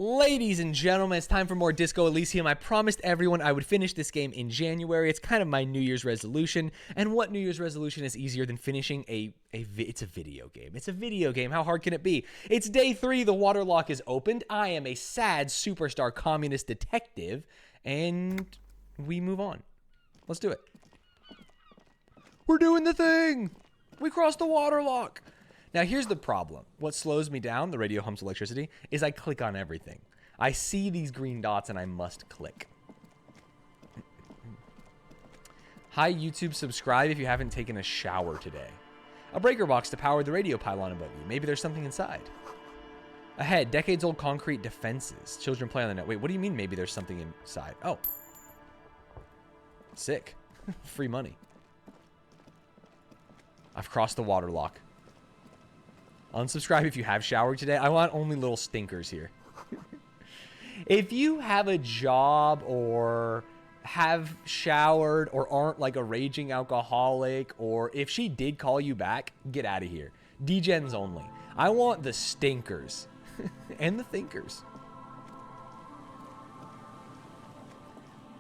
Ladies and gentlemen, it's time for more Disco Elysium. I promised everyone I would finish this game in January. It's kind of my New Year's resolution. And what New Year's resolution is easier than finishing it's a video game. It's a video game. How hard can it be? It's day 3. The water lock is opened. I am a sad superstar communist detective. And we move on. Let's do it. We're doing the thing. We crossed the water lock. Now, here's the problem. What slows me down, the radio hums electricity, is I click on everything. I see these green dots and I must click. Hi, YouTube. Subscribe if you haven't taken a shower today. A breaker box to power the radio pylon above you. Maybe there's something inside. Ahead, decades-old concrete defenses. Children play on the net. Wait, what do you mean maybe there's something inside? Oh. Sick. Free money. I've crossed the water lock. Unsubscribe if you have showered today. I want only little stinkers here. If you have a job or have showered or aren't like a raging alcoholic, or if she did call you back, get out of here. Degens only. I want the stinkers and the thinkers.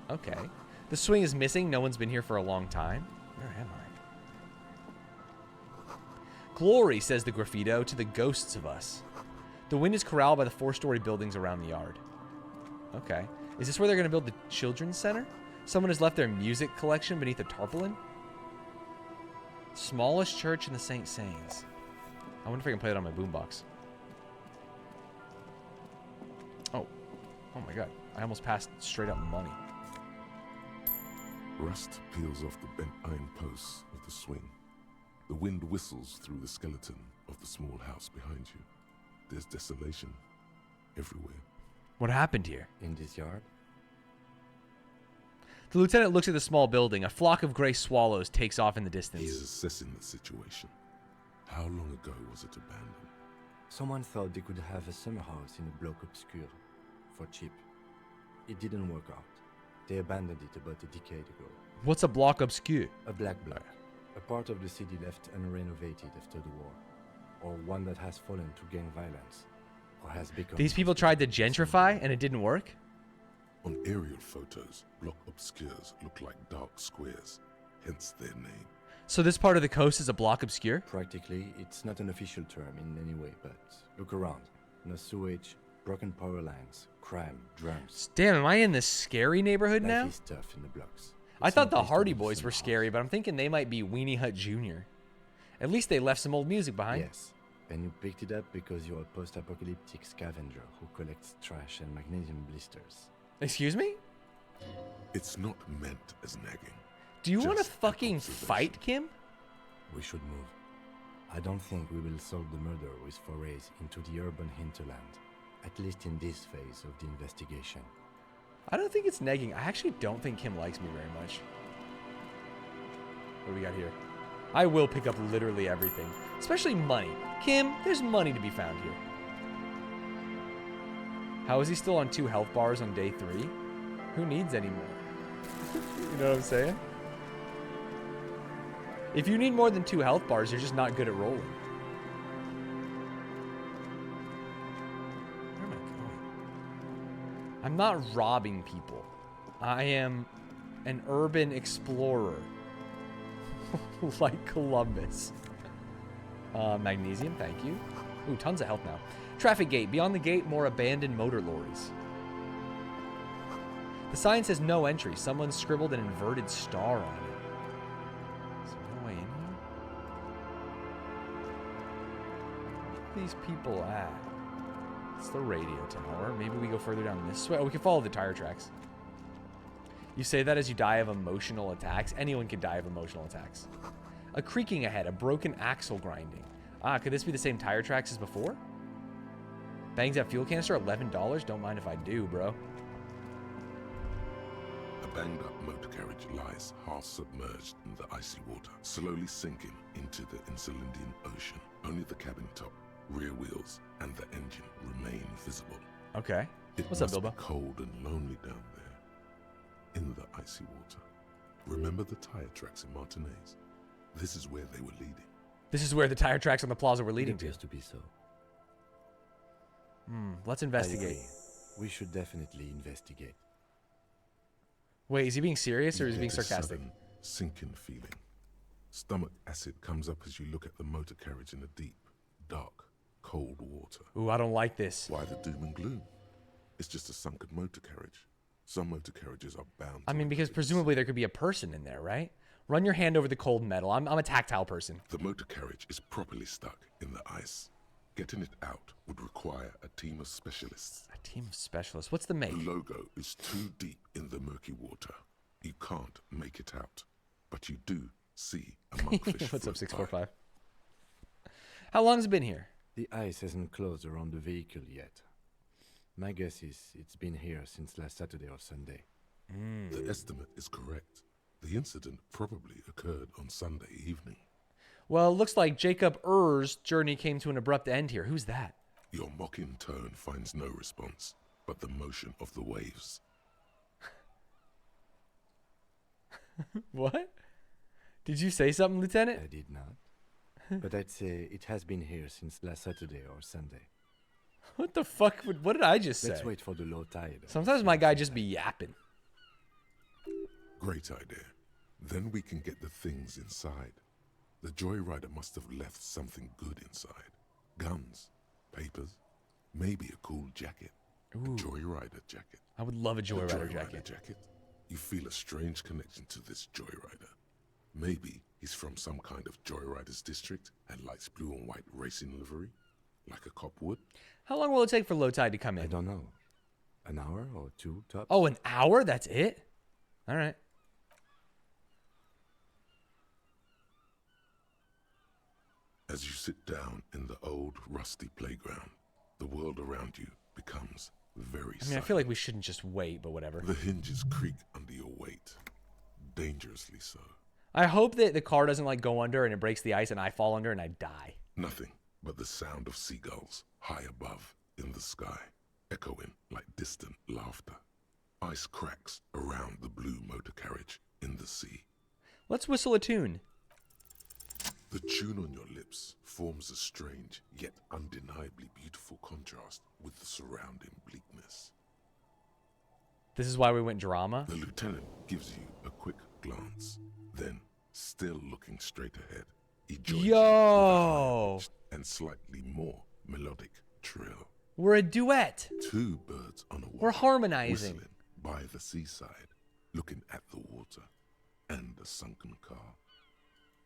Okay. The swing is missing. No one's been here for a long time. Where am I? Glory, says the graffito, to the ghosts of us. The wind is corralled by the 4-story buildings around the yard. Okay. Is this where they're going to build the children's center? Someone has left their music collection beneath a tarpaulin. Smallest church in the St. Saints. I wonder if I can play it on my boombox. Oh. Oh my god. I almost passed straight up money. Rust peels off the bent iron posts of the swing. The wind whistles through the skeleton of the small house behind you. There's desolation everywhere. What happened here? In this yard? The lieutenant looks at the small building. A flock of gray swallows takes off in the distance. He is assessing the situation. How long ago was it abandoned? Someone thought they could have a summer house in a bloc obscur for cheap. It didn't work out. They abandoned it about a decade ago. What's a bloc obscur? A black bloc. A part of the city left unrenovated after the war, or one that has fallen to gang violence, or has become... These people tried to gentrify and it didn't work? On aerial photos, block obscures look like dark squares, hence their name. So this part of the coast is a block obscure? Practically, it's not an official term in any way, but look around. No sewage, broken power lines, crime, drums. Damn, am I in this scary neighborhood now? Life is tough in the blocks. I thought the Hardy Boys were scary, but I'm thinking they might be Weenie Hut Jr. At least they left some old music behind. Yes, and you picked it up because you're a post-apocalyptic scavenger who collects trash and magnesium blisters. Excuse me? It's not meant as nagging. Do you want to Just fucking observation. fight, Kim? We should move. I don't think we will solve the murder with forays into the urban hinterland, at least in this phase of the investigation. I don't think it's negging. I actually don't think Kim likes me very much. What do we got here? I will pick up literally everything, especially money. Kim, there's money to be found here. How is he still on 2 health bars on day 3? Who needs any more? You know what I'm saying? If you need more than 2 health bars, you're just not good at rolling. I'm not robbing people. I am an urban explorer. Like Columbus. Magnesium, thank you. Ooh, tons of health now. Traffic gate. Beyond the gate, more abandoned motor lorries. The sign says no entry. Someone scribbled an inverted star on it. Is there no way in here? Where are these people at? It's the radio tower. Maybe we go further down this way. Oh, we can follow the tire tracks. You say that as you die of emotional attacks. Anyone can die of emotional attacks. A creaking ahead. A broken axle grinding. Ah, could this be the same tire tracks as before? Bangs that fuel canister. $11. Don't mind if I do, bro. A banged-up motor carriage lies half submerged in the icy water, slowly sinking into the Insulindian Ocean. Only the cabin top, rear wheels, and the engine remain visible. Okay. It What's up, must Bilbo? be cold and lonely down there, in the icy water. Remember the tire tracks in Martinez? This is where they were leading. This is where the tire tracks on the plaza were It leading to. appears to be so. Let's investigate. We should definitely investigate. Wait, is he being serious or is he being Get a sarcastic? sudden sinking feeling. Stomach acid comes up as you look at the motor carriage in the deep, dark, cold water. Ooh, I don't like this. Why the doom and gloom? It's just a sunken motor carriage. Some motor carriages are bound. I mean, because presumably there could be a person in there, right? Run your hand over the cold metal. I'm a tactile person. The motor carriage is properly stuck in the ice. Getting it out would require a team of specialists. A team of specialists. What's the make? The logo is too deep in the murky water. You can't make it out, but you do see a monkfish. What's up, float 645? How long has it been here? The ice hasn't closed around the vehicle yet. My guess is it's been here since last Saturday or Sunday. by. The estimate is correct. The incident probably occurred on Sunday evening. Well, it looks like Jacob Er's journey came to an abrupt end here. Who's that? Your mocking tone finds no response, but the motion of the waves. What? Did you say something, Lieutenant? I did not. But I'd say it has been here since last Saturday or Sunday. What the fuck? What did I just say? Let's wait for the low tide. Sometimes my guy just be yapping. Great idea. Then we can get the things inside. The joyrider must have left something good inside. Guns, papers, maybe a cool jacket. A joyrider jacket. I would love a A Joyrider jacket. You feel a strange connection to this joyrider. Maybe he's from some kind of joyriders district and likes blue and white racing livery, like a cop would. How long will it take for low tide to come I in? don't know. An hour or two tops? Oh, an hour? That's it? All right. As you sit down in the old rusty playground, the world around you becomes very I mean, I feel like we shouldn't just wait, but whatever. The hinges creak under your weight, dangerously so. I hope that the car doesn't like go under and it breaks the ice and I fall under and I die. Nothing but the sound of seagulls high above in the sky, echoing like distant laughter. Ice cracks around the blue motor carriage in the sea. Let's whistle a tune. The tune on your lips forms a strange yet undeniably beautiful contrast with the surrounding bleakness. This is why we went drama. The lieutenant gives you a quick glance, then, still looking straight ahead, he joins you with a Yo! higher-pitched and slightly more melodic trill. We're a duet. Two birds on a wire, We're harmonizing. whistling by the seaside, looking at the water and the sunken car.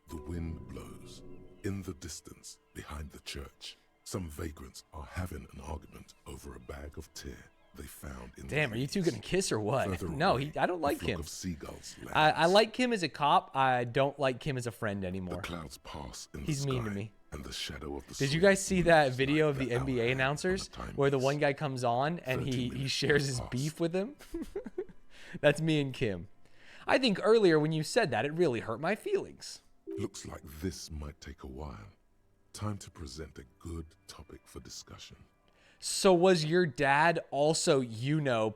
The wind blows. In the distance, behind the church, some vagrants are having an argument over a bag of tear they found in Damn, the are you two leaves. gonna kiss or what? Further No, away, I don't a like flock him. of seagulls I lands. like him as a cop. I don't like him as a friend The anymore. clouds pass in He's the mean sky, to me. and the shadow of the Did you sun guys see that moves video like of the hour NBA hand announcers on a where the timepiece. one guy comes on and 30 he minutes shares his pass. beef with him? That's me and Kim. I think earlier when you said that, it really hurt my feelings. Looks like this might take a while. Time to present a good topic for discussion. So was your dad also,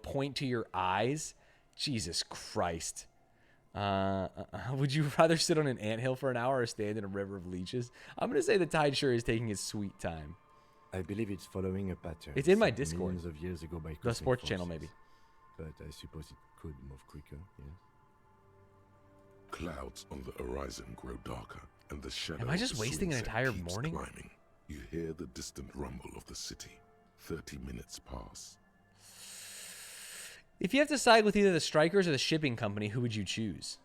point to your eyes? Jesus Christ. Would you rather sit on an anthill for an hour or stand in a river of leeches? I'm going to say the tide sure is taking its sweet time. I believe it's following a pattern. It's in my set Discord. Millions of years ago by The cosmic sports channel, forces. maybe. But I suppose it could move quicker, yes? Clouds on the horizon grow darker, and the shadow. I just of the wasting an sunset entire keeps morning? Climbing. You hear the distant rumble of the city. 30 minutes pass. If you have to side with either the strikers or the shipping company, who would you choose?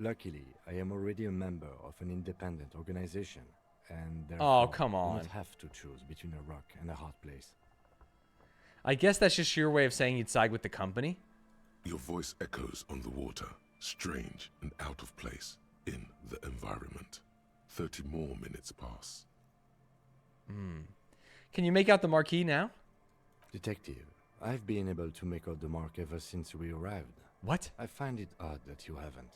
Luckily, I am already a member of an independent organization, and Oh, therefore come do on. not have to choose between a rock and a hard place. I guess that's just your way of saying you'd side with the company. Your voice echoes on the water, strange and out of place in the environment. 30 more minutes pass. Can you make out the marquee now? Detective, I've been able to make out the mark ever since we arrived. What? I find it odd that you haven't.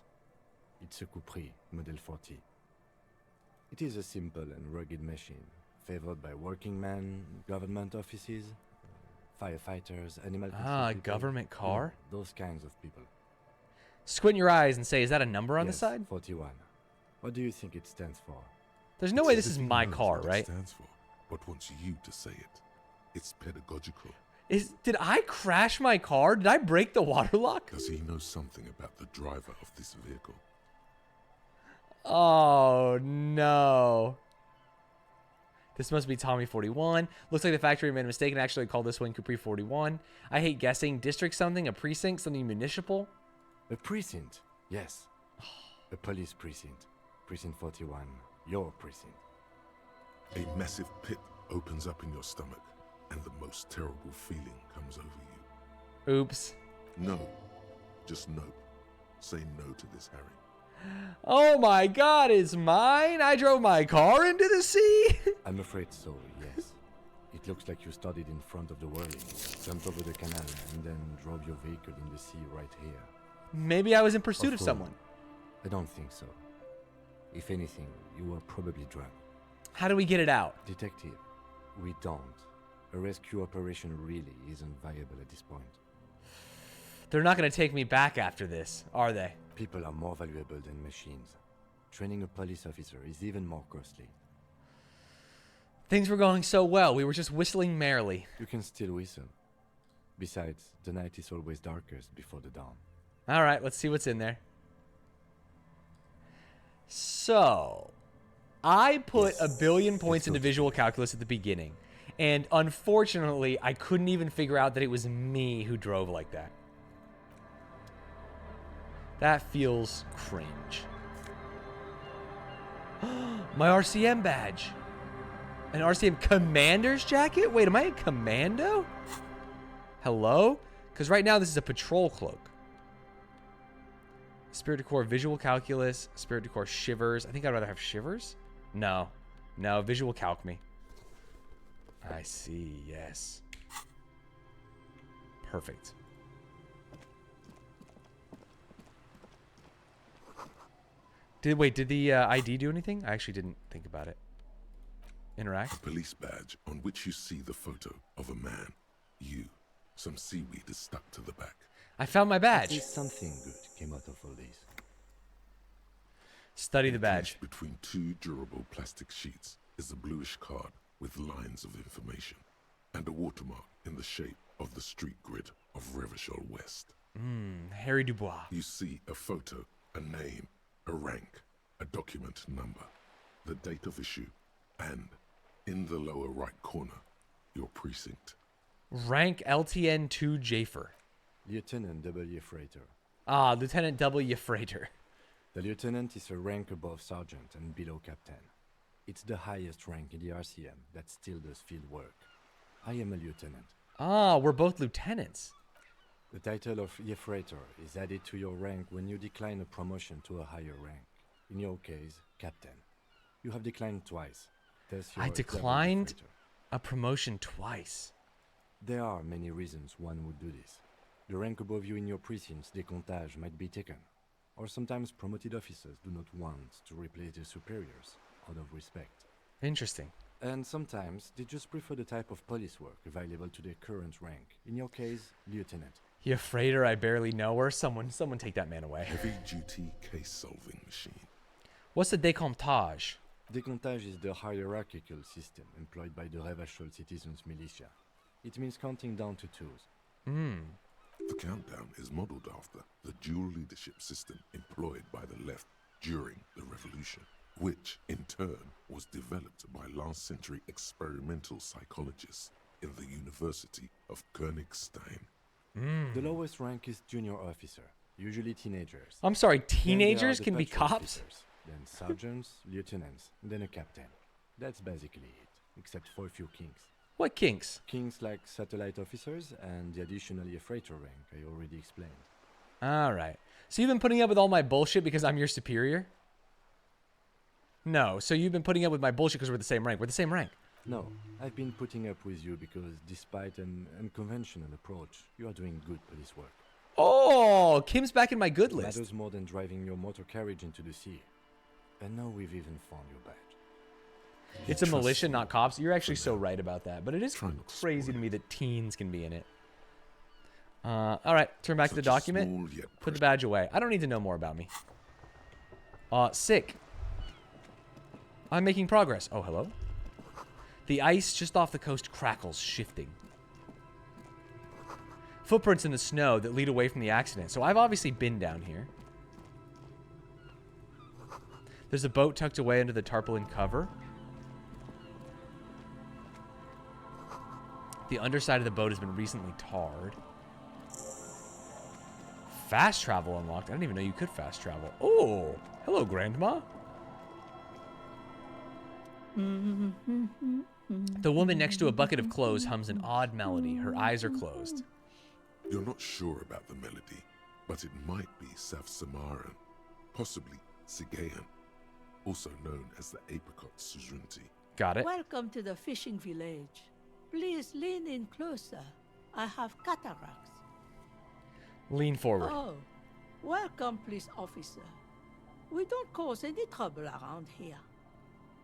It's a Capri, Model 40. It is a simple and rugged machine, favored by working men, government offices, firefighters, animal control Ah, a people. government car? Those kinds of people. Squint your eyes and say, is that a number on Yes, the side? 41. What do you think it stands for? There's no way It's this as is if he my knows car, what right? It stands for, but wants you to say it. It's pedagogical. Did I crash my car? Did I break the water lock? Does he know something about the driver of this vehicle? Oh, no. This must be Tommy 41. Looks like the factory made a mistake and actually called this one Capri 41. I hate guessing. District something, a precinct, something municipal. A precinct, yes. A police precinct. Precinct 41, your precinct. A massive pit opens up in your stomach, and the most terrible feeling comes over you. Oops. No. Just no. Say no to this, Harry. Oh my god, it's mine? I drove my car into the sea? I'm afraid so, yes. It looks like you started in front of the whirling, jumped over the canal, and then drove your vehicle in the sea right here. Maybe I was in pursuit of course. someone. I don't think so. If anything, you were probably drunk. How do we get it out? Detective, we don't. A rescue operation really isn't viable at this point. They're not going to take me back after this, are they? People are more valuable than machines. Training a police officer is even more costly. Things were going so well. We were just whistling merrily. You can still whistle. Besides, the night is always darkest before the dawn. All right, let's see what's in there. So, I put a billion points into visual calculus at the beginning. And unfortunately, I couldn't even figure out that it was me who drove like that. That feels cringe. My RCM badge. An RCM commander's jacket? Wait, am I a commando? Hello? Because right now this is a patrol cloak. Spirit Decor visual calculus. Spirit Decor shivers. I think I'd rather have shivers. No. No, visual calc me. I see, yes. Perfect. Did the ID do anything? I actually didn't think about it. Interact. A police badge on which you see the photo of a man. You. Some seaweed is stuck to the back. I found my At badge. least something good came out of all this. Study the badge. Placed between two durable plastic sheets is a bluish card with lines of information and a watermark in the shape of the street grid of Revachol West. Harry Dubois. You see a photo, a name, a rank, a document number, the date of issue, and in the lower right corner, your precinct. Rank LTN 2 Jafer. Lieutenant W. Freighter. Ah, Lieutenant W. Freighter. The lieutenant is a rank above sergeant and below captain. It's the highest rank in the RCM that still does field work. I am a lieutenant. Ah, we're both lieutenants. The title of Freighter is added to your rank when you decline a promotion to a higher rank. In your case, captain. You have declined twice. Thus I you're declined W. Freighter. a promotion twice. There are many reasons one would do this. The rank above you in your precinct's decomptage might be taken. Or sometimes promoted officers do not want to replace their superiors out of respect. Interesting. And sometimes they just prefer the type of police work available to their current rank. In your case, lieutenant. You Freighter, I barely know her. Someone take that man away. Heavy-duty case-solving machine. What's the decomptage? Decomptage is the hierarchical system employed by the Revachol citizens militia. It means counting down to twos. The countdown is modeled after the dual leadership system employed by the left during the revolution, which in turn was developed by last century experimental psychologists in the University of Königstein. The lowest rank is junior officer, usually teenagers. I'm sorry, Then there are teenagers the can be patrol cops? officers, then sergeants, lieutenants, and then a captain. That's basically it, except for a few kinks. What kinks? Kings like satellite officers and the additional freighter rank I already explained. All right. So you've been putting up with all my bullshit because I'm your superior? No. So you've been putting up with my bullshit because we're the same rank. We're the same rank. No, I've been putting up with you because despite an unconventional approach, you are doing good police work. Oh, Kim's back in my good It list. matters more than driving your motor carriage into the sea. And now we've even found your badge. It's a Trust militia, me. not cops. You're actually so right about that. But it is Try not to crazy spoil to it. me that teens can be in it. All right, turn back to the Such a document. small yet Put the precious- badge away. I don't need to know more about me. Sick. I'm making progress. Oh, hello? The ice just off the coast crackles, shifting. Footprints in the snow that lead away from the accident. So I've obviously been down here. There's a boat tucked away under the tarpaulin cover. The underside of the boat has been recently tarred. Fast travel unlocked. I didn't even know you could fast travel. Oh, hello, Grandma. The woman next to a bucket of clothes hums an odd melody. Her eyes are closed. You're not sure about the melody, but it might be South Samaran, possibly Sigayan, also known as the apricot suzerainty. Got it. Welcome to the fishing village. Please lean in closer. I have cataracts. Lean forward. Oh, welcome, police officer. We don't cause any trouble around here.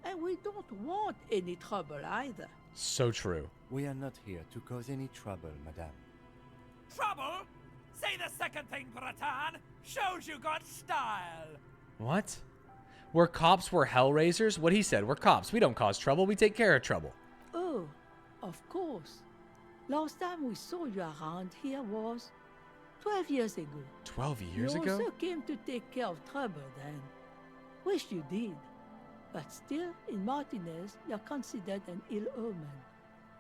And we don't want any trouble either. So true. We are not here to cause any trouble, madame. Trouble? Say the second thing, Bratan. Shows you got style. What? We're cops, we're hellraisers? What he said, we're cops. We don't cause trouble, we take care of trouble. Oh, of course. Last time we saw you around here was 12 years ago. 12 years you ago? also came to take care of trouble then. Wish you did. But still, in Martinez, you're considered an ill omen.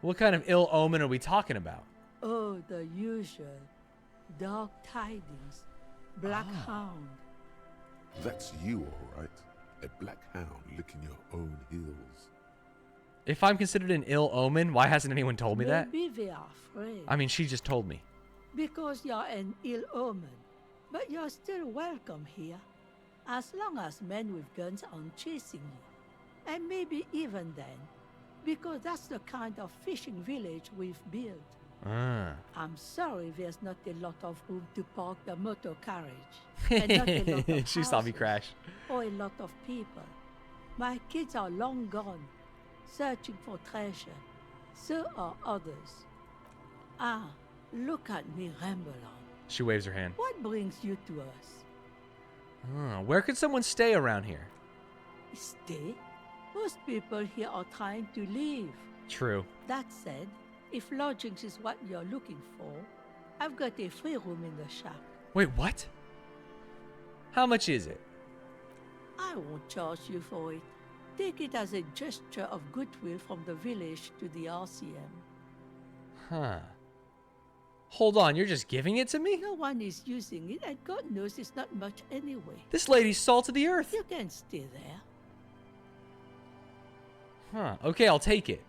What kind of ill omen are we talking about? Oh, the usual. Dark tidings. Black hound. That's you, all right. A black hound licking your own heels. If I'm considered an ill omen, why hasn't anyone told me that? Maybe they are afraid. I mean, she just told me. Because you're an ill omen. But you're still welcome here. As long as men with guns aren't chasing you. And maybe even then. Because that's the kind of fishing village we've built. Ah. I'm sorry there's not a lot of room to park the motor carriage. And not a lot of She saw me houses crash. Or a lot of people. My kids are long gone, searching for treasure. So are others. Ah, look at me ramble on. She waves her hand. What brings you to us? Where could someone stay around here? Stay? Most people here are trying to leave. True. That said, if lodgings is what you're looking for, I've got a free room in the shack. Wait, what? How much is it? I won't charge you for it. Take it as a gesture of goodwill from the village to the RCM. Huh. Hold on, you're just giving it to me? No one is using it, and God knows it's not much anyway. This lady's salt of the earth. You can stay there. Huh. Okay, I'll take it.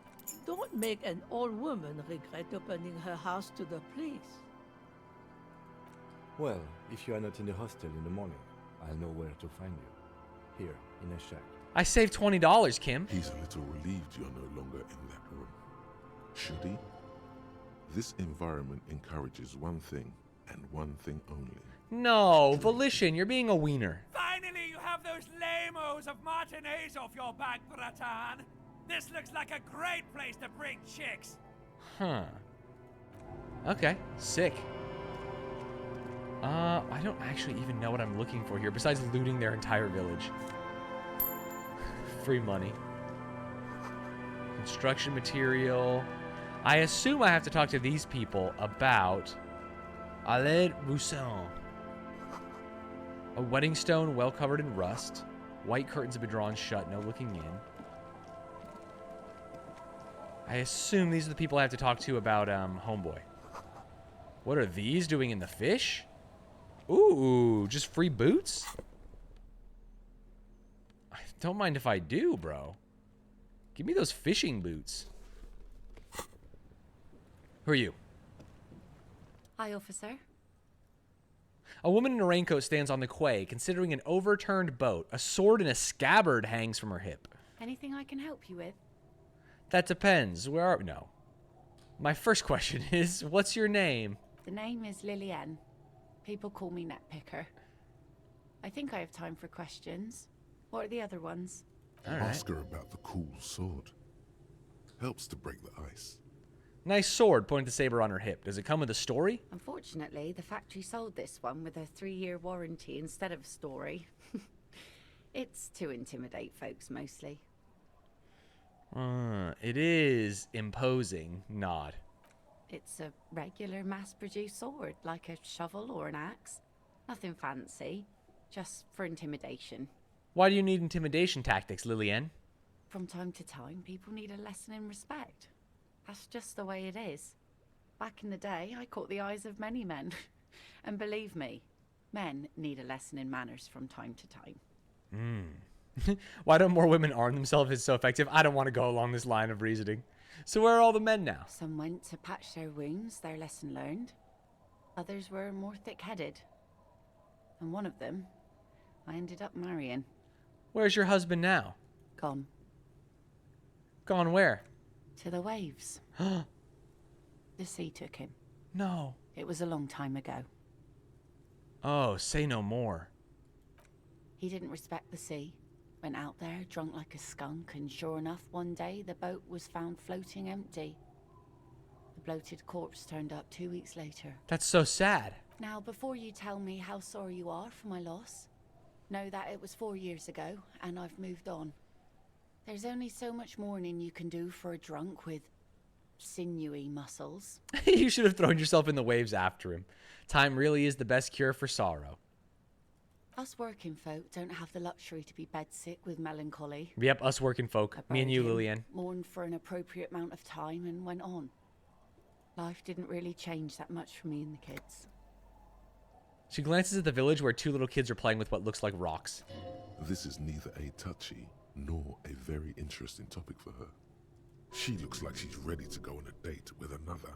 Don't make an old woman regret opening her house to the police. Well, if you are not in the hostel in the morning, I'll know where to find you. Here, in a shack. I saved $20, Kim. He's a little relieved you're no longer in that room. Should he? This environment encourages one thing, and one thing only. No, Volition, you're being a wiener. Finally, you have those lamos of Martinez off your back, Bratan. This looks like a great place to bring chicks. Huh. Okay, sick. I don't actually even know what I'm looking for here, besides looting their entire village. Free money. Construction material. I assume I have to talk to these people about Aled Roussin. A wedding stone well covered in rust. White curtains have been drawn shut, no looking in. I assume these are the people I have to talk to about Homeboy. What are these doing in the fish? Ooh, just free boots? I don't mind if I do, bro. Give me those fishing boots. Who are you? Hi, officer. A woman in a raincoat stands on the quay, considering an overturned boat. A sword and a scabbard hangs from her hip. Anything I can help you with? That depends. Where are we? No. My first question is, what's your name? The name is Lillian. People call me Netpicker. I think I have time for questions. What are the other ones? All right. Ask her about the cool sword. Helps to break the ice. Nice sword, pointing the saber on her hip. Does it come with a story? Unfortunately, the factory sold this one with a 3-year warranty instead of a story. It's to intimidate folks, mostly. It is imposing. Nod. It's a regular mass-produced sword, like a shovel or an axe. Nothing fancy, just for intimidation. Why do you need intimidation tactics, Lillian? From time to time, people need a lesson in respect. That's just the way it is. Back in the day, I caught the eyes of many men. And believe me, men need a lesson in manners from time to time. Why don't more women arm themselves if it's so effective? I don't want to go along this line of reasoning. So where are all the men now? Some went to patch their wounds, their lesson learned. Others were more thick-headed. And one of them, I ended up marrying. Where's your husband now? Gone. Gone where? To the waves. The sea took him. No. It was a long time ago. Oh, say no more. He didn't respect the sea. Went out there, drunk like a skunk, and sure enough, one day the boat was found floating empty. The bloated corpse turned up 2 weeks later. That's so sad. Now, before you tell me how sorry you are for my loss, know that it was 4 years ago, and I've moved on. There's only so much mourning you can do for a drunk with sinewy muscles. You should have thrown yourself in the waves after him. Time really is the best cure for sorrow. Us working folk don't have the luxury to be bedsick with melancholy. Yep, us working folk. I Me and you, buried him, Lillian. mourned for an appropriate amount of time and went on. Life didn't really change that much for me and the kids. She glances at the village where 2 little kids are playing with what looks like rocks. This is neither a touchy nor a very interesting topic for her. She looks like she's ready to go on a date with another,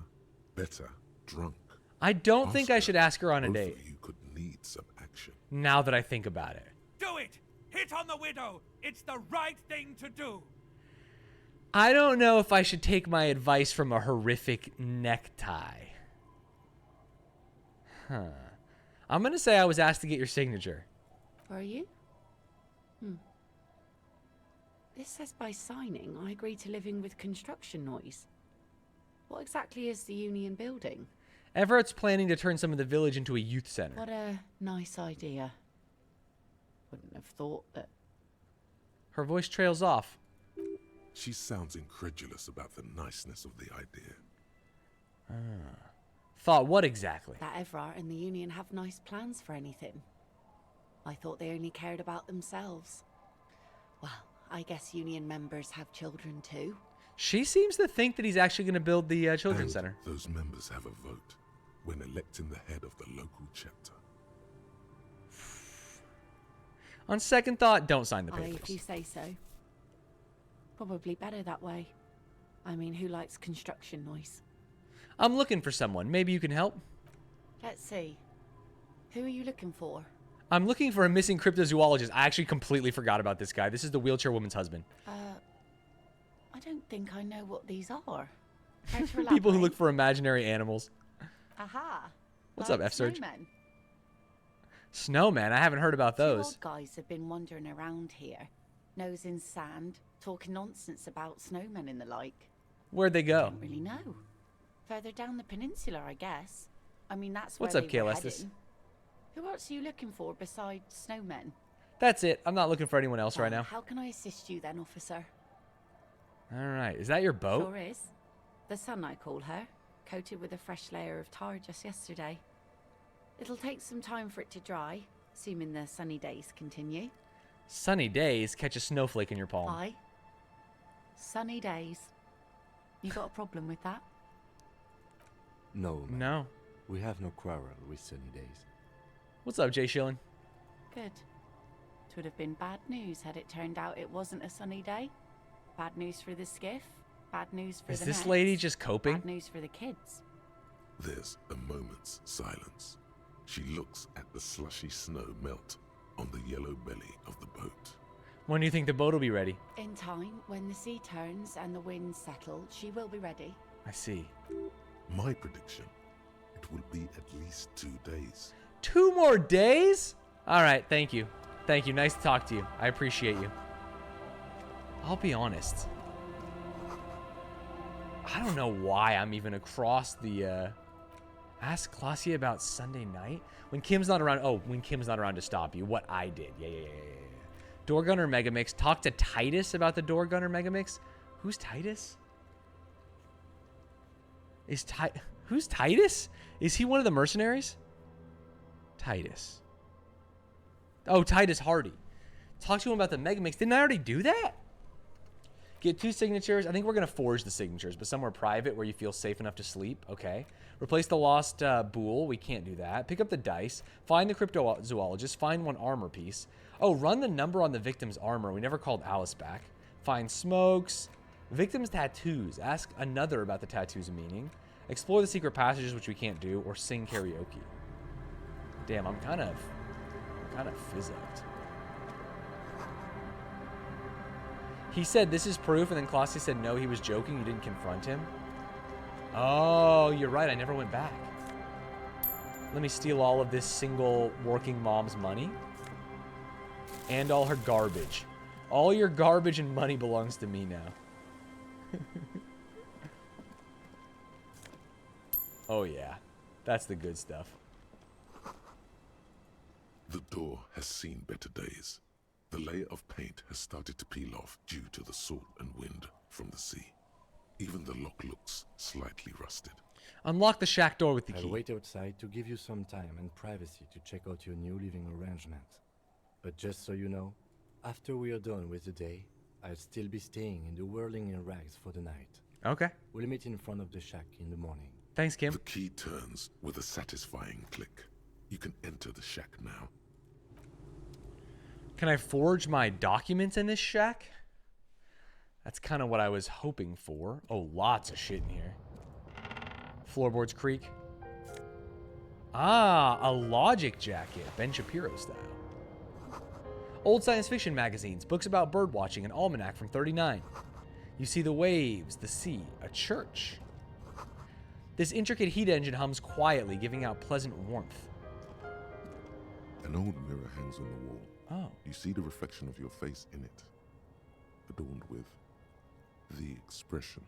better, drunk. I don't think I should ask her on a Both date. of you could need some action. Now that I think about it. Do it! Hit on the widow! It's the right thing to do! I don't know if I should take my advice from a horrific necktie. I'm going to say I was asked to get your signature. Were you? This says by signing, I agree to living with construction noise. What exactly is the Union building? Everett's planning to turn some of the village into a youth center. What a nice idea. Wouldn't have thought that. Her voice trails off. She sounds incredulous about the niceness of the idea. Thought what exactly? That Everard and the Union have nice plans for anything. I thought they only cared about themselves. Well, I guess Union members have children too. She seems to think that he's actually going to build the children's And center. those members have a vote when electing the head of the local chapter. On second thought, don't sign the Aye, if you papers. say so. Probably better that way. I mean, who likes construction noise? I'm looking for someone. Maybe you can help? Let's see. Who are you looking for? I'm looking for a missing cryptozoologist. I actually completely forgot about this guy. This is the wheelchair woman's husband. I don't think I know what these are. Care to People who elaborate? look for imaginary animals. Aha. What's like up, F-Surge? snowmen. Snowman, I haven't heard about Two those. old guys have been wandering around here, nose in sand, talking nonsense about snowmen and the like. Where'd they go? Don't really know. Further down the peninsula, I guess. I mean, that's What's where up, they were Kale Estes? heading. Who else are you looking for besides snowmen? That's it. I'm not looking for anyone else right Well, now. How can I assist you then, officer? All right. Is that your boat? Sure is. The sun, I call her. Coated with a fresh layer of tar just yesterday. It'll take some time for it to dry, assuming the sunny days continue. Sunny days, catch a snowflake in your palm. Aye. Sunny days. You got a problem with that? No, ma'am. No. We have no quarrel with sunny days. What's up, Jay Schilling? Good. It would have been bad news had it turned out it wasn't a sunny day. Bad news for the skiff. Bad news for Is the this next. lady just coping? Bad news for the kids. There's a moment's silence. She looks at the slushy snow melt on the yellow belly of the boat. When do you think the boat will be ready? In time, when the sea turns and the winds settle, she will be ready. I see. My prediction, it will be at least 2 days. 2 more days? All right, thank you. Thank you. Nice to talk to you. I appreciate you. I'll be honest. I don't know why I'm even across the, ask Clausia about Sunday night? When Kim's not around. Oh, when Kim's not around to stop you. What I did. Yeah. Door Gunner Megamix. Talk to Titus about the Door Gunner Megamix. Who's Titus? Who's Titus? Is he one of the mercenaries? Titus. Oh, Titus Hardy. Talk to him about the Mega Mix. Didn't I already do that? Get 2 signatures. I think we're going to forge the signatures, but somewhere private where you feel safe enough to sleep. Okay. Replace the lost Bool. We can't do that. Pick up the dice. Find the cryptozoologist. Find 1 armor piece. Oh, run the number on the victim's armor. We never called Alice back. Find smokes. Victim's tattoos. Ask another about the tattoos' meaning. Explore the secret passages, which we can't do, or sing karaoke. Damn, I'm kind of fizzed. He said this is proof, and then Colossi said no, he was joking. You didn't confront him. Oh, you're right. I never went back. Let me steal all of this single working mom's money and all her garbage. All your garbage and money belongs to me now. Oh, yeah. That's the good stuff. The door has seen better days. The layer of paint has started to peel off due to the salt and wind from the sea. Even the lock looks slightly rusted. Unlock the shack door with the I'll key. wait outside to give you some time and privacy to check out your new living arrangement. But just so you know, after we are done with the day, I'll still be staying in the whirling in rags for the night. Okay. We'll meet in front of the shack in the morning. Thanks, Kim. The key turns with a satisfying click. You can enter the shack now. Can I forge my documents in this shack? That's kind of what I was hoping for. Oh, lots of shit in here. Floorboards creak. Ah, a logic jacket. Ben Shapiro style. Old science fiction magazines, books about birdwatching, an almanac from 39. You see the waves, the sea, a church. This intricate heat engine hums quietly, giving out pleasant warmth. An old mirror hangs on the wall. Oh. You see the reflection of your face in it, adorned with the expression.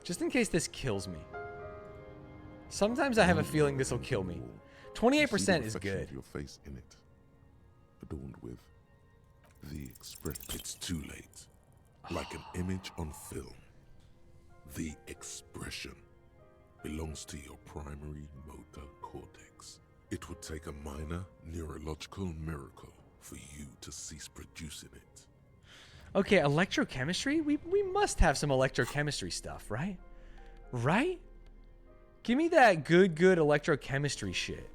Just in case this kills me. Sometimes I have a feeling this will kill me. 28% is good. Of your face in it, adorned with the expression. It's too late. Like an image on film. The expression belongs to your primary motor cortex. It would take a minor neurological miracle for you to cease producing it. Okay, electrochemistry? We must have some electrochemistry stuff, right? Right? Give me that good electrochemistry shit.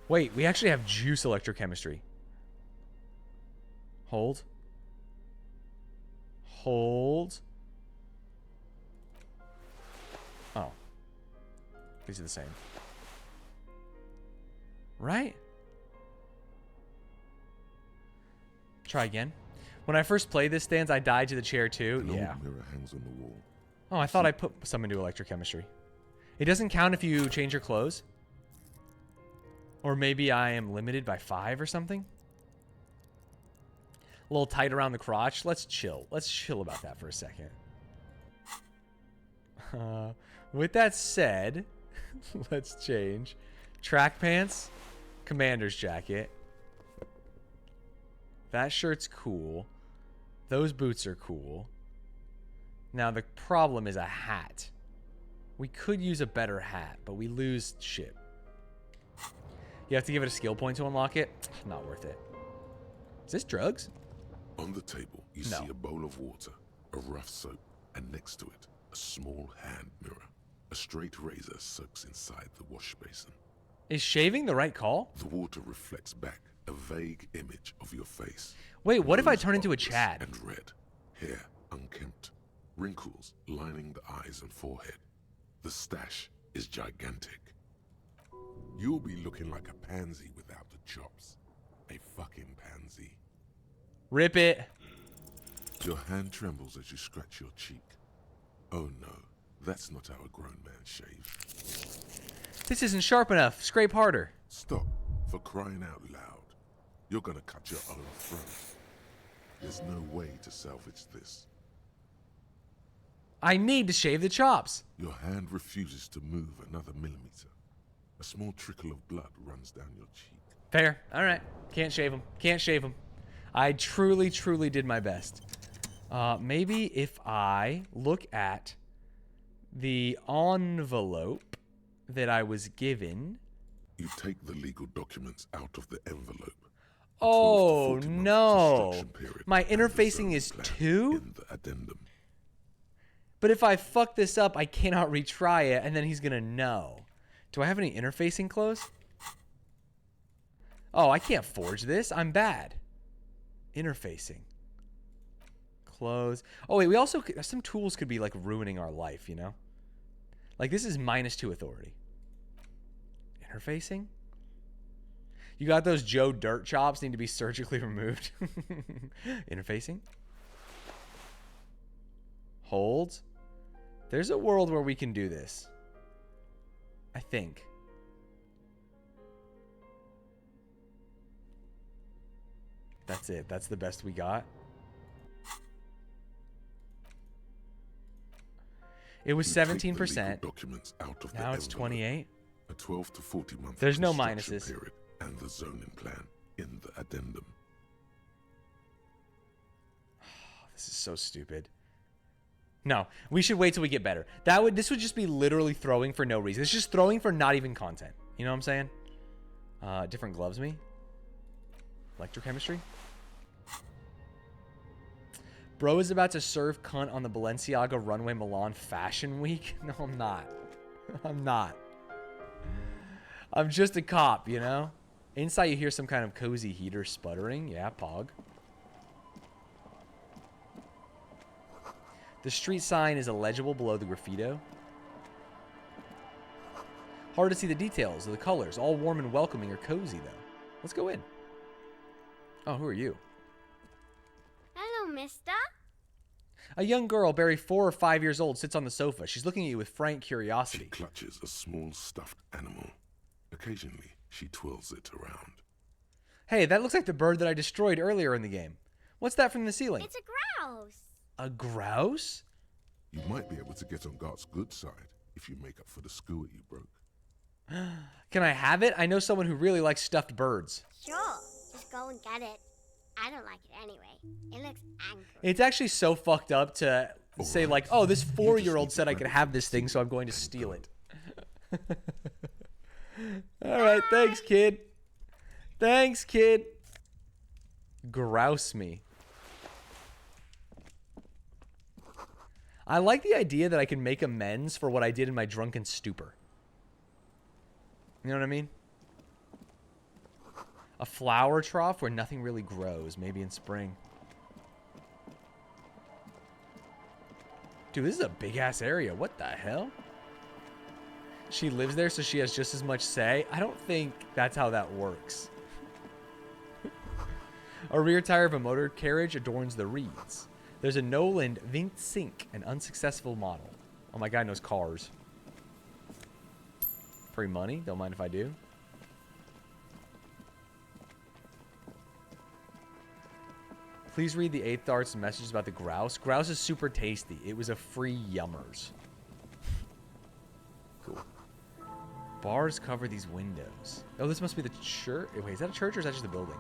Wait, we actually have juice electrochemistry. Hold. Hold. Oh. These are the same. Right? Try again. When I first played this, Stanz, I died to the chair too. An Yeah. old mirror hangs on the wall. Oh, I thought I put some into electrochemistry. It doesn't count if you change your clothes. Or maybe I am limited by 5 or something. A little tight around the crotch. Let's chill. Let's chill about that for a second. With that said, let's change. Track pants, commander's jacket. That shirt's cool. Those boots are cool. Now the problem is a hat. We could use a better hat, but we lose shit. You have to give it a skill point to unlock it. Not worth it. Is this drugs? On the table, you No. see a bowl of water, a rough soap, and next to it, a small hand mirror. A straight razor soaks inside the wash basin. Is shaving the right call? The water reflects back a vague image of your face. Wait, what if I Nose turn into a bulbous Chad? And red, hair unkempt, wrinkles lining the eyes and forehead. The stash is gigantic. You'll be looking like a pansy without the chops. A fucking pansy. Rip it. Your hand trembles as you scratch your cheek. Oh no, that's not how a grown man shaves. This isn't sharp enough. Scrape harder. Stop, for crying out loud. You're gonna cut your own throat. There's no way to salvage this. I need to shave the chops. Your hand refuses to move another millimeter. A small trickle of blood runs down your cheek. Fair. All right. Can't shave him. Can't shave him. I truly did my best. Maybe if I look at the envelope that I was given. You take the legal documents out of the envelope. Oh, 12 to 40 month no. construction period My and the interfacing zoning is plan 2? In the addendum. But if I fuck this up, I cannot retry it, and then he's going to know. Do I have any interfacing close? Oh, I can't forge this. I'm bad. Interfacing. Close. Oh, wait, we also... Some tools could be, like, ruining our life, you know? Like, this is -2 authority. Interfacing? You got those Joe Dirt chops need to be surgically removed. Interfacing? Hold. There's a world where we can do this. I think. That's it. That's the best we got. It was 17%. Documents out of Now the it's envelope. 28. A 12 to 40 month There's no construction minuses. period and the zoning plan in the addendum. This is so stupid. No, we should wait till we get better. This would just be literally throwing for no reason. It's just throwing for not even content. You know what I'm saying? Different gloves me. Electrochemistry. Bro is about to serve cunt on the Balenciaga Runway Milan Fashion Week. No, I'm not. I'm not. I'm just a cop, you know? Inside you hear some kind of cozy heater sputtering. Yeah, pog. The street sign is illegible below the graffito. Hard to see the details of the colors. All warm and welcoming or cozy, though. Let's go in. Oh, who are you? Hello, mister. A young girl, barely 4 or 5 years old, sits on the sofa. She's looking at you with frank She curiosity. clutches a small stuffed animal. Occasionally, she twirls it around. Hey, that looks like the bird that I destroyed earlier in the game. What's that from the ceiling? It's a grouse. A grouse? You might be able to get on Gart's good side if you make up for the skewer you broke. Can I have it? I know someone who really likes stuffed birds. Sure, just go and get it. I don't like it anyway. It looks angry. It's actually so fucked up to say Alright. like, oh, this You just 4-year-old need to said I grab could it have from this the thing, so I'm going to and steal go. it. All right, thanks, kid. Thanks, kid. Grouse me. I like the idea that I can make amends for what I did in my drunken stupor. You know what I mean? A flower trough where nothing really grows, maybe in spring. Dude, this is a big-ass area. What the hell? She lives there, so she has just as much say? I don't think that's how that works. A rear tire of a motor carriage adorns the reeds. There's a Noland Vint Sink, an unsuccessful model. Oh, my guy knows cars. Free money? Don't mind if I do. Please read the 8th Art's message about the grouse. Grouse is super tasty. It was a free yummers. Cool. Bars cover these windows. Oh, this must be the church. Wait, is that a church or is that just a building?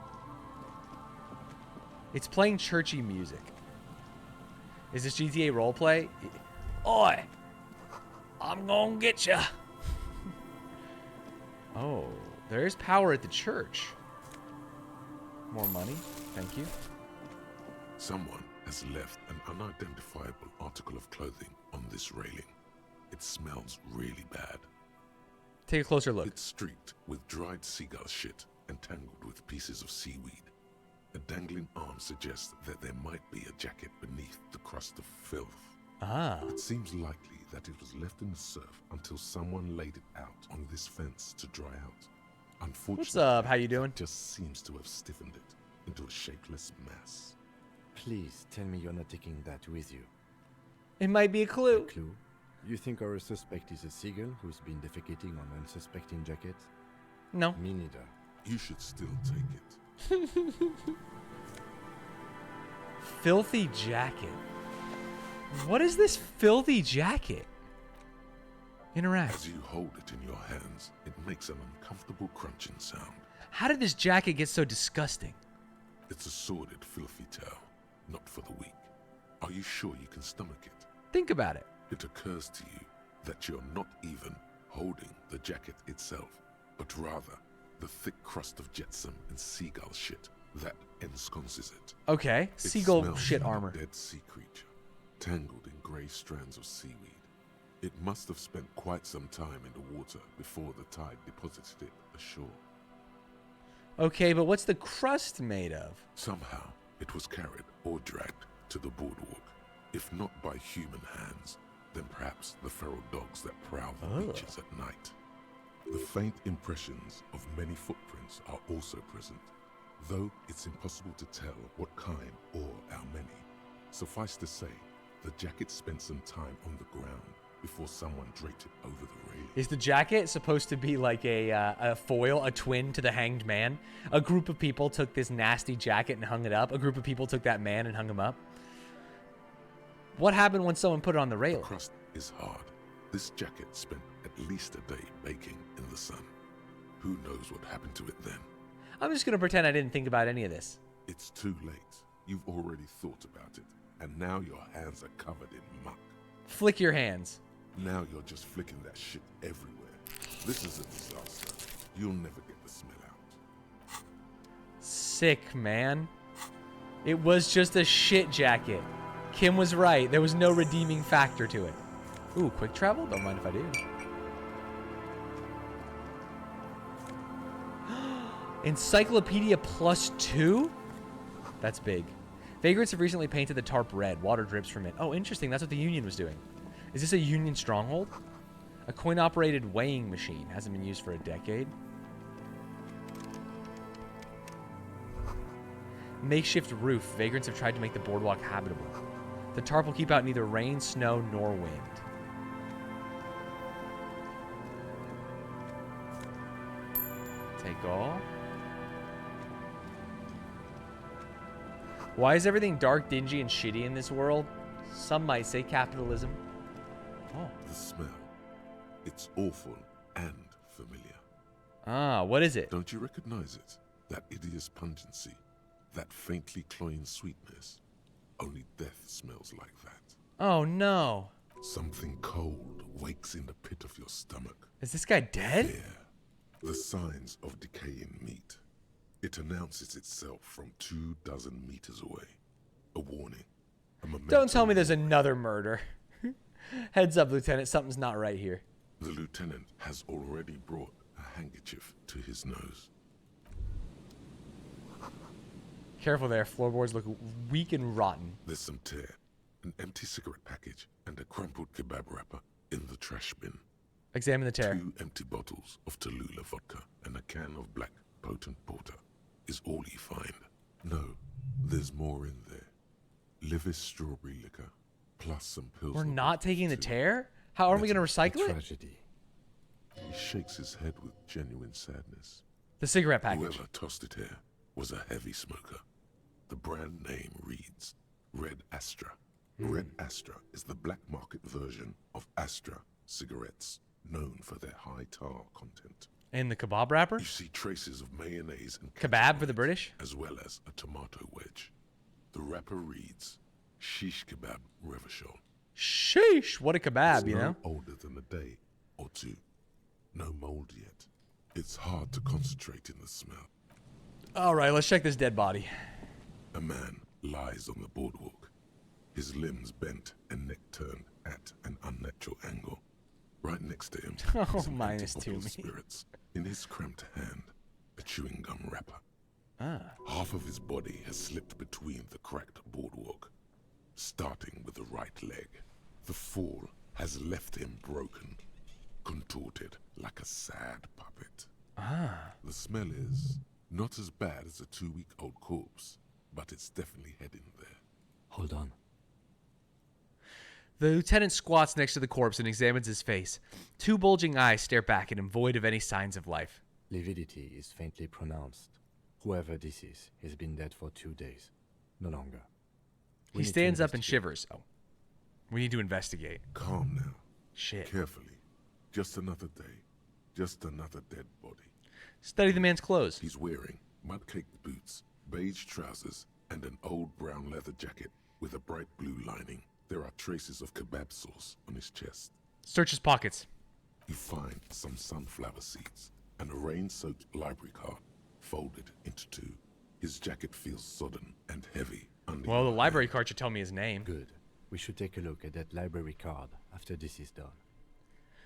It's playing churchy music. Is this GTA roleplay? Oi! I'm gonna get ya! Oh, there's power at the church. More money. Thank you. Someone has left an unidentifiable article of clothing on this railing. It smells really bad. Take a closer look. It's streaked with dried seagull shit and tangled with pieces of seaweed. A dangling arm suggests that there might be a jacket beneath the crust of filth. Ah. It seems likely that it was left in the surf until someone laid it out on this fence to dry out. Unfortunately, What's up? How you doing? it just seems to have stiffened it into a shapeless mass. Please tell me you're not taking that with you. It might be a A clue. clue? You think our suspect is a seagull who's been defecating on unsuspecting jackets? No. Me neither. You should still take it. Filthy jacket. What is this filthy jacket? Interact. As you hold it in your hands, it makes an uncomfortable crunching sound. How did this jacket get so disgusting? It's a sordid, filthy tale, not for the weak. Are you sure you can stomach it? Think about it. It occurs to you that you're not even holding the jacket itself, but rather the thick crust of jetsam and seagull shit that ensconces it. Okay, It seagull smells shit like armor. a dead sea creature, tangled in grey strands of seaweed. It must have spent quite some time in the water before the tide deposited it ashore. Okay, but what's the crust made of? Somehow, it was carried or dragged to the boardwalk. If not by human hands, then perhaps the feral dogs that prowl the beaches at night. The faint impressions of many footprints are also present, though it's impossible to tell what kind or how many. Suffice to say, the jacket spent some time on the ground before someone draped it over the railing. Is the jacket supposed to be like a foil, a twin to the hanged man? A group of people took this nasty jacket and hung it up. A group of people took that man and hung him up. What happened when someone put it on the The railing? crust is hard. This jacket spent at least a day baking in the sun. Who knows what happened to it then? I'm just going to pretend I didn't think about any of this. It's too late. You've already thought about it, and now your hands are covered in muck. Flick your hands. Now you're just flicking that shit everywhere. This is a disaster. You'll never get the smell out. Sick, man. It was just a shit jacket. Kim was right. There was no redeeming factor to it. Ooh, quick travel? Don't mind if I do. Encyclopedia +2? That's big. Vagrants have recently painted the tarp red. Water drips from it. Oh, interesting. That's what the Union was doing. Is this a Union stronghold? A coin-operated weighing machine. Hasn't been used for a decade. Makeshift roof. Vagrants have tried to make the boardwalk habitable. The tarp will keep out neither rain, snow, nor wind. Take all. Why is everything dark, dingy, and shitty in this world? Some might say capitalism. Oh. The smell. It's awful and familiar. Ah, what is it? Don't you recognize it? That hideous pungency. That faintly cloying sweetness. Only death smells like that. Oh, no. Something cold wakes in the pit of your stomach. Is this guy dead? Fear. The signs of decaying meat. It announces itself from 24 meters away. A warning. A memento. Don't tell me there's another murder. Heads up, Lieutenant. Something's not right here. The lieutenant has already brought a handkerchief to his nose. Careful there. Floorboards look weak and rotten. There's some tear, an empty cigarette package, and a crumpled kebab wrapper in the trash bin. Examine the tear. 2 empty bottles of Tallulah vodka and a can of black potent porter is all you find. No, there's more in there. Livis strawberry liquor, plus some pills. We're not taking the tear? How are we going to recycle it? Tragedy. He shakes his head with genuine sadness. The cigarette package. Whoever tossed it here was a heavy smoker. The brand name reads Red Astra. Red Astra is the black market version of Astra cigarettes, known for their high tar content. And the kebab wrapper? You see traces of mayonnaise and Kebab for the British? as well as a tomato wedge. The wrapper reads Shish Kebab Revachol. Sheesh. What a kebab, It's you no know? older than a day or two. No mold yet. It's hard to concentrate in the smell. All right, let's check this dead body. A man lies on the boardwalk, his limbs bent and neck turned at an unnatural angle. Right next to him Oh, is an empty minus bottle 2 of me. spirits. In his cramped hand, a chewing gum wrapper. Ah. Half of his body has slipped between the cracked boardwalk, starting with the right leg. The fall has left him broken, contorted like a sad puppet. Ah. The smell is not as bad as a 2-week-old corpse, but it's definitely heading there. Hold on. The lieutenant squats next to the corpse and examines his face. 2 bulging eyes stare back at him, void of any signs of life. Lividity is faintly pronounced. Whoever this is has been dead for 2 days. No longer. We He need to stands up and investigate. shivers. Oh. We need to investigate. Calm now. Shit. Carefully. Just another day. Just another dead body. Study the man's clothes. He's wearing mud-caked boots, beige trousers, and an old brown leather jacket with a bright blue lining. There are traces of kebab sauce on his chest. Search his pockets. You find some sunflower seeds and a rain-soaked library card folded into two. His jacket feels sodden and heavy under Well, the your library hand. card should tell me his name. Good. We should take a look at that library card after this is done.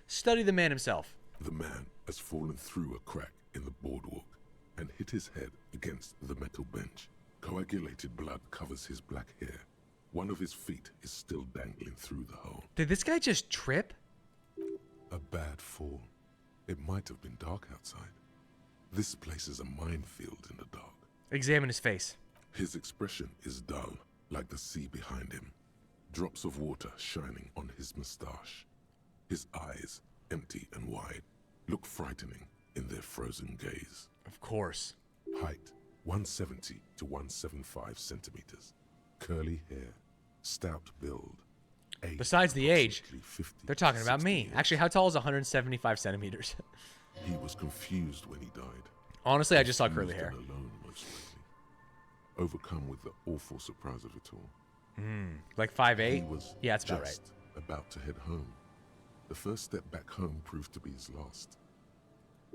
Study the man himself. The man has fallen through a crack in the boardwalk and hit his head against the metal bench. Coagulated blood covers his black hair. One of his feet is still dangling through the hole. Did this guy just trip? A bad fall. It might have been dark outside. This place is a minefield in the dark. Examine his face. His expression is dull, like the sea behind him. Drops of water shining on his moustache. His eyes, empty and wide, look frightening in their frozen gaze. Of course. Height, 170 to 175 centimeters. Curly hair, stout build. Age, Besides the age, approximately 50 they're talking to about 60 me. years. Actually, how tall is 175 centimeters? He was confused when he died. Honestly, I just saw curly Confused hair. and alone, most likely. Overcome with the awful surprise of it all. Like He 5'8"? was Yeah, that's about right. just about to head home. The first step back home proved to be his last.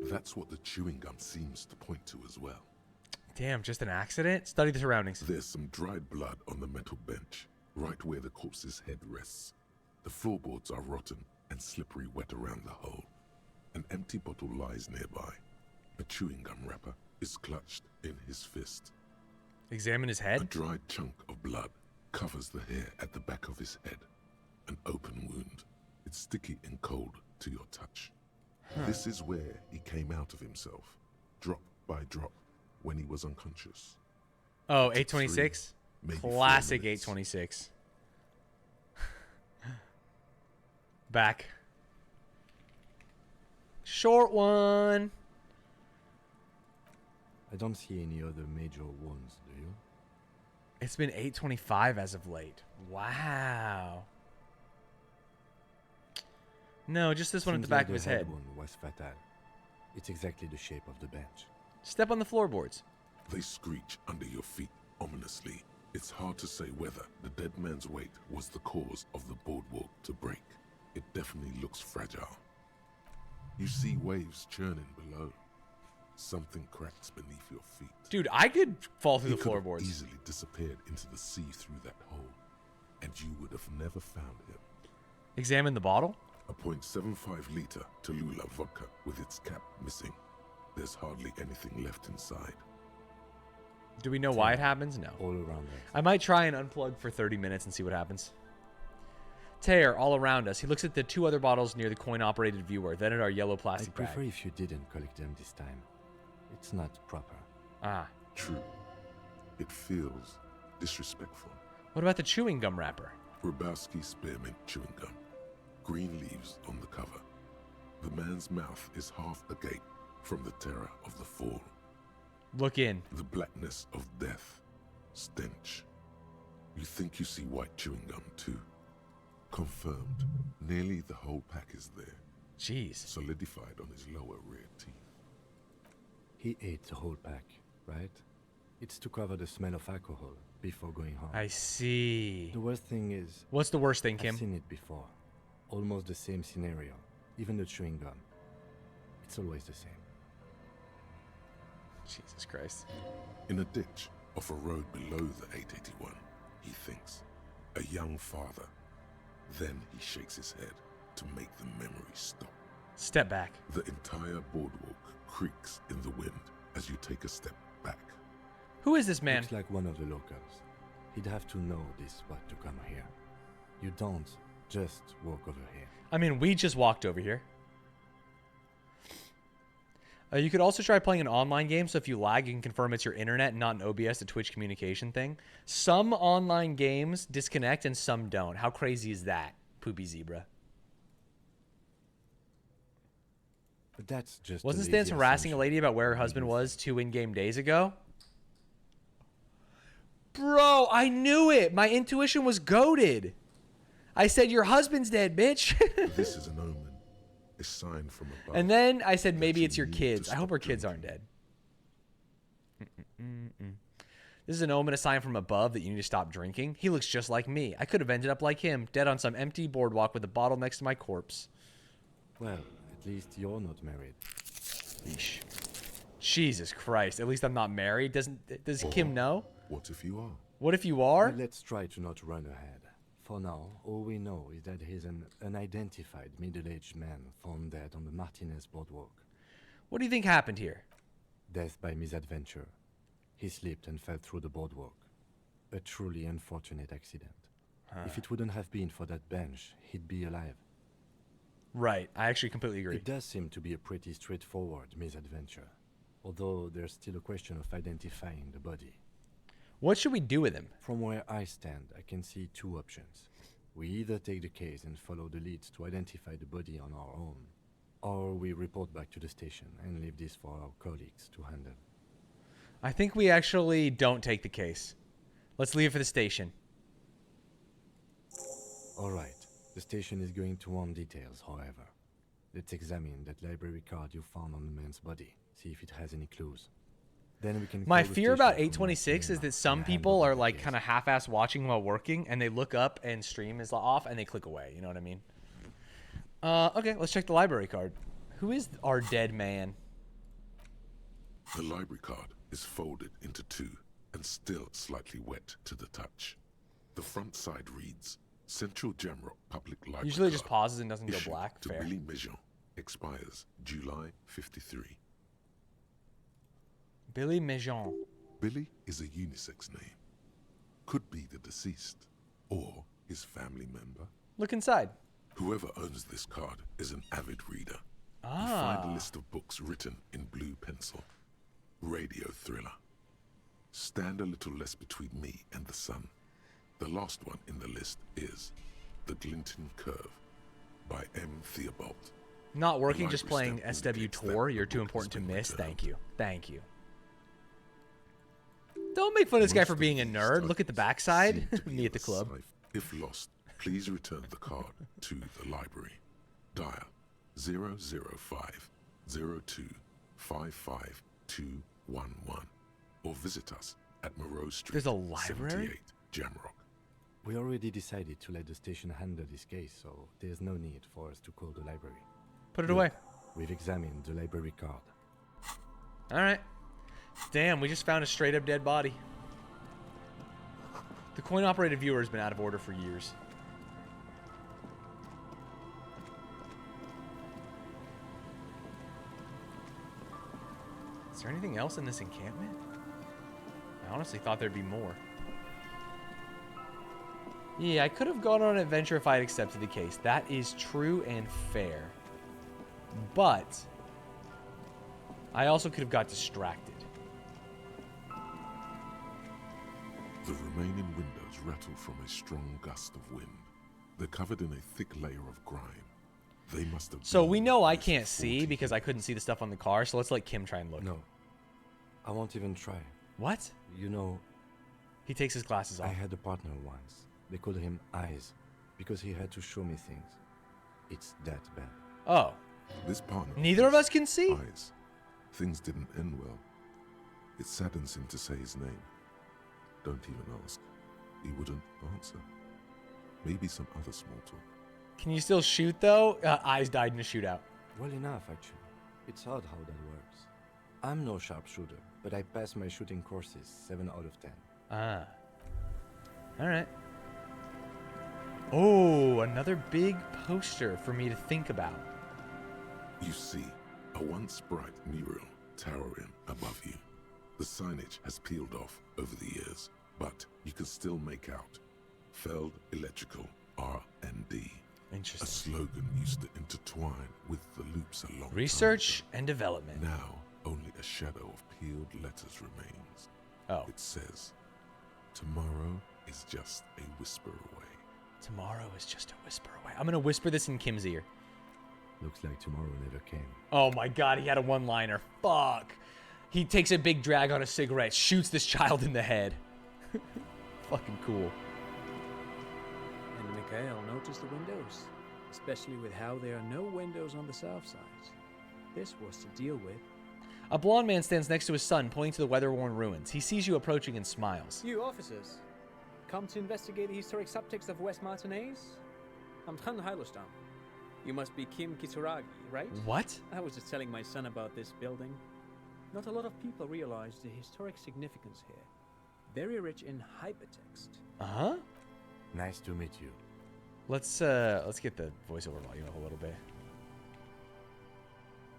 That's what the chewing gum seems to point to as well. Damn, just an accident? Study the surroundings. There's some dried blood on the metal bench, right where the corpse's head rests. The floorboards are rotten and slippery wet around the hole. An empty bottle lies nearby. A chewing gum wrapper is clutched in his fist. Examine his A head. dried chunk of blood covers the hair at the back of his head. An open wound. It's sticky and cold to your touch. This is where he came out of himself, drop by drop, when he was unconscious. Oh, 826? maybe 4 Classic minutes. 826. Back. Short one. I don't see any other major wounds, do you? It's been 825 as of late. Wow. No, just this one at the Seems back like of his the head. wound was fatal. It's exactly the shape of the bench. Step on the floorboards. They screech under your feet ominously. It's hard to say whether the dead man's weight was the cause of the boardwalk to break. It definitely looks fragile. You see waves churning below. Something cracks beneath your feet. Dude, I could fall through He the could have floorboards. easily disappeared into the sea through that hole, and you would have never found him. Examine the bottle. A 0.75-liter Tallulah vodka with its cap missing. There's hardly anything left inside. Do we know why it happens? No. All around us. I might try and unplug for 30 minutes and see what happens. Tear all around us. He looks at the two other bottles near the coin-operated viewer, then at our yellow I'd plastic prefer bag. if you didn't collect them this time. It's not proper. Ah. True. It feels disrespectful. What about the chewing gum wrapper? Grabowski spearmint chewing gum. Green leaves on the cover. The man's mouth is half agape from the terror of the fall. Look in. The blackness of death. Stench. You think you see white chewing gum too. Confirmed. Nearly the whole pack is there. Jeez. Solidified on his lower rear teeth. He ate the whole pack, right? It's to cover the smell of alcohol before going home. I see. The worst thing is, What's the worst thing, I've Kim? seen it before. Almost the same scenario. Even the chewing gum. It's always the same. Jesus Christ. In a ditch off a road below the 881, he thinks. A young father. Then he shakes his head to make the memory stop. Step back. The entire boardwalk creaks in the wind as you take a step back. Who is this man? Looks like one of the locals. He'd have to know this spot to come here. You don't just walk over here. I mean, we just walked over here. You could also try playing an online game, so if you lag, you can confirm it's your internet and not an OBS, a Twitch communication thing. Some online games disconnect and some don't. How crazy is that, Poopy Zebra? But that's just Wasn't a Stanz lazy harassing a assumption. lady about where her husband was 2 in-game days ago? Bro, I knew it. My intuition was goated. I said, your husband's dead, bitch. This is an omen. A sign from above. And then I said, that maybe you it's your need to kids. I hope stop her kids drinking. aren't dead. This is an omen, a sign from above that you need to stop drinking. He looks just like me. I could have ended up like him, dead on some empty boardwalk with a bottle next to my corpse. Well, at least you're not married. Yeesh. Jesus Christ. At least I'm not married. Does Kim know? What if you are? What if you are? Well, let's try to not run ahead. For now, all we know is that he's an unidentified middle-aged man found dead on the Martinez boardwalk. What do you think happened here? Death by misadventure. He slipped and fell through the boardwalk. A truly unfortunate accident. If it wouldn't have been for that bench, he'd be alive. Right. I actually completely agree. It does seem to be a pretty straightforward misadventure. Although there's still a question of identifying the body. What should we do with him? From where I stand, I can see two options. We either take the case and follow the leads to identify the body on our own, or we report back to the station and leave this for our colleagues to handle. I think we actually don't take the case. Let's leave it for the station. Alright, the station is going to want details, however. Let's examine that library card you found on the man's body, see if it has any clues. Then we can My call the fear station about for more 826 is cleanup that some and hand people over are the like case. kind of half-ass watching while working, and they look up and stream is off, and they click away. You know what I mean? Okay, let's check the library card. Who is our dead man? The library card is folded into two and still slightly wet to the touch. The front side reads, Central Jamrock Public Library Usually it just card pauses and doesn't go issued black. to Fair. Billy Mijon, expires July 53. Billy Mijon. Billy is a unisex name. Could be the deceased or his family member. Look inside. Whoever owns this card is an avid reader. You Ah. find a list of books written in blue pencil. Radio thriller. Stand a little less between me and the sun. The last one in the list is The Glinton Curve by M. Theobald. Not working, just library playing stamp SW indicates that Tour. the You're too book has important to been miss. returned. Thank you. Thank you. Don't make fun of this guy Most for of being a these nerd. Look at the titles backside. seem to be Me at the of a club. sci- If lost, please return the card to the library. Dial 005 02 55211 or visit us at Moreau Street. There's a library? 78, Jamrock. We already decided to let the station handle this case, so there's no need for us to call the library. Put it away. We've examined the library card. All right. Damn, we just found a straight up dead body. The coin operated viewer has been out of order for years. Is there anything else in this encampment? I honestly thought there'd be more. Yeah, I could have gone on an adventure if I had accepted the case. That is true and fair. But I also could have got distracted. The remaining windows rattle from a strong gust of wind. They're covered in a thick layer of grime. They must have So been we know I at least can't see 40 because I couldn't see the stuff on the car, so let's let Kim try and look. No. I won't even try. What? You know, He takes his glasses I off. had a partner once. They called him Eyes because he had to show me things. It's that bad. Oh. This partner. Neither of us can see? Eyes. Things didn't end well. It saddens him to say his name. Don't even ask. He wouldn't answer. Maybe some other small talk. Can you still shoot, though? Eyes died in a shootout. Well enough, actually. It's odd how that works. I'm no sharpshooter, but I pass my shooting courses 7 out of 10. Ah. Alright. Oh, another big poster for me to think about. You see a once bright mural towering above you. The signage has peeled off over the years, but you can still make out Feld Electrical R&D. A Interesting. slogan used to intertwine with the loops a long time Research and development. ago. Now only a shadow of peeled letters remains. Oh. It says, tomorrow is just a whisper away. Tomorrow is just a whisper away. I'm going to whisper this in Kim's ear. Looks like tomorrow never came. Oh my god, he had a one-liner. Fuck. He takes a big drag on a cigarette, shoots this child in the head. Fucking cool. And Mikhail noticed the windows, especially with how there are no windows on the south side. This was to deal with. A blonde man stands next to his son, pointing to the weather-worn ruins. He sees you approaching and smiles. You officers, come to investigate the historic subtext of West Martinez? I'm Tran Heilostam. You must be Kim Kitsuragi, right? What? I was just telling my son about this building. Not a lot of people realize the historic significance here. Very rich in hypertext. Uh-huh. Nice to meet you. Let's get the voiceover volume up a little bit.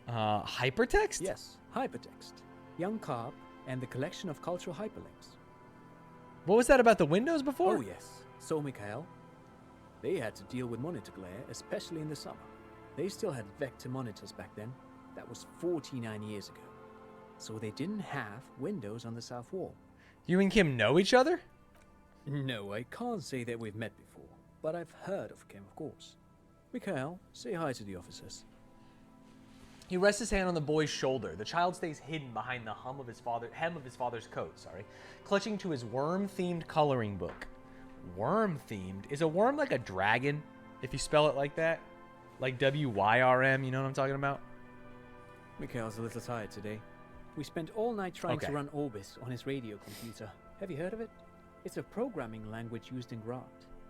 Hypertext? Yes, hypertext. Young Carp and the collection of cultural hyperlinks. What was that about the windows before? Oh yes, so Mikhail. They had to deal with monitor glare, especially in the summer. They still had vector monitors back then. That was 49 years ago. So they didn't have windows on the south wall. You and Kim know each other? No, I can't say that we've met before, but I've heard of Kim, of course. Mikhail, say hi to the officers. He rests his hand on the boy's shoulder. The child stays hidden behind the hem of his father's coat, clutching to his worm-themed coloring book. Worm-themed? Is a worm like a dragon, if you spell it like that? Like W-Y-R-M, you know what I'm talking about? Mikhail's a little tired today. We spent all night trying to run Orbis on his radio computer. Have you heard of it? It's a programming language used in Grad.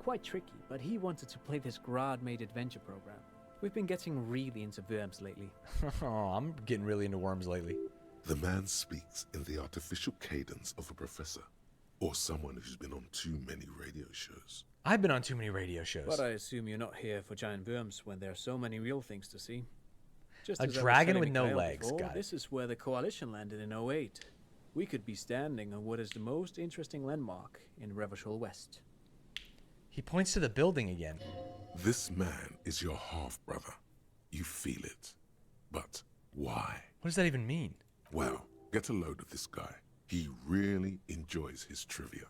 Quite tricky, but he wanted to play this Grad-made adventure program. We've been getting really into worms lately. Oh, I'm getting really into worms lately. The man speaks in the artificial cadence of a professor, or someone who's been on too many radio shows. I've been on too many radio shows. But I assume you're not here for giant worms when there are so many real things to see. Just A as I was dragon telling with no Mikhail legs, before, got it. this is where the coalition landed in '08. We could be standing on what is the most interesting landmark in Revachol West. He points to the building again. This man is your half-brother. You feel it. But why? What does that even mean? Well, get a load of this guy. He really enjoys his trivia.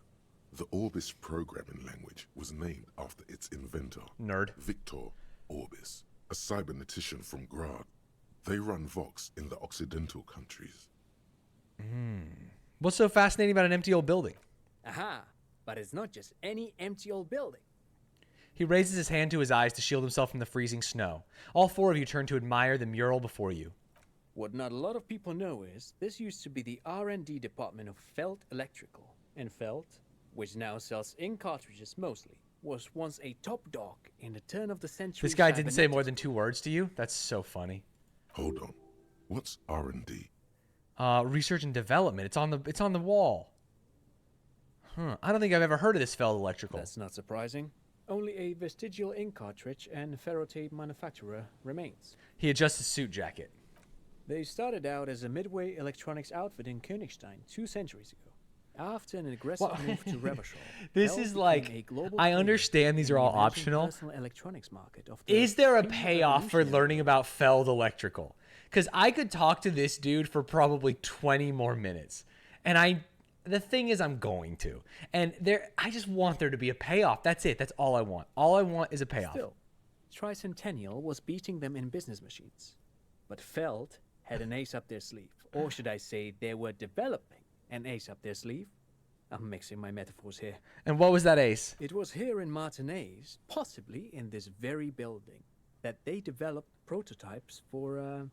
The Orbis programming language was named after its inventor, Nerd. Victor Orbis, a cybernetician from Grad. They run Vox in the Occidental countries. What's so fascinating about an empty old building? Aha! But it's not just any empty old building. He raises his hand to his eyes to shield himself from the freezing snow. All four of you turn to admire the mural before you. What not a lot of people know is this used to be the R&D department of Felt Electrical. And Felt, which now sells ink cartridges mostly, was once a top dog in the turn of the century. This guy didn't say more than 2 words to you? That's so funny. Hold on. What's R&D? Research and development. It's on the wall. Huh. I don't think I've ever heard of this Feld Electrical. That's not surprising. Only a vestigial ink cartridge and ferrotape manufacturer remains. He adjusts his suit jacket. They started out as a midway electronics outfit in Königstein 2 centuries ago. After an aggressive move to Revachol, This Feld is became like, a global I player understand these in are the all emerging optional. personal electronics market of the Is there a Pink payoff for Revolutionary learning about Feld Electrical? Because I could talk to this dude for probably 20 more minutes. And the thing is, I'm going to. And I just want there to be a payoff. That's it. That's all I want. All I want is a payoff. Still, Tricentennial was beating them in business machines. But Feld had an ace up their sleeve. Or should I say, they were developing an ace up their sleeve. I'm mixing my metaphors here. And what was that ace? It was here in Martinez, possibly in this very building, that they developed prototypes for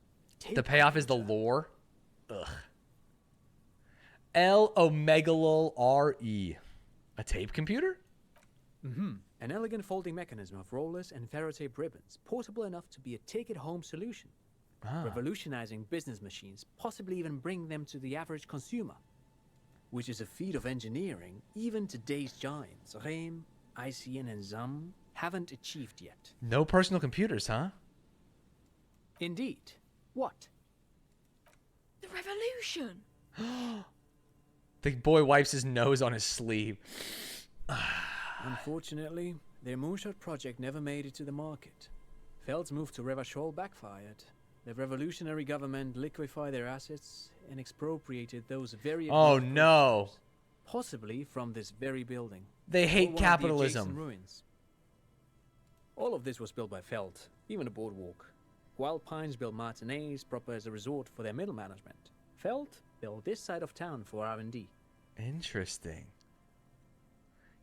The payoff is the lore. Ugh. L-Omegalol-R-E. A tape computer? Mm-hmm. An elegant folding mechanism of rollers and ferrotape ribbons, portable enough to be a take-it-home solution. Revolutionizing business machines, possibly even bring them to the average consumer. Which is a feat of engineering even today's giants, Rehm, ICN, and ZAM, haven't achieved yet. No personal computers, huh? Indeed. What? The revolution! The boy wipes his nose on his sleeve. Unfortunately, their moonshot project never made it to the market. Feld's move to Revachol backfired. The revolutionary government liquefied their assets and expropriated those very... Oh no! Possibly from this very building. They or hate one of the capitalism. adjacent ruins. All of this was built by Feld, even the boardwalk. Wild Pines built Martinez proper as a resort for their middle management. Feld built this side of town for R&D. Interesting.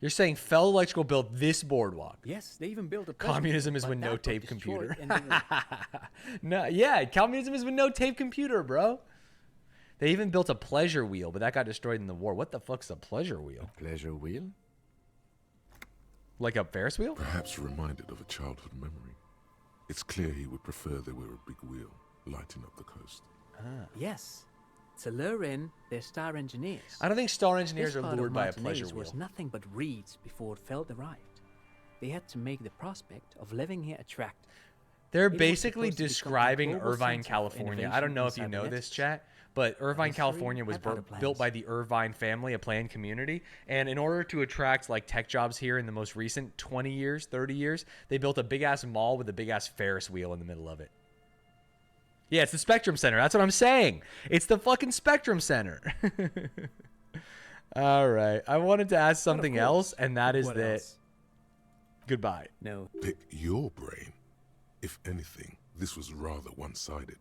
You're saying Feld Electrical built this boardwalk? Yes, they even built a... Communism is but when that no got tape destroyed computer. in the war. No, yeah, communism is when no tape computer, bro. They even built a pleasure wheel, but that got destroyed in the war. What the fuck's a pleasure wheel? A pleasure wheel? Like a Ferris wheel? Perhaps reminded of a childhood memory. It's clear he would prefer there were a big wheel lighting up the coast. Yes. To lure in their star engineers. I don't think star engineers This are part of lured by a Martinez pleasure wheel. was nothing but reeds before Feld arrived. They had to make the prospect of living here attractive. They're It was basically supposed to become the describing global Irvine, center of California. I don't know if you innovation know and this, cybernetics. chat, but Irvine, History, California was I've heard of built by plans. the Irvine family, a planned community. And in order to attract like tech jobs here in the most recent 20 years, 30 years, they built a big ass mall with a big ass Ferris wheel in the middle of it. Yeah, it's the Spectrum Center. That's what I'm saying. It's the fucking Spectrum Center. All right. I wanted to ask something else, and that is What that. else? Goodbye. No. Pick your brain. If anything, this was rather one-sided.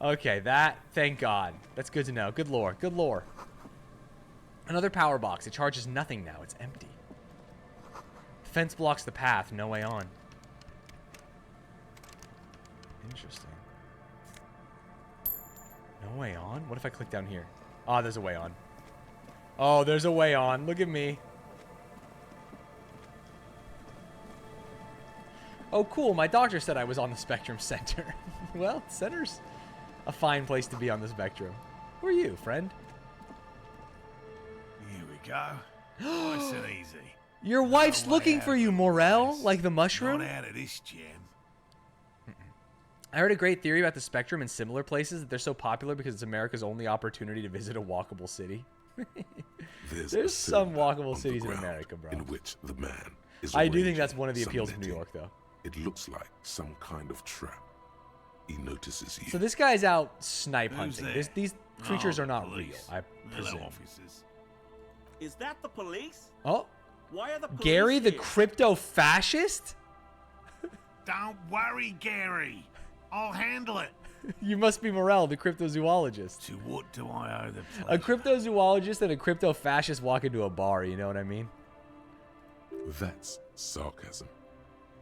Okay, thank God. That's good to know. Good lore. Good lore. Another power box. It charges nothing now. It's empty. The fence blocks the path. No way on. Interesting. No way on? What if I click down here? Oh, there's a way on. Oh, there's a way on. Look at me. Oh, cool. My doctor said I was on the Spectrum Center. Well, center's a fine place to be on the spectrum. Who are you, friend? Here we go. Nice and easy. Your wife's No looking way for out you, of Morel, this. like the mushroom. Not out of this gem. I heard a great theory about the Spectrum and similar places that they're so popular because it's America's only opportunity to visit a walkable city. There's There's some cylinder walkable on the cities in ground America, bro. In which the man is I do think arranging that's one of the some appeals of New netting. York, though. It looks like some kind of trap. He notices you. So this guy's out snipe Who's hunting. there? These creatures Oh, are not police. real, I Hello, presume. officers. Is that the police? Oh, Why are the police Gary the here? crypto fascist? Don't worry, Gary. I'll handle it. You must be Morel, the cryptozoologist. To what do I owe the A pleasure? cryptozoologist and a crypto fascist walk into a bar, you know what I mean? That's sarcasm.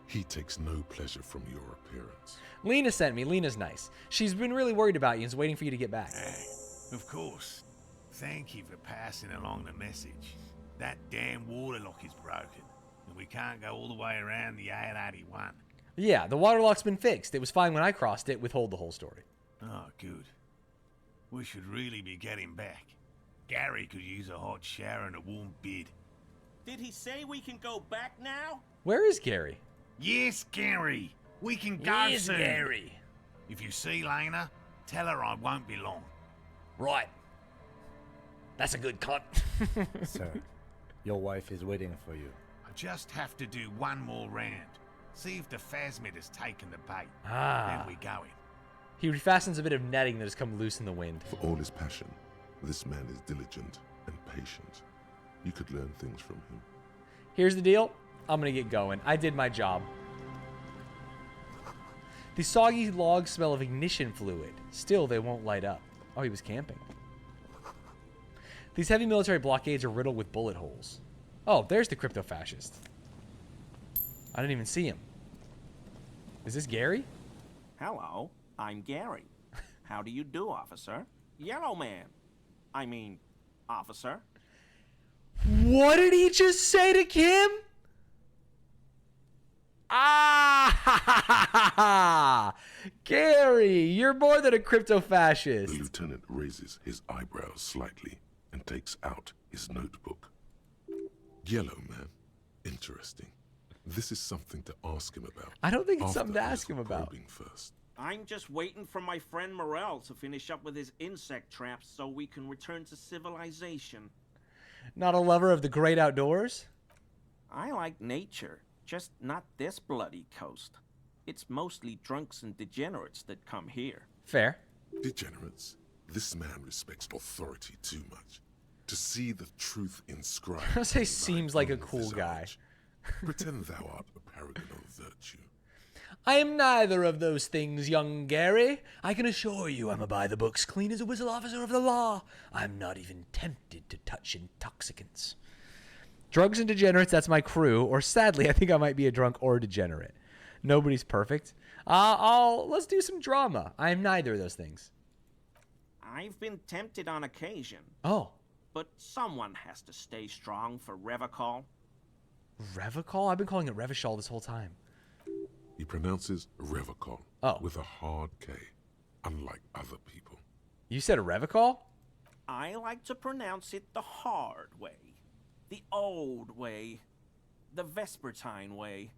He takes no pleasure from your appearance. Lena sent me. Lena's nice. She's been really worried about you and is waiting for you to get back. Of course. Thank you for passing along the message. That damn water lock is broken, and we can't go all the way around the 881. Yeah, the water lock's been fixed. It was fine when I crossed it. Withhold the whole story. Oh, good. We should really be getting back. Gary could use a hot shower and a warm bed. Did he say we can go back now? Where is Gary? Yes, Gary. We can go soon. If you see Lena, tell her I won't be long. Right. That's a good cunt. Sir, your wife is waiting for you. I just have to do one more round. See if the phasmid has taken the bait. Ah. Then we go in. He refastens a bit of netting that has come loose in the wind. For all his passion, this man is diligent and patient. You could learn things from him. Here's the deal. I'm going to get going. I did my job. The soggy logs smell of ignition fluid. Still, they won't light up. Oh, he was camping. These heavy military blockades are riddled with bullet holes. Oh, there's the crypto fascist. I didn't even see him. Is this Gary? Hello, I'm Gary. How do you do, officer? Yellow man. I mean, officer. What did he just say to Kim? Ah, Gary, you're more than a crypto The fascist. lieutenant raises his eyebrows slightly and takes out his notebook. Yellow man. Interesting. This is something to ask him about. I don't think it's After something to a ask him little about. probing first. I'm just waiting for my friend Morel to finish up with his insect traps so we can return to civilization. Not a lover of the great outdoors? I like nature, just not this bloody coast. It's mostly drunks and degenerates that come here. Fair. Degenerates. This man respects authority too much. To see the truth inscribed. I say on seems thy like a own cool guy. visage. Pretend thou art a paragon of virtue. I am neither of those things, young Gary. I can assure you I'm a by-the-books, clean as a whistle officer of the law. I'm not even tempted to touch intoxicants. Drugs and degenerates, that's my crew. Or sadly, I think I might be a drunk or a degenerate. Nobody's perfect. Let's do some drama. I am neither of those things. I've been tempted on occasion, Oh. but someone has to stay strong for Revacol. Revacol? I've been calling it Revachol this whole time. He pronounces Revacol with a hard K, unlike other people. You said a Revacol? I like to pronounce it the hard way, the old way, the Vespertine way.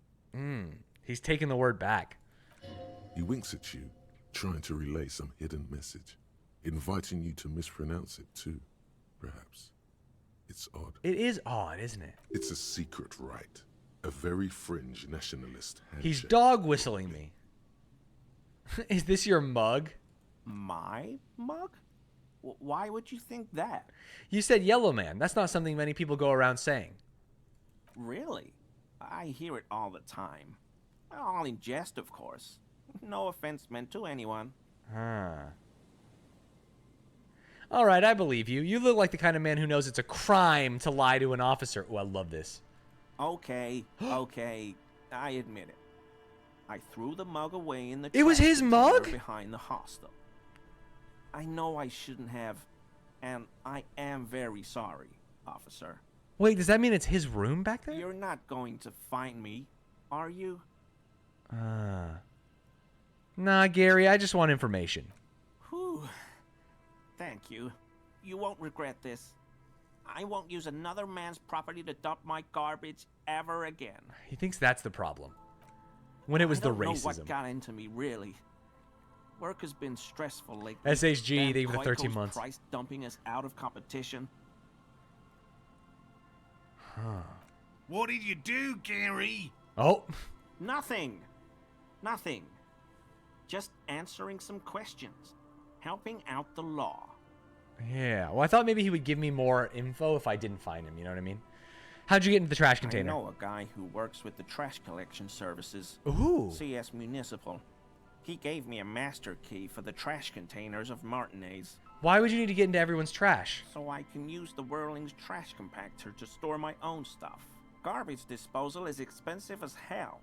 He's taking the word back. He winks at you, trying to relay some hidden message, inviting you to mispronounce it too, perhaps. It's odd. It is odd, isn't it? It's a secret rite, a very fringe nationalist handshake. He's dog whistling me. Is this your mug? My mug? Why would you think that? You said yellow man. That's not something many people go around saying. Really? I hear it all the time. All in jest, of course. No offense meant to anyone. All right, I believe you. You look like the kind of man who knows it's a crime to lie to an officer. Oh, I love this. Okay, okay, I admit it. I threw the mug away in the It was trash his container mug? behind the hostel. I know I shouldn't have, and I am very sorry, officer. Wait, does that mean it's his room back there? You're not going to find me, are you? Nah, Gary, I just want information. Whew. Thank you. You won't regret this. I won't use another man's property to dump my garbage ever again. He thinks that's the problem. When it was the I don't know racism. what got into me, really. Work has been stressful lately. SHG, Damn they give it 13 Koiko's months. price dumping us out of competition. What did you do, Gary? Oh. Nothing. Nothing. Just answering some questions. Helping out the law. Yeah. Well, I thought maybe he would give me more info if I didn't find him. You know what I mean? How'd you get into the trash container? I know a guy who works with the trash collection services. Ooh. CS Municipal. He gave me a master key for the trash containers of Martinez. Why would you need to get into everyone's trash? So I can use the Whirling's trash compactor to store my own stuff. Garbage disposal is expensive as hell.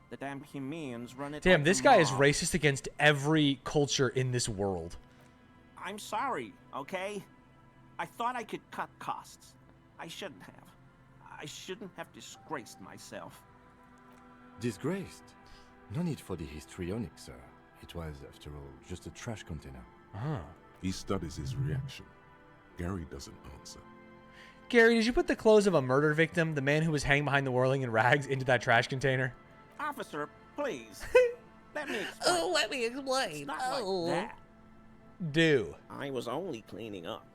The damn Hemians run it. Damn, like this a guy is mob. racist against every culture in this world. I'm sorry, okay? I thought I could cut costs. I shouldn't have. I shouldn't have disgraced myself. Disgraced? No need for the histrionic, sir. It was, after all, just a trash container. He studies his reaction. Gary doesn't answer. Gary, did you put the clothes of a murder victim, the man who was hanging behind the whirling in rags, into that trash container? Officer, please. Let me explain. Let me explain. It's not like that. Do. I was only cleaning up.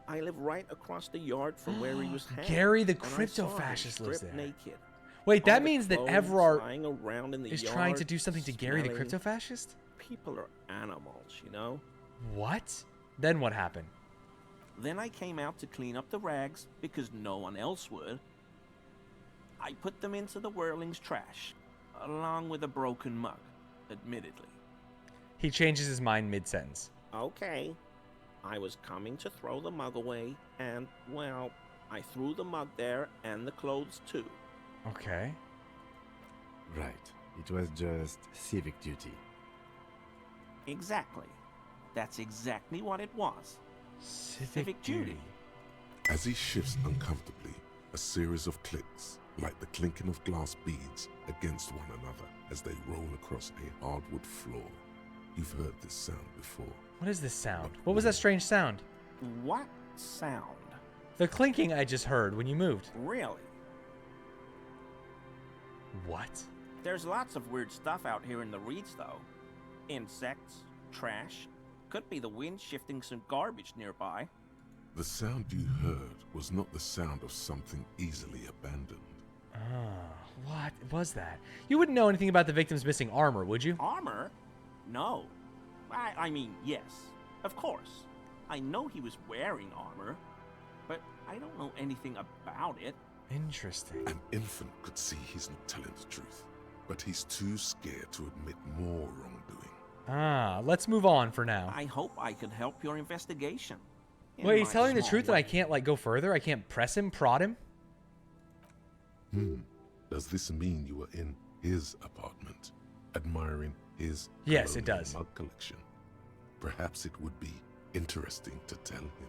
I live right across the yard from where he was hanging. Gary, the and I crypto saw him fascist lives stripped there. Naked. Wait, that All the means that clothes Everard lying around in the is yard, trying to do something to Gary, the smelling. crypto fascist? People are animals, you know? What? Then what happened? Then I came out to clean up the rags because no one else would. I put them into the Whirling's trash, along with a broken mug, admittedly. He changes his mind mid-sentence. Okay. I was coming to throw the mug away, and, well, I threw the mug there and the clothes too. Okay. Right. It was just civic duty. Exactly. That's exactly what it was. Civic duty. As he shifts uncomfortably, a series of clicks, like the clinking of glass beads against one another as they roll across a hardwood floor. You've heard this sound before. What is this sound? What was that strange sound? What sound? The clinking I just heard when you moved. Really? What? There's lots of weird stuff out here in the reeds, though. Insects, trash. Could be the wind shifting some garbage nearby. The sound you heard was not the sound of something easily abandoned. What was that? You wouldn't know anything about the victim's missing armor, would you? Armor? No. I mean, yes. Of course. I know he was wearing armor, but I don't know anything about it. Interesting. An infant could see he's not telling the truth, but he's too scared to admit more wrongdoing. Let's move on for now. I hope I could help your investigation. in Wait, he's my telling the small truth that I way. can't, like, go further? I can't press him, prod him? Does this mean you were in his apartment, admiring his Yes, it colonial does. mug collection? Perhaps it would be interesting to tell him.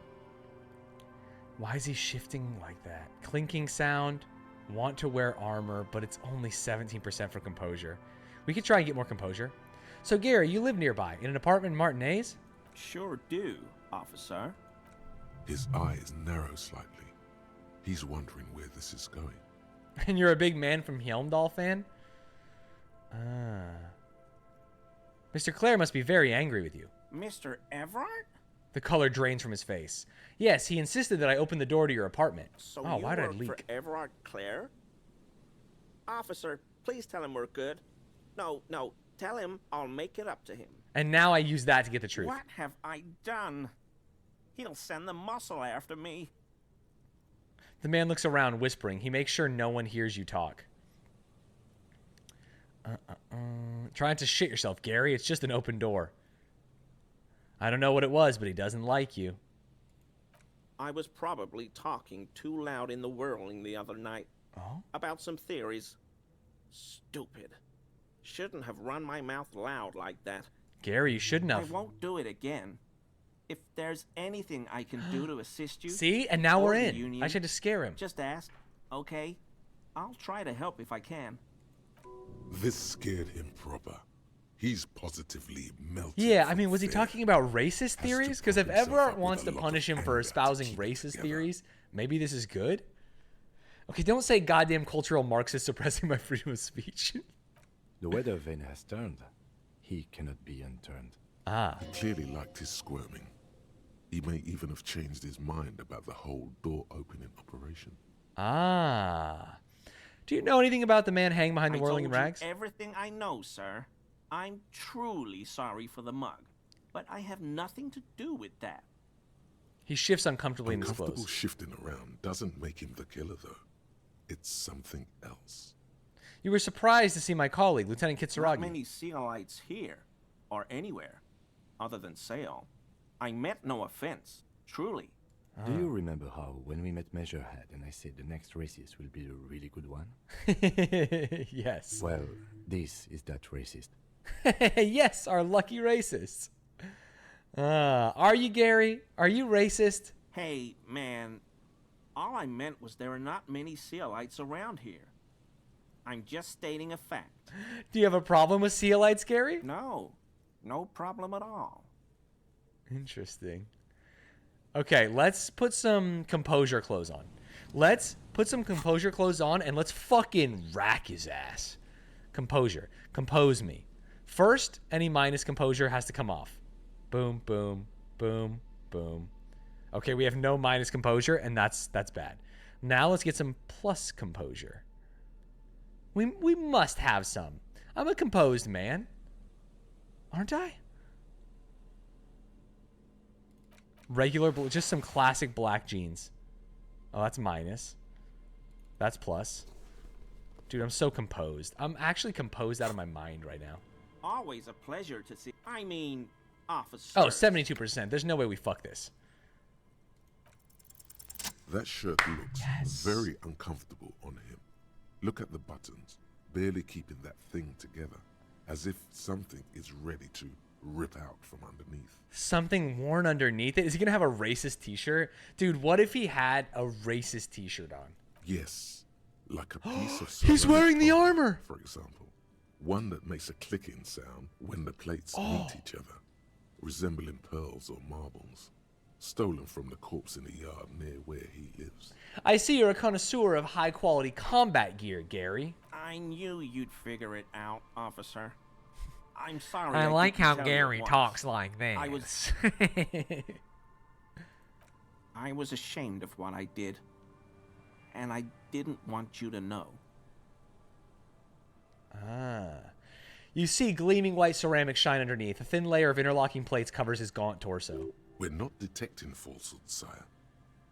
Why is he shifting like that? Clinking sound. Want to wear armor, but it's only 17% for composure. We could try and get more composure. So, Gary, you live nearby in an apartment in Martinez? Sure do, officer. His eyes narrow slightly. He's wondering where this is going. And you're a big Man from Helmdall fan? Mr. Clare must be very angry with you. Mr. Everard? The color drains from his face. Yes, he insisted that I open the door to your apartment. So oh, you why did I work leak? for Everard Clare? Officer, please tell him we're good. No, tell him I'll make it up to him. And now I use that to get the truth. What have I done? He'll send the muscle after me. The man looks around, whispering. He makes sure no one hears you talk. Trying to shit yourself, Gary. It's just an open door. I don't know what it was, but he doesn't like you. I was probably talking too loud in the whirling the other night. Oh? About some theories. Stupid. Shouldn't have run my mouth loud like that. Gary, you shouldn't have. I won't do it again. If there's anything I can do to assist you... See? And now we're in. Union, I should have scare him. Just ask, okay? I'll try to help if I can. This scared him proper. He's positively melted. Yeah, I mean, was he talking about racist theories? Because if Everard wants to punish him for espousing racist theories, maybe this is good? Okay, don't say goddamn cultural Marxist suppressing my freedom of speech. The weather vane has turned. He cannot be unturned. He clearly liked his squirming. He may even have changed his mind about the whole door opening operation. Do you know anything about the man hanging behind the whirling told rags? You everything I know, sir. I'm truly sorry for the mug, but I have nothing to do with that. He shifts uncomfortably in his Uncomfortable clothes. shifting around doesn't make him the killer, though. It's something else. You were surprised to see my colleague, Lieutenant Kitsuragi. Not many Sealites here, or anywhere, other than Sale. I meant no offense, truly. Do you remember how, when we met Measurehead and I said the next racist will be a really good one? Yes. Well, this is that racist. Yes, our lucky racist. Are you, Gary? Are you racist? Hey, man, all I meant was there are not many Sealites around here. I'm just stating a fact. Do you have a problem with Sealites, Gary? No problem at all. Interesting. Okay, let's put some composure clothes on. Let's put some composure clothes on and let's fucking rack his ass. Composure. Compose me. First, any minus composure has to come off. Boom, boom, boom, boom. Okay, we have no minus composure, and that's bad. Now let's get some plus composure. We must have some. I'm a composed man. Aren't I? Regular blue, just some classic black jeans. Oh, that's minus. That's plus. Dude, I'm so composed. I'm actually composed out of my mind right now. Always a pleasure to see. I mean, officer. Oh, 72%. There's no way we fuck this. That shirt looks very uncomfortable on him. Look at the buttons, barely keeping that thing together, as if something is ready to rip out from underneath. Something worn underneath it? Is he going to have a racist t-shirt? Dude, what if he had a racist t-shirt on? Yes, like a piece of He's wearing the armor! For example, one that makes a clicking sound when the plates meet each other, resembling pearls or marbles, stolen from the corpse in the yard near where he lives. I see you're a connoisseur of high-quality combat gear, Gary. I knew you'd figure it out, officer. I'm sorry. I like didn't how tell you Gary at once. talks like this. I was ashamed of what I did, and I didn't want you to know. You see gleaming white ceramic shine underneath. A thin layer of interlocking plates covers his gaunt torso. We're not detecting falsehood, sire.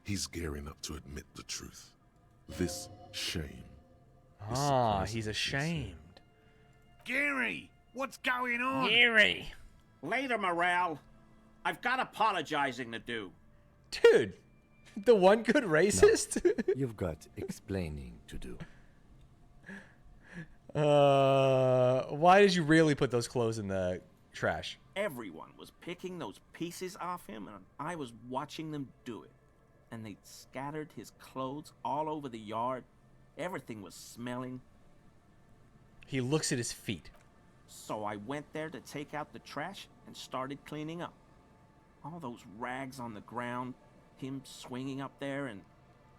He's gearing up to admit the truth. This shame. He's ashamed. Gary, what's going on? Gary. Later, Morale. I've got apologizing to do. Dude, the one good racist? No, you've got explaining to do. Why did you really put those clothes in the Trash. Everyone was picking those pieces off him, and I was watching them do it. And they scattered his clothes all over the yard. Everything was smelling. He looks at his feet. So I went there to take out the trash and started cleaning up. All those rags on the ground, him swinging up there, and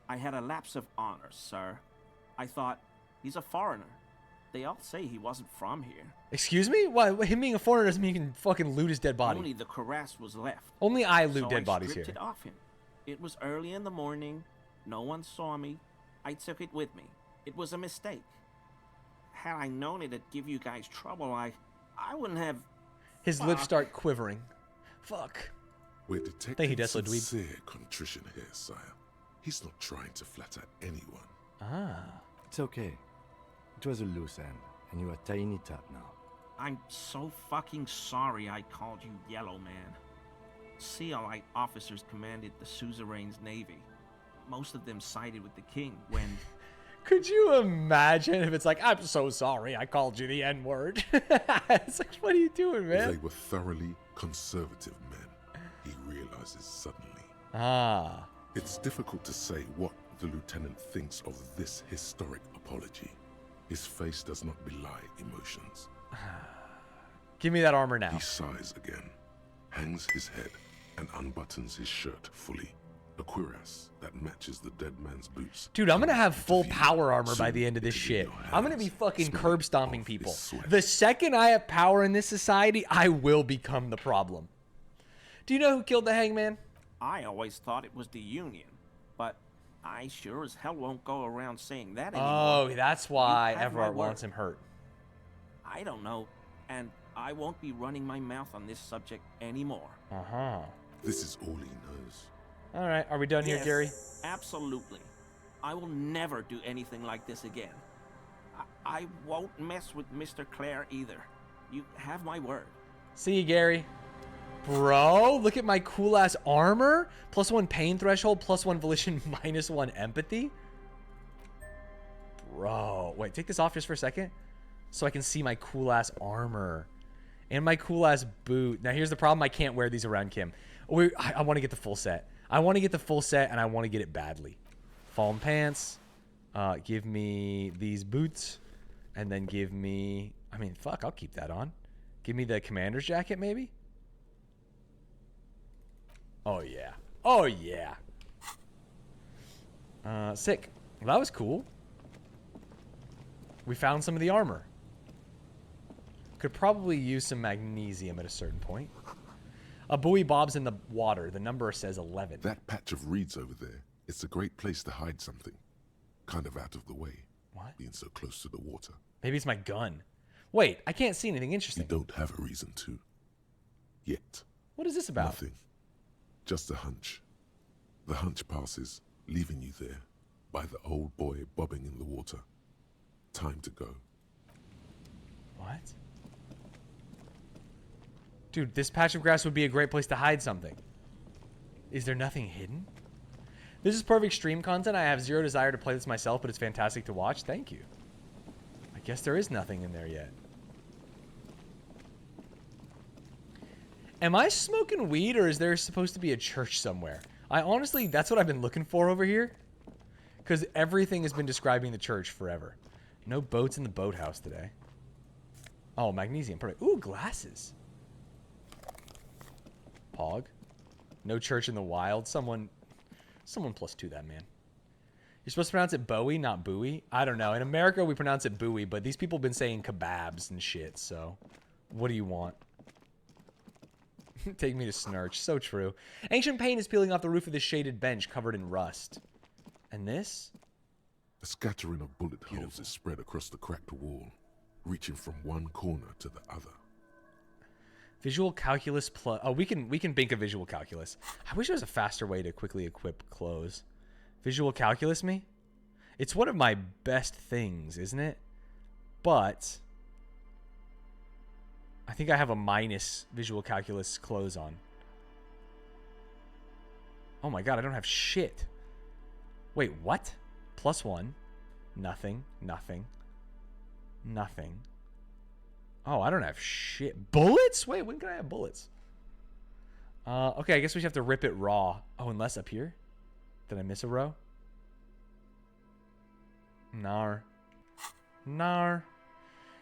I had a lapse of honor, sir. I thought, he's a foreigner. They all say he wasn't from here. Excuse me? Why? Him being a foreigner doesn't mean he can fucking loot his dead body. Only the cuirass was left. Only I loot So dead bodies stripped here. it off him. It was early in the morning. No one saw me. I took it with me. It was a mistake. Had I known it'd give you guys trouble, I wouldn't have... His lips start quivering. Fuck. We're Thank you, detecting Desolate Dweeb. sincere contrition here, sire. He's not trying to flatter anyone. Ah. It's okay. It was a loose end, and you are tying it up now. I'm so fucking sorry I called you Yellow Man. CLI officers commanded the suzerain's navy. Most of them sided with the king when... Could you imagine if it's like, I'm so sorry I called you the N-word? It's like, what are you doing, man? They were thoroughly conservative men, he realizes suddenly. Ah. It's difficult to say what the lieutenant thinks of this historic apology. His face does not belie emotions. Give me that armor now. He sighs again, hangs his head, and unbuttons his shirt fully. A cuirass that matches the dead man's boots. Dude, I'm gonna have full view. power armor by Soon the end of this it is in shit. your I'm gonna be hands, fucking smelling curb stomping of people. his sweat. The second I have power in this society, I will become the problem. Do you know who killed the hangman? I always thought it was the Union, but I sure as hell won't go around saying that anymore. Oh, that's why You have my Everard word. wants him hurt. I don't know, and I won't be running my mouth on this subject anymore. Uh-huh. This is all he knows. All right, are we done here, Yes, Gary? Absolutely. I will never do anything like this again. I won't mess with Mr. Clare either. You have my word. See you, Gary. Bro, look at my cool-ass armor. +1 pain threshold, +1 volition, -1 empathy. Bro. Wait, take this off just for a second so I can see my cool-ass armor. And my cool-ass boot. Now, here's the problem. I can't wear these around Kim. I want to get the full set. I want to get the full set, and I want to get it badly. Fallen pants. Give me these boots. And then give me... I mean, fuck, I'll keep that on. Give me the commander's jacket, maybe? Oh, yeah. Oh, yeah. Sick. Well, that was cool. We found some of the armor. Could probably use some magnesium at a certain point. A buoy bobs in the water. The number says 11. That patch of reeds over there, it's a great place to hide something. Kind of out of the way. What? Being so close to the water. Maybe it's my gun. Wait, I can't see anything You interesting. don't have a reason to. Yet. What is this about? Nothing. Just a hunch. The hunch passes, leaving you there, by the old boy bobbing in the water. Time to go. What? Dude, this patch of grass would be a great place to hide something. Is there nothing hidden? This is perfect stream content. I have zero desire to play this myself, but it's fantastic to watch. Thank you. I guess there is nothing in there yet. Am I smoking weed, or is there supposed to be a church somewhere? I honestly, that's what I've been looking for over here. Because everything has been describing the church forever. No boats in the boathouse today. Oh, magnesium. Perfect. Ooh, glasses. Pog. No church in the wild. Someone +2 that, man. You're supposed to pronounce it Bowie, not Bowie. I don't know. In America, we pronounce it Bowie, but these people have been saying kebabs and shit, so what do you want? Take me to Snurch. So true. Ancient paint is peeling off the roof of this shaded bench covered in rust. And this? A scattering of bullet holes is spread across the cracked wall, reaching from one corner to the other. Visual calculus plus... Oh, we can think of visual calculus. I wish there was a faster way to quickly equip clothes. Visual calculus me? It's one of my best things, isn't it? But... I think I have a minus visual calculus clothes on. Oh my god, I don't have shit. Wait, what? +1. Nothing. Nothing. Nothing. Oh, I don't have shit. Bullets? Wait, when can I have bullets? Okay, I guess we just have to rip it raw. Oh, unless up here? Did I miss a row? Nar.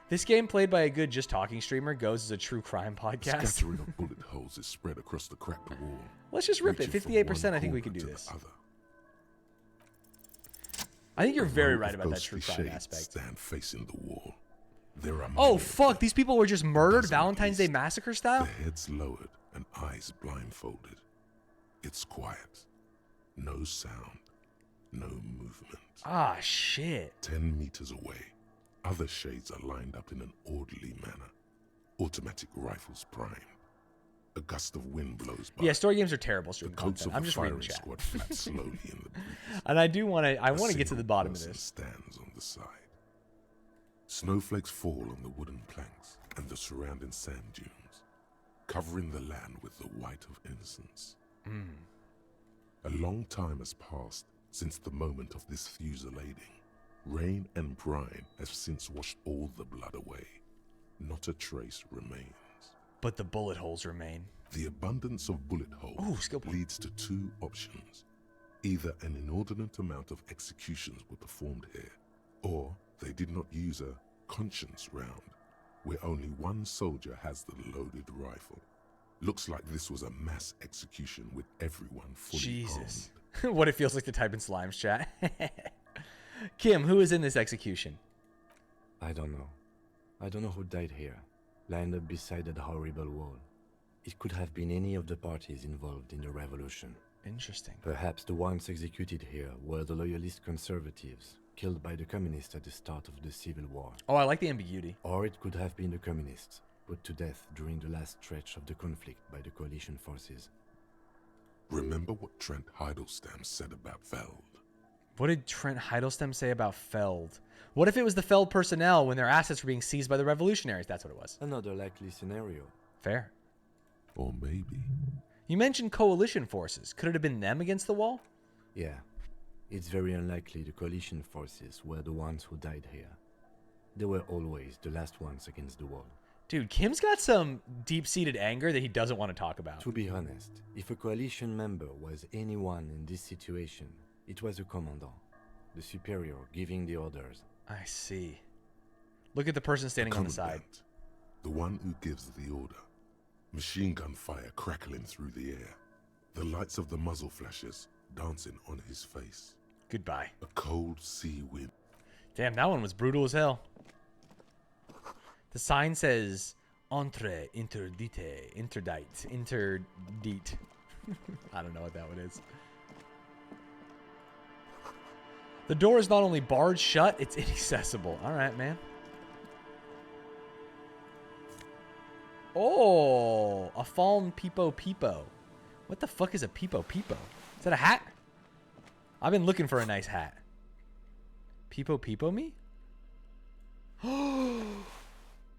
This game played by a good Just Talking streamer goes as a true crime podcast. A scattering of bullet holes is spread across the cracked wall. Let's just rip it. 58%, I think we can do this. I think you're very right about that true crime aspect. Stand facing the wall. There are oh, fuck. These people were just murdered Valentine's Day Massacre style? Their heads lowered and eyes blindfolded. It's quiet. No sound. No movement. Ah, shit. 10 meters away, other shades are lined up in an orderly manner. Automatic rifles primed. A gust of wind blows by. Yeah, story games are terrible stream content. I'm just reading chat. Slowly in the breeze. And I do want to get to the bottom of this. Stands on the side. Snowflakes fall on the wooden planks and the surrounding sand dunes, covering the land with the white of innocence. A long time has passed since the moment of this fusillading. Rain and brine have since washed all the blood away. Not a trace remains. But the bullet holes remain. The abundance of bullet holes leads to two options. Either an inordinate amount of executions were performed here, or they did not use a conscience round, where only one soldier has the loaded rifle. Looks like this was a mass execution with everyone fully Jesus. What it feels like to type in Slime's chat. Kim, who is in this execution? I don't know. I don't know who died here, lined up beside that horrible wall. It could have been any of the parties involved in the revolution. Interesting. Perhaps the ones executed here were the loyalist conservatives, killed by the communists at the start of the Civil War. Oh, I like the ambiguity. Or it could have been the communists, put to death during the last stretch of the conflict by the coalition forces. Remember what Trent Heidelstein said about Feld? What did Trent Heidelstein say about Feld? What if it was the Feld personnel when their assets were being seized by the revolutionaries? That's what it was. Another likely scenario. Fair. Or maybe. You mentioned coalition forces. Could it have been them against the wall? Yeah. It's very unlikely the coalition forces were the ones who died here. They were always the last ones against the wall. Dude, Kim's got some deep-seated anger that he doesn't want to talk about. To be honest, if a coalition member was anyone in this situation, it was a commandant, the superior giving the orders. I see. Look at the person standing on the side. The one who gives the order. Machine gun fire crackling through the air. The lights of the muzzle flashes dancing on his face. Goodbye. A cold sea wind. Damn, that one was brutal as hell. The sign says, Entre interdite. I don't know what that one is. The door is not only barred shut, it's inaccessible. All right, man. Oh, a fallen peepo. What the fuck is a peepo? Is that a hat? I've been looking for a nice hat. Peepo me?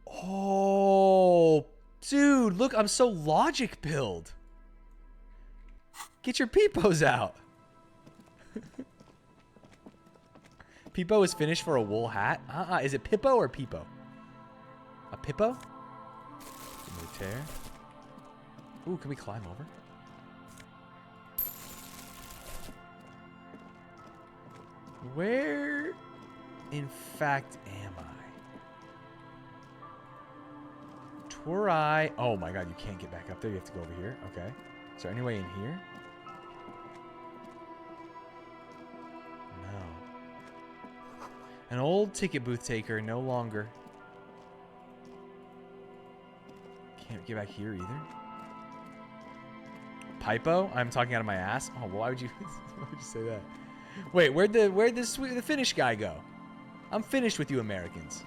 Oh, dude, look, I'm so logic build. Get your peepos out. Peepo is finished for a wool hat. Is it Pippo or Peepo? A Pippo? Tear. Ooh, can we climb over? Where, in fact, am I? Twori. Oh my god, you can't get back up there. You have to go over here. Okay. Is there any way in here? No. An old ticket booth taker, no longer. Can't get back here either. Pipo? I'm talking out of my ass? Oh, why would you say that? Wait, where'd the Finnish guy go? I'm finished with you Americans.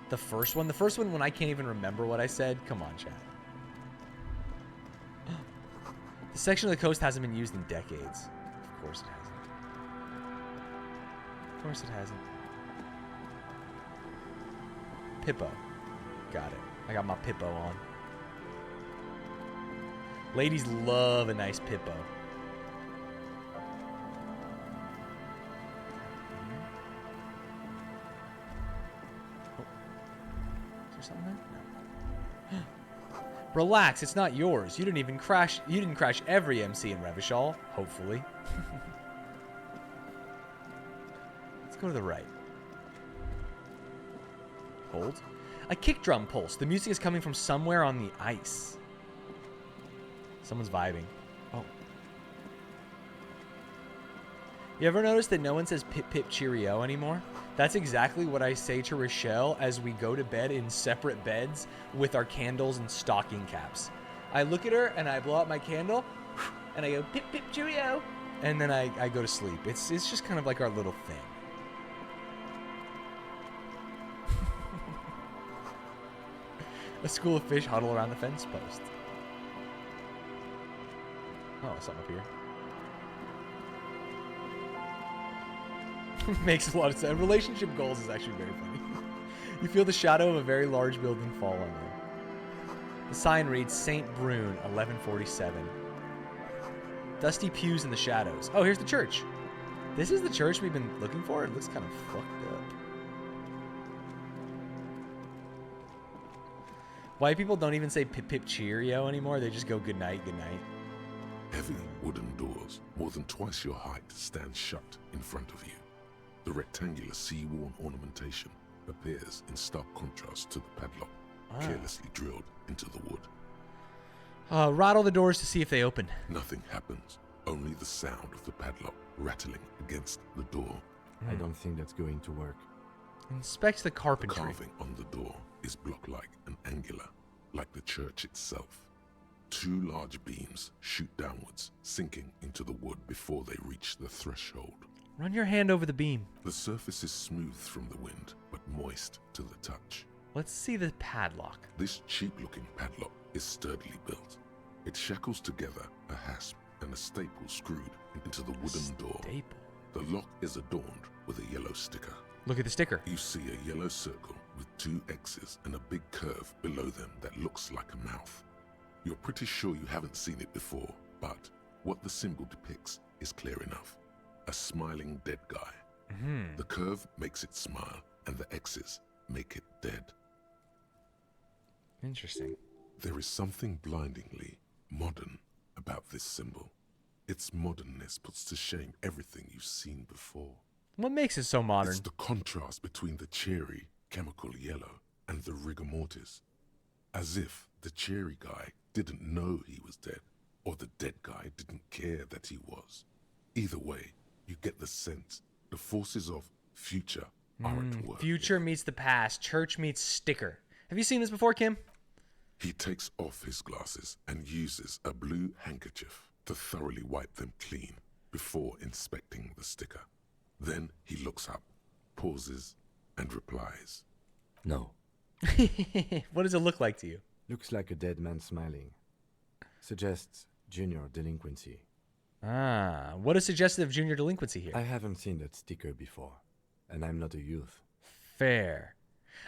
The first one when I can't even remember what I said? Come on, chat. The section of the coast hasn't been used in decades. Of course it hasn't. Of course it hasn't. Pippo. Got it. I got my Pippo on. Ladies love a nice Pippo. something there? No. Relax, it's not yours. You didn't crash every MC in Revachol, hopefully. Let's go to the right. Hold. A kick drum pulse. The music is coming from somewhere on the ice. Someone's vibing. Oh. You ever notice that no one says pip pip cheerio anymore? That's exactly what I say to Rochelle as we go to bed in separate beds with our candles and stocking caps. I look at her and I blow out my candle and I go pip pip cheerio, and then I go to sleep. It's just kind of like our little thing. A school of fish huddle around the fence post. Oh, something up here. Makes a lot of sense. Relationship goals is actually very funny. You feel the shadow of a very large building fall on you. The sign reads St. Brune, 1147. Dusty pews in the shadows. Oh, here's the church. This is the church we've been looking for? It looks kind of fucked up. White people don't even say pip pip cheerio anymore. They just go good night, good night. Heavy wooden doors, more than twice your height, stand shut in front of you. The rectangular sea-worn ornamentation appears in stark contrast to the padlock, carelessly drilled into the wood. Rattle the doors to see if they open. Nothing happens, only the sound of the padlock rattling against the door. I don't think that's going to work. Inspect the The carpentry. carving on the door is block-like and angular, like the church itself. Two large beams shoot downwards, sinking into the wood before they reach the threshold. Run your hand over the beam. The surface is smooth from the wind, but moist to the touch. Let's see the padlock. This cheap-looking padlock is sturdily built. It shackles together a hasp and a staple screwed into the wooden door. Staple. The lock is adorned with a yellow sticker. Look at the sticker. You see a yellow circle with two X's and a big curve below them that looks like a mouth. You're pretty sure you haven't seen it before, but what the symbol depicts is clear enough. A smiling dead guy. The curve makes it smile, and the X's make it dead. Interesting. There is something blindingly modern about this symbol. Its modernness puts to shame everything you've seen before. What makes it so modern? It's the contrast between the cheery, chemical yellow and the rigor mortis. As if the cheery guy didn't know he was dead, or the dead guy didn't care that he was. Either way, you get the sense the forces of future are at work. Future meets the past. Church meets sticker. Have you seen this before, Kim? He takes off his glasses and uses a blue handkerchief to thoroughly wipe them clean before inspecting the sticker. Then he looks up, pauses, and replies. No. What does it look like to you? Looks like a dead man smiling. Suggests junior delinquency. What is suggestive of junior delinquency here? I haven't seen that sticker before, and I'm not a youth. Fair.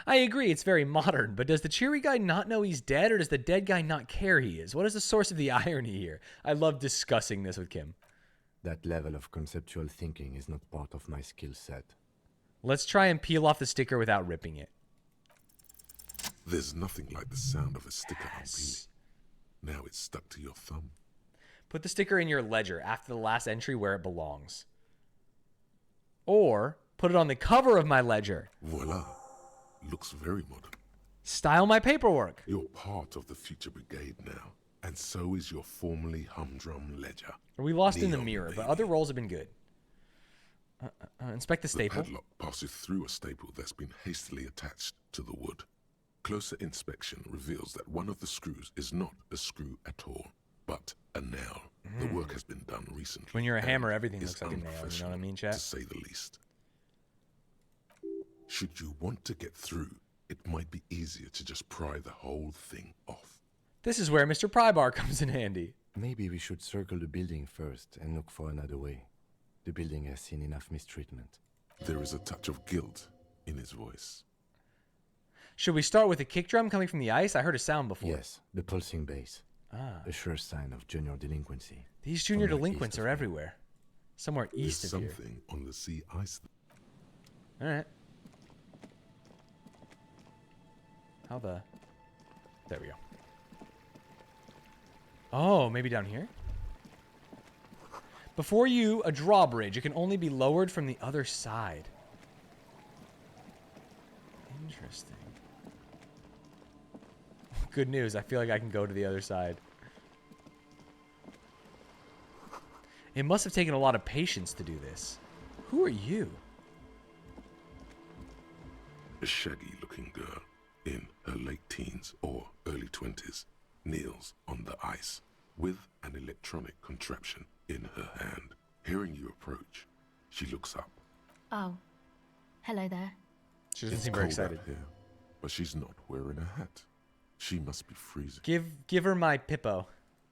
I agree, it's very modern, but does the cheery guy not know he's dead, or does the dead guy not care he is? What is the source of the irony here? I love discussing this with Kim. That level of conceptual thinking is not part of my skill set. Let's try and peel off the sticker without ripping it. There's nothing like the sound of a sticker unpeeling. Now it's stuck to your thumb. Put the sticker in your ledger after the last entry where it belongs. Or put it on the cover of my ledger. Voila. Looks very modern. Style my paperwork. You're part of the Future Brigade now, and so is your formerly humdrum ledger. We lost in the Neon mirror, but baby. other roles have been good. Inspect the The staple. padlock passes through a staple that's been hastily attached to the wood. Closer inspection reveals that one of the screws is not a screw at all, but a nail. The work has been done recently. When you're a and hammer, everything is looks like a nail, you know what I unprofessional, mean, chat? To say the least. Should you want to get through, it might be easier to just pry the whole thing off. This is where Mr. Prybar comes in handy. Maybe we should circle the building first and look for another way. The building has seen enough mistreatment. There is a touch of guilt in his voice. Should we start with a kick drum coming from the ice? I heard a sound before. Yes, the pulsing bass. A sure sign of junior delinquency. These junior Somewhere delinquents east of are here. everywhere. Somewhere east There's of here. something on the sea ice. All right. How the... There we go. Oh, maybe down here? Before you, a drawbridge. It can only be lowered from the other side. Interesting. Good news. I feel like I can go to the other side. It must have taken a lot of patience to do this. Who are you? A shaggy-looking girl in her late teens or early 20s kneels on the ice with an electronic contraption in her hand. Hearing you approach, she looks up. Oh, hello there. She doesn't It's seem very cold out excited. here, but she's not wearing a hat. She must be freezing. Give her my Pippo.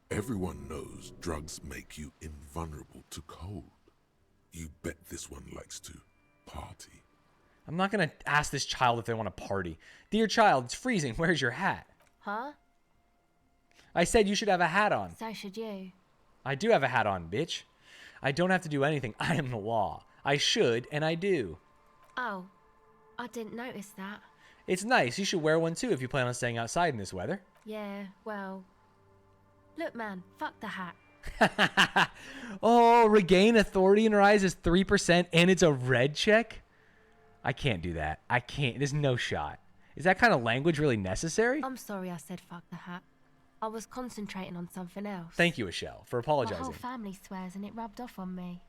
Everyone knows drugs make you invulnerable to cold. You bet this one likes to party. I'm not going to ask this child if they want to party. Dear child, it's freezing. Where's your hat? Huh? I said you should have a hat on. So should you. I do have a hat on, bitch. I don't have to do anything. I am the law. I should, and I do. Oh, I didn't notice that. It's nice. You should wear one too if you plan on staying outside in this weather. Yeah, well... Look, man, fuck the hat. Oh, regain authority in her eyes is 3% and it's a red check? I can't do that. I can't. There's no shot. Is that kind of language really necessary? I'm sorry I said fuck the hat. I was concentrating on something else. Thank you, Michelle, for My apologizing. whole family swears and it rubbed off on me.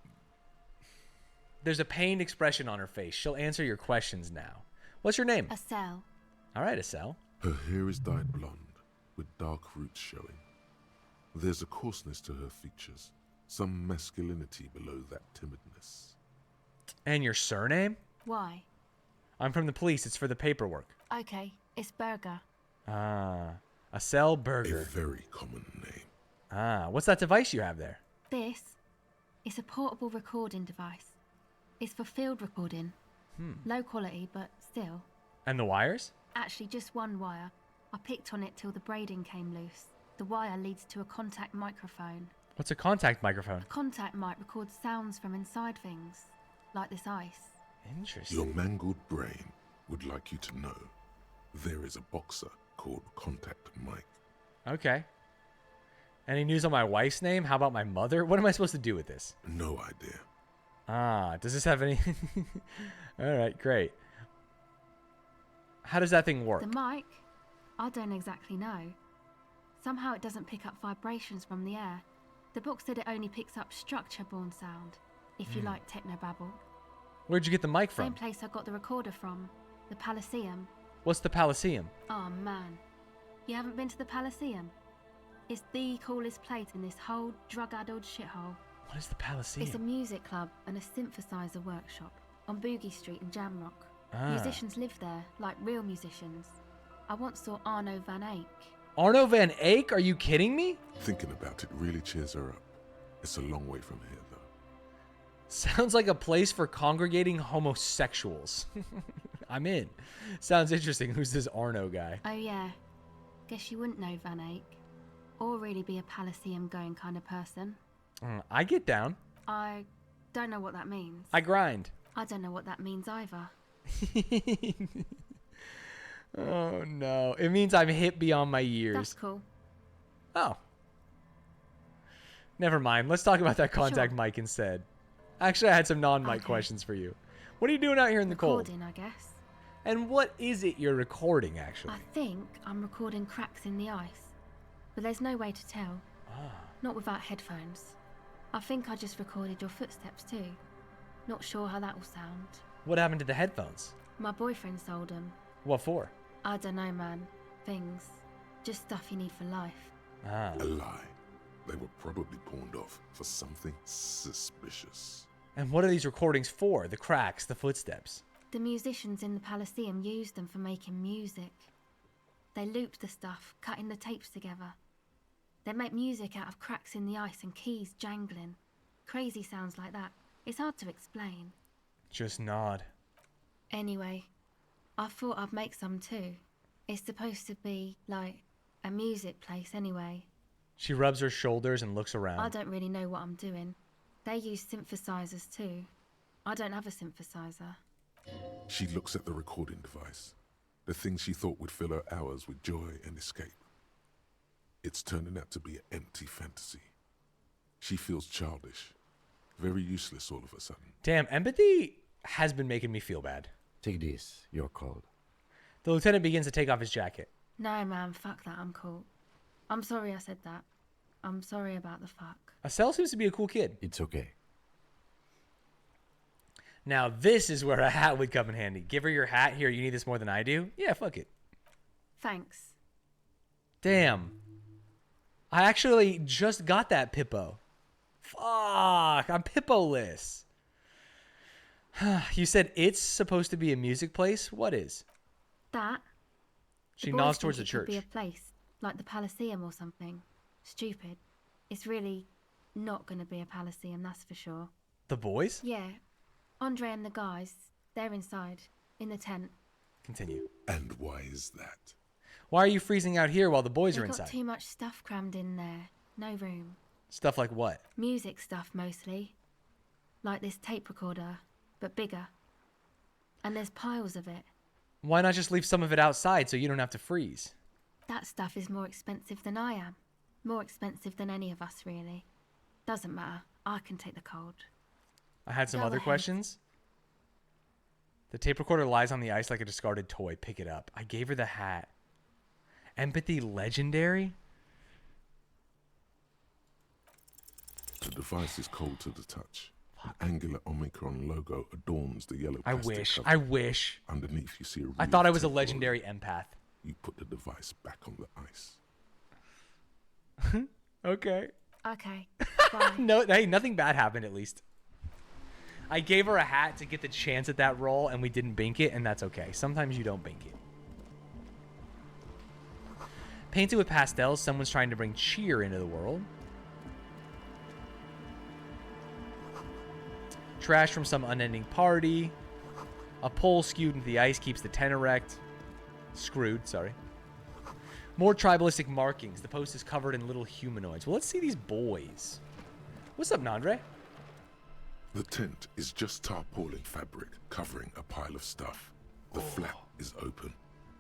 There's a pained expression on her face. She'll answer your questions now. What's your name? Estelle. All right, Estelle. Her hair is dyed blonde, with dark roots showing. There's a coarseness to her features, some masculinity below that timidness. And your surname? Why? I'm from the police. It's for the paperwork. Okay, it's Burger. Ah, Estelle A Burger. very common name. Ah, what's that device you have there? This is a portable recording device. It's for field recording. Low quality, but still. And the wires? Actually, just one wire. I picked on it till the braiding came loose. The wire leads to a contact microphone. What's a contact microphone? A contact mic records sounds from inside things, like this ice. Interesting. Your mangled brain would like you to know there is a boxer called Contact Mike. Okay. Any news on my wife's name? How about my mother? What am I supposed to do with this? No idea. Ah, does this have any... All right, great. How does that thing work? The mic? I don't exactly know. Somehow it doesn't pick up vibrations from the air. The book said it only picks up structure-borne sound, if you like technobabble. Where'd you get the mic Same from? place I got the recorder from, the Palaceum. What's the Palaceum? Oh man, you haven't been to the Palaceum? It's the coolest place in this whole drug-addled shithole. What is the Palaceum? It's a music club and a synthesizer workshop on Boogie Street in Jamrock. Ah. Musicians live there, like real musicians. I once saw Arno van Eyck. Arno van Eyck? Are you kidding me? Thinking about it really cheers her up. It's a long way from here, though. Sounds like a place for congregating homosexuals. I'm in. Sounds interesting. Who's this Arno guy? Oh yeah, guess you wouldn't know Van Eyck. Or really be a Palaceum going kind of person. I get down. I don't know what that means. I grind. I don't know what that means either. Oh no. It means I'm hip beyond my years. That's cool. Oh. Never mind. Let's talk about that contact Sure. mic instead. Actually, I had some non-mic Okay. questions for you. What are you doing out here in the cold? Recording, I guess. And what is it you're recording, actually? I think I'm recording cracks in the ice. But there's no way to tell. Not without headphones. I think I just recorded your footsteps too. Not sure how that will sound. What happened to the headphones? My boyfriend sold them. What for? I don't know, man. Things. Just stuff you need for life. Ah. A lie. They were probably pawned off for something suspicious. And what are these recordings for? The cracks, the footsteps? The musicians in the Palaceum used them for making music. They looped the stuff, cutting the tapes together. They make music out of cracks in the ice and keys jangling. Crazy sounds like that. It's hard to explain. Just nod. Anyway, I thought I'd make some too. It's supposed to be, like, a music place anyway. She rubs her shoulders and looks I around. don't really know what I'm doing. They use synthesizers too. I don't have a synthesizer. She looks at the recording device. The thing she thought would fill her hours with joy and escape. It's turning out to be an empty fantasy. She feels childish, very useless all of a sudden. Damn, empathy has been making me feel bad. Take this, you're cold. The lieutenant begins to take off his jacket. No, man, fuck that, I'm cool. I'm sorry I said that. I'm sorry about the fuck. Estelle seems to be a cool kid. It's okay. Now, this is where a hat would come in handy. Give her your hat. Here, you need this more than I do? Yeah, fuck it. Thanks. Damn. I actually just got that Pippo. Fuck, I'm Pippo-less. You said it's supposed to be a music place? What is? That? She boys nods think towards the it church. Could be a place, like the Palaceum or something. Stupid. It's really not going to be a Palaceum, that's for sure. The boys? Yeah. Andre and the guys, they're inside, in the tent. Continue. And why is that? Why are you freezing out here while the boys are They've inside? got too much stuff crammed in there. No room. Stuff like what? Music stuff, mostly. Like this tape recorder, but bigger. And there's piles of it. Why not just leave some of it outside so you don't have to freeze? That stuff is more expensive than I am. More expensive than any of us, really. Doesn't matter. I can take the cold. I had some Go other ahead. questions. The tape recorder lies on the ice like a discarded toy. Pick it up. I gave her the hat. Empathy legendary? The device is cold to the touch. An angular Omicron logo adorns the yellow I plastic wish. cover. I wish. Underneath you see a I real thought I was a tape legendary roller. empath. You put the device back on the ice. Okay. Okay. Bye. No, hey, nothing bad happened at least. I gave her a hat to get the chance at that role, and we didn't bink it, and that's okay. Sometimes you don't bink it. Painted with pastels, someone's trying to bring cheer into the world. Trash from some unending party. A pole skewed into the ice keeps the tent erect. Screwed, sorry. More tribalistic markings. The post is covered in little humanoids. Well, let's see these boys. What's up, Nandre? The tent is just tarpaulin fabric covering a pile of stuff. The flap is open.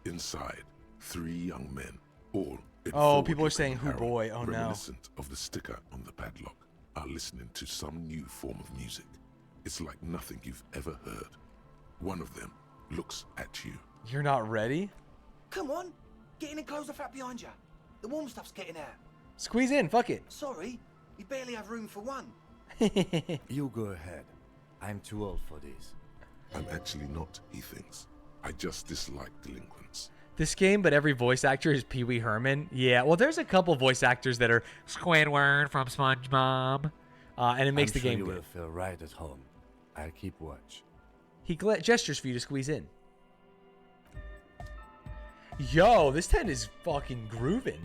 Inside, 3 young men, all in Oh, people are forward-looking saying, "Who apparel, boy?" Oh, no. reminiscent of the sticker on the padlock, are listening to some new form of music. It's like nothing you've ever heard. One of them looks at you. You're not ready? Come on, get in and close the flap behind you. The warm stuff's getting out. Squeeze in, fuck it. Sorry, we barely have room for one. You go ahead. I'm too old for this. I'm actually not, he thinks. I just dislike delinquents. This game, but every voice actor is Pee Wee Herman. Yeah, well, there's a couple voice actors that are Squidward from SpongeBob, and it makes I'm the sure game you good. will feel right at home. I'll keep watch. He gestures for you to squeeze in. Yo, this tent is fucking grooving.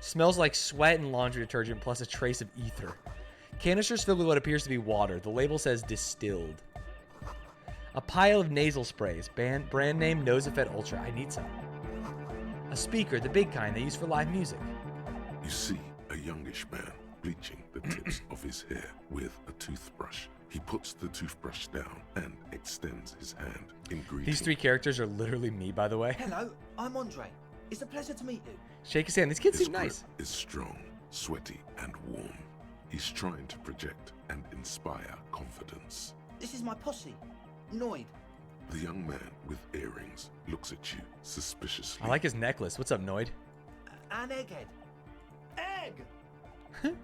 Smells like sweat and laundry detergent plus a trace of ether. Canisters filled with what appears to be water. The label says distilled. A pile of nasal sprays. Brand name Nosafed Ultra. I need some. A speaker, the big kind they use for live music. You see a youngish man bleaching the tips of his hair with a toothbrush. He puts the toothbrush down and extends his hand in greeting. These 3 characters are literally me, by the way. Hello, I'm Andre. It's a pleasure to meet you. Shake his hand. These kids His seem grip nice. is strong, sweaty, and warm. He's trying to project and inspire confidence. This is my posse, Noid. The young man with earrings looks at you suspiciously. I like his necklace. What's up, Noid? An egghead. Egg!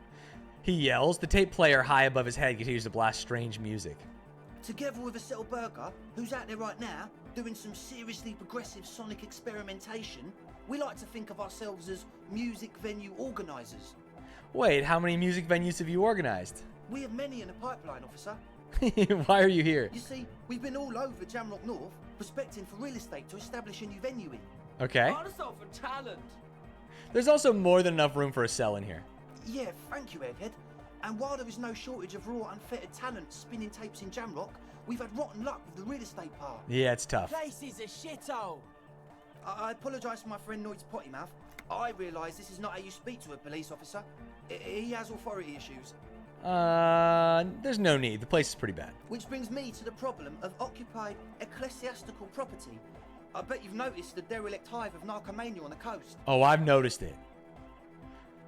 He yells. The tape player high above his head continues to blast strange music. Together with a Settle Burger, who's out there right now, doing some seriously progressive sonic experimentation, we like to think of ourselves as music venue organisers. Wait, how many music venues have you organized? We have many in the pipeline, officer. Why are you here? You see, we've been all over Jamrock North, prospecting for real estate to establish a new venue in. Okay. for talent. There's also more than enough room for a cell in here. Yeah, thank you, Egghead. And while there is no shortage of raw, unfettered talent spinning tapes in Jamrock, we've had rotten luck with the real estate part. Yeah, it's tough. Place is a shithole. I apologise for my friend Noid's potty mouth. I realise this is not how you speak to a police officer. He has authority issues. There's no need. The place is pretty bad. Which brings me to the problem of occupied ecclesiastical property. I bet you've noticed the derelict hive of narcomania on the coast. Oh, I've noticed it.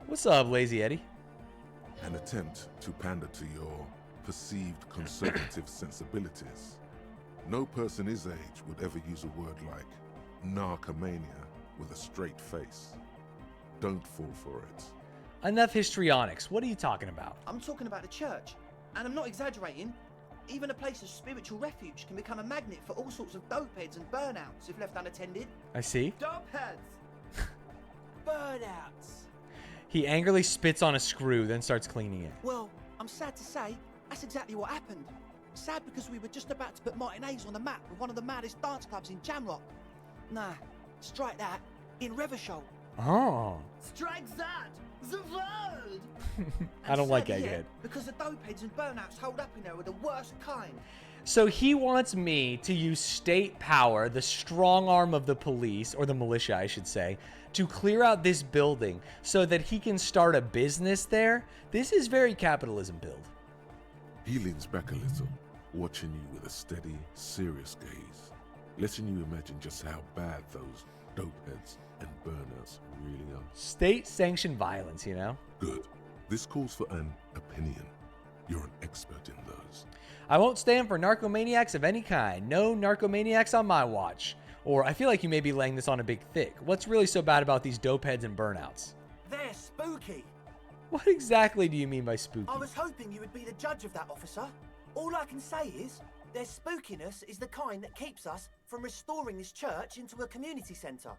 What's up, Lazy Eddie? An attempt to pander to your perceived conservative sensibilities. No person his age would ever use a word like narcomania with a straight face. Don't fall for it. Enough histrionics. What are you talking about? I'm talking about the church, and I'm not exaggerating. Even a place of spiritual refuge can become a magnet for all sorts of dopeheads and burnouts if left unattended. I see. Dopeheads! Burnouts! He angrily spits on a screw, then starts cleaning it. Well, I'm sad to say, that's exactly what happened. Sad because we were just about to put Martinez on the map with one of the maddest dance clubs in Jamrock. Nah, strike that. In Reversholt. Oh. Strike that! The word! I don't like sadly, Egghead. Because the dopeheads and burnouts hold up in there are the worst kind. So he wants me to use state power, the strong arm of the police, or the militia, I should say, to clear out this building so that he can start a business there? This is very capitalism build. He leans back a little, watching you with a steady, serious gaze, letting you imagine just how bad those dopeheads and burnouts really are. State-sanctioned violence, you know? Good. This calls for an opinion. You're an expert in those. I won't stand for narcomaniacs of any kind. No narcomaniacs on my watch. Or I feel like you may be laying this on a big thick. What's really so bad about these dopeheads and burnouts? They're spooky. What exactly do you mean by spooky? I was hoping you would be the judge of that, officer. All I can say is, their spookiness is the kind that keeps us from restoring this church into a community centre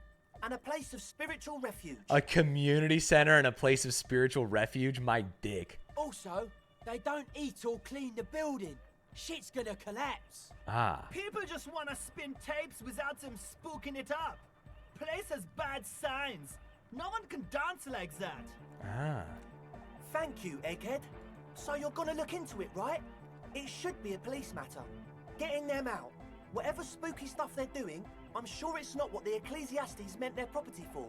and a place of spiritual refuge. A community center and a place of spiritual refuge? My dick. Also, they don't eat or clean the building. Shit's gonna collapse. Ah. People just wanna spin tapes without them spooking it up. Place has bad signs. No one can dance like that. Ah. Thank you, Egghead. So you're gonna look into it, right? It should be a police matter. Getting them out. Whatever spooky stuff they're doing, I'm sure it's not what the Ecclesiastes meant their property for.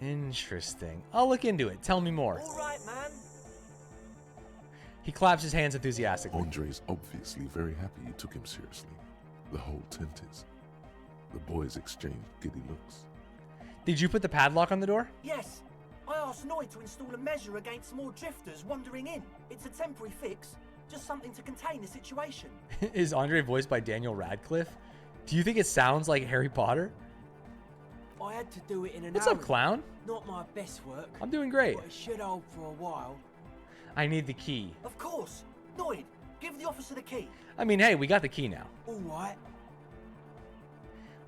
Interesting. I'll look into it. Tell me more. All right, man. He claps his hands enthusiastically. Andre's obviously very happy you took him seriously. The whole tent is. The boys exchanged giddy looks. Did you put the padlock on the door? Yes. I asked Noid to install a measure against more drifters wandering in. It's a temporary fix, just something to contain the situation. Is Andre voiced by Daniel Radcliffe? Do you think it sounds like Harry Potter? I had to do it in an What's up, clown? Not my best work. I'm doing great. But it should hold for a while. I need the key. Of course. Noid, give the officer the key. I mean, hey, we got the key now. All right.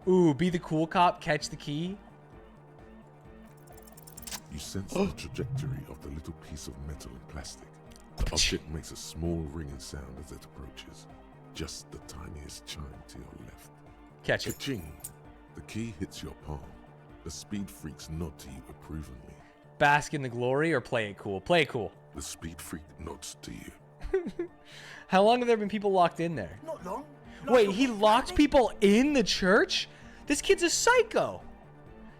Ooh, be the cool cop, catch the key. You sense the trajectory of the little piece of metal and plastic. The object makes a small ringing sound as it approaches. Just the tiniest chime to your left. Catch it. Ka-ching! The key hits your palm. The speed freaks nod to you approvingly. Bask in the glory or play it cool? Play it cool. The speed freak nods to you. How long have there been people locked in there? Not long. Wait, he locked people in the church? This kid's a psycho.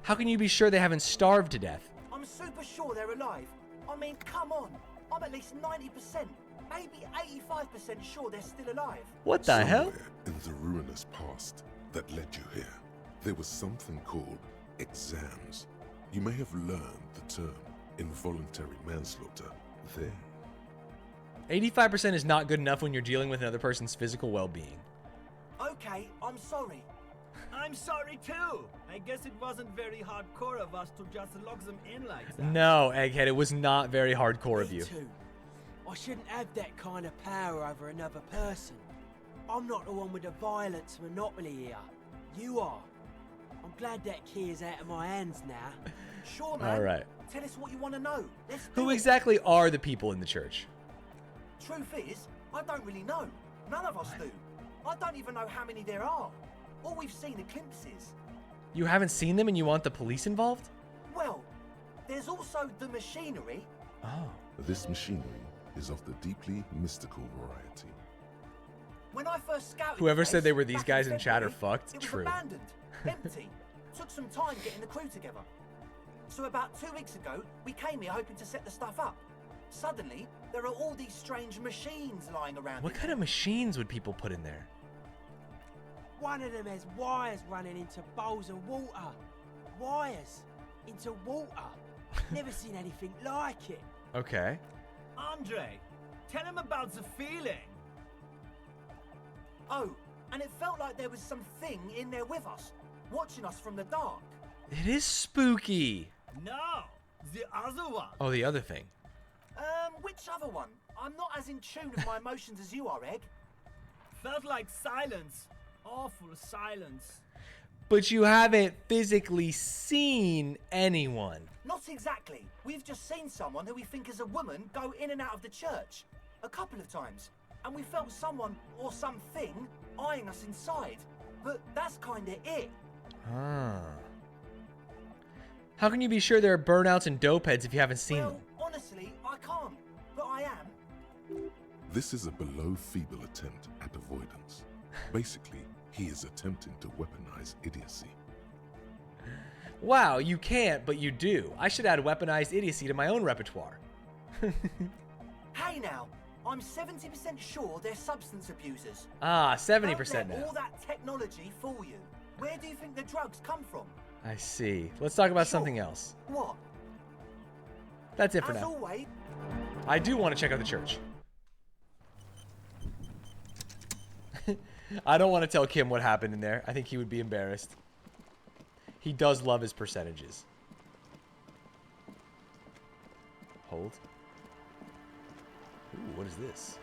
How can you be sure they haven't starved to death? I'm super sure they're alive. I mean, come on. I'm at least 90%, maybe 85% sure they're still alive. What the hell? Somewhere in the ruinous past that led you here, there was something called exams. You may have learned the term involuntary manslaughter there. 85% is not good enough when you're dealing with another person's physical well-being. Okay, I'm sorry. I'm sorry too. I guess it wasn't very hardcore of us to just lock them in like that. No, Egghead, it was not very hardcore of you. Too. I shouldn't have that kind of power over another person. I'm not the one with the violence monopoly here. You are. I'm glad that key is out of my hands now. Sure, man. All right. Tell us what you want to know. Let's do Who it. exactly are the people in the church? Truth is, I don't really know. None of us do. I don't even know how many there are. All we've seen are glimpses. You haven't seen them and you want the police involved? Well, there's also the machinery. Oh. This machinery is of the deeply mystical variety. When I first scouted Whoever the said place they were these back guys in chat are February, fucked. It was True. abandoned, empty. Took some time getting the crew together. So about 2 weeks ago, we came here hoping to set the stuff up. Suddenly, there are all these strange machines lying around. What kind of machines would people put in there? One of them has wires running into bowls of water. Wires into water. Never seen anything like it. Okay. Andre, tell him about the feeling. Oh, and it felt like there was something in there with us, watching us from the dark. It is spooky. No, the other one. Oh, the other thing. Which other one? I'm not as in tune with my emotions as you are, Egg. Felt like silence. Awful silence. But you haven't physically seen anyone. Not exactly. We've just seen someone who we think is a woman go in and out of the church. A couple of times. And we felt someone or something eyeing us inside. But that's kinda it. Ah. How can you be sure there are burnouts and dopeheads if you haven't seen them? Honestly, I can't. But I am. This is a below feeble attempt at avoidance. Basically, he is attempting to weaponize idiocy. Wow, you can't, but you do. I should add weaponized idiocy to my own repertoire. Hey now, I'm 70% sure they're substance abusers. Ah, 70% Don't now. let all that technology fool you. Where do you think the drugs come from? I see. Let's talk about something else. What? That's it for As now. always. I do want to check out the church. I don't want to tell Kim what happened in there. I think he would be embarrassed. He does love his percentages. Hold. Ooh, what is this?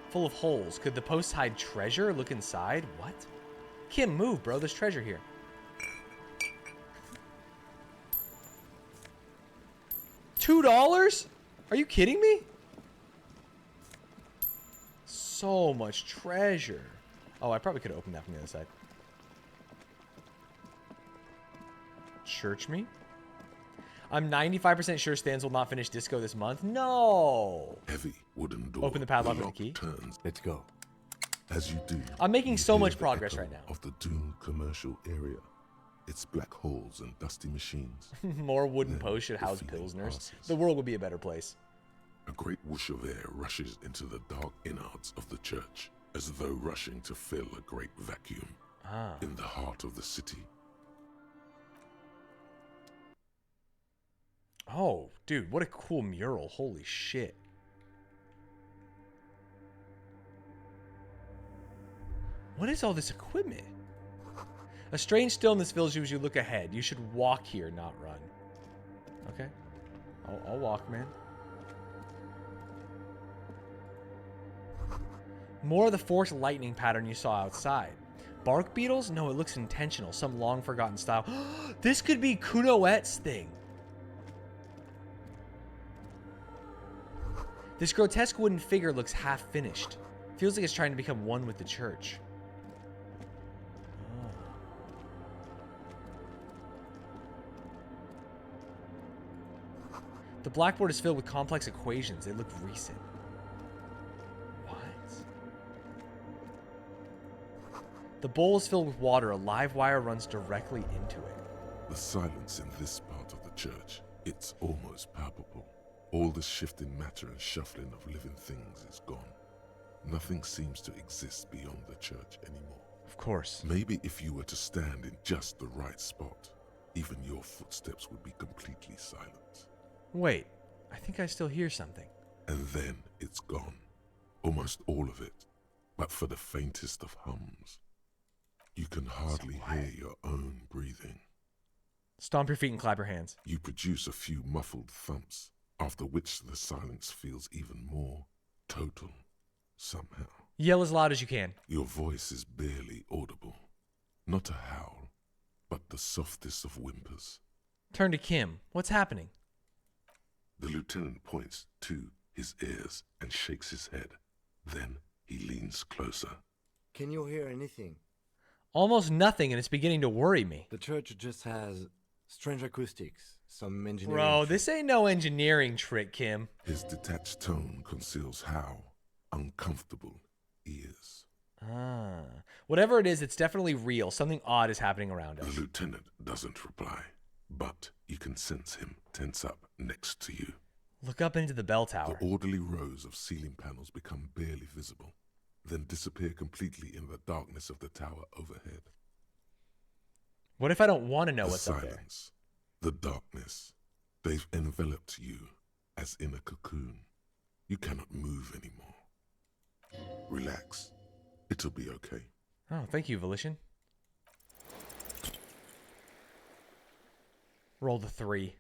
Full of holes. Could the posts hide treasure? Look inside. What? Kim, move, bro. There's treasure here. $2? Are you kidding me? So much treasure. Oh, I probably could have opened that from the other side. Church me? I'm 95% sure Stanz will not finish Disco this month. No. Heavy wooden door. Open the padlock with the lock key. Turns. Let's go. As you do, I'm making you so hear much the progress echo right now. Of the doomed commercial area. Its black holes and dusty machines. More wooden Then posts should the house feeling pilsners. passes. The world would be a better place. A great whoosh of air rushes into the dark innards of the church, as though rushing to fill a great vacuum in the heart of the city. Oh, dude, what a cool mural. Holy shit. What is all this equipment? A strange stillness fills you as you look ahead. You should walk here, not run. Okay. I'll walk, man. More of the forced lightning pattern you saw outside. Bark beetles? No, it looks intentional. Some long forgotten style. This could be Kunoet's thing. This grotesque wooden figure looks half finished. Feels like it's trying to become one with the church. The blackboard is filled with complex equations. They look recent. What? The bowl is filled with water. A live wire runs directly into it. The silence in this part of the church, it's almost palpable. All the shifting matter and shuffling of living things is gone. Nothing seems to exist beyond the church anymore. Of course. Maybe if you were to stand in just the right spot, even your footsteps would be completely silent. Wait, I think I still hear something. And then it's gone. Almost all of it. But for the faintest of hums. You can hardly hear your own breathing. Stomp your feet and clap your hands. You produce a few muffled thumps, after which the silence feels even more total, somehow. Yell as loud as you can. Your voice is barely audible. Not a howl, but the softest of whimpers. Turn to Kim. What's happening? The lieutenant points to his ears and shakes his head. Then he leans closer. Can you hear anything? Almost nothing, and it's beginning to worry me. The church just has strange acoustics, some engineering. Bro, this ain't no engineering trick, Kim. His detached tone conceals how uncomfortable he is. Whatever it is, it's definitely real. Something odd is happening around us. The lieutenant doesn't reply, but you can sense him tense up next to you. Look up into the bell tower. The orderly rows of ceiling panels become barely visible. then disappear completely in the darkness of the tower overhead. What if I don't want to know The what's up there? silence, the darkness, they've enveloped you as in a cocoon. You cannot move anymore. Relax. It'll be okay. Oh, thank you, Volition. Roll the 3.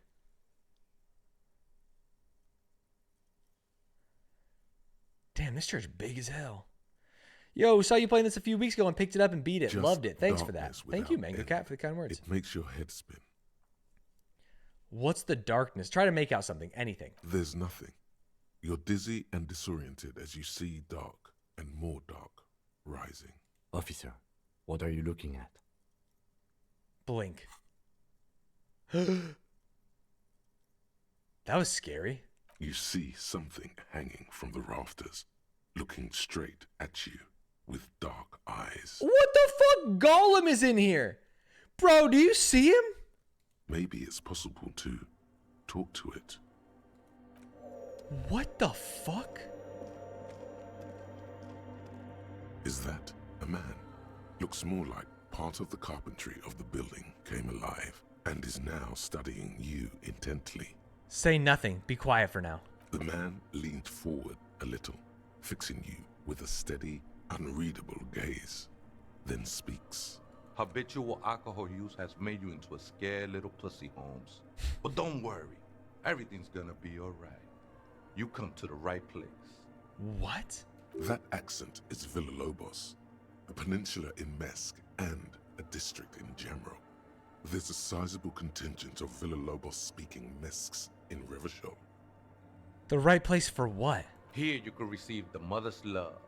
Damn, this church big as hell. Yo, saw you playing this a few weeks ago and picked it up and beat it. Just Loved it. Thanks for that. darkness Thank you, without Mango end. Cat, for the kind words. It makes your head spin. What's the darkness? Try to make out something. Anything. There's nothing. You're dizzy and disoriented as you see dark and more dark rising. Officer, what are you looking at? Blink. That was scary. You see something hanging from the rafters, looking straight at you with dark eyes. What the fuck? Gollum is in here. Bro, do you see him? Maybe it's possible to talk to it. What the fuck? Is that a man? Looks more like part of the carpentry of the building came alive and is now studying you intently. Say nothing. Be quiet for now. The man leaned forward a little, fixing you with a steady, unreadable gaze, then speaks. Habitual alcohol use has made you into a scared little pussy, Holmes. But don't worry, everything's gonna be alright. You come to the right place. What? That accent is Villalobos, a peninsula in Mesk and a district in general. There's a sizable contingent of Villalobos-speaking Mesks in Rivershore. The right place for what? Here you can receive the mother's love.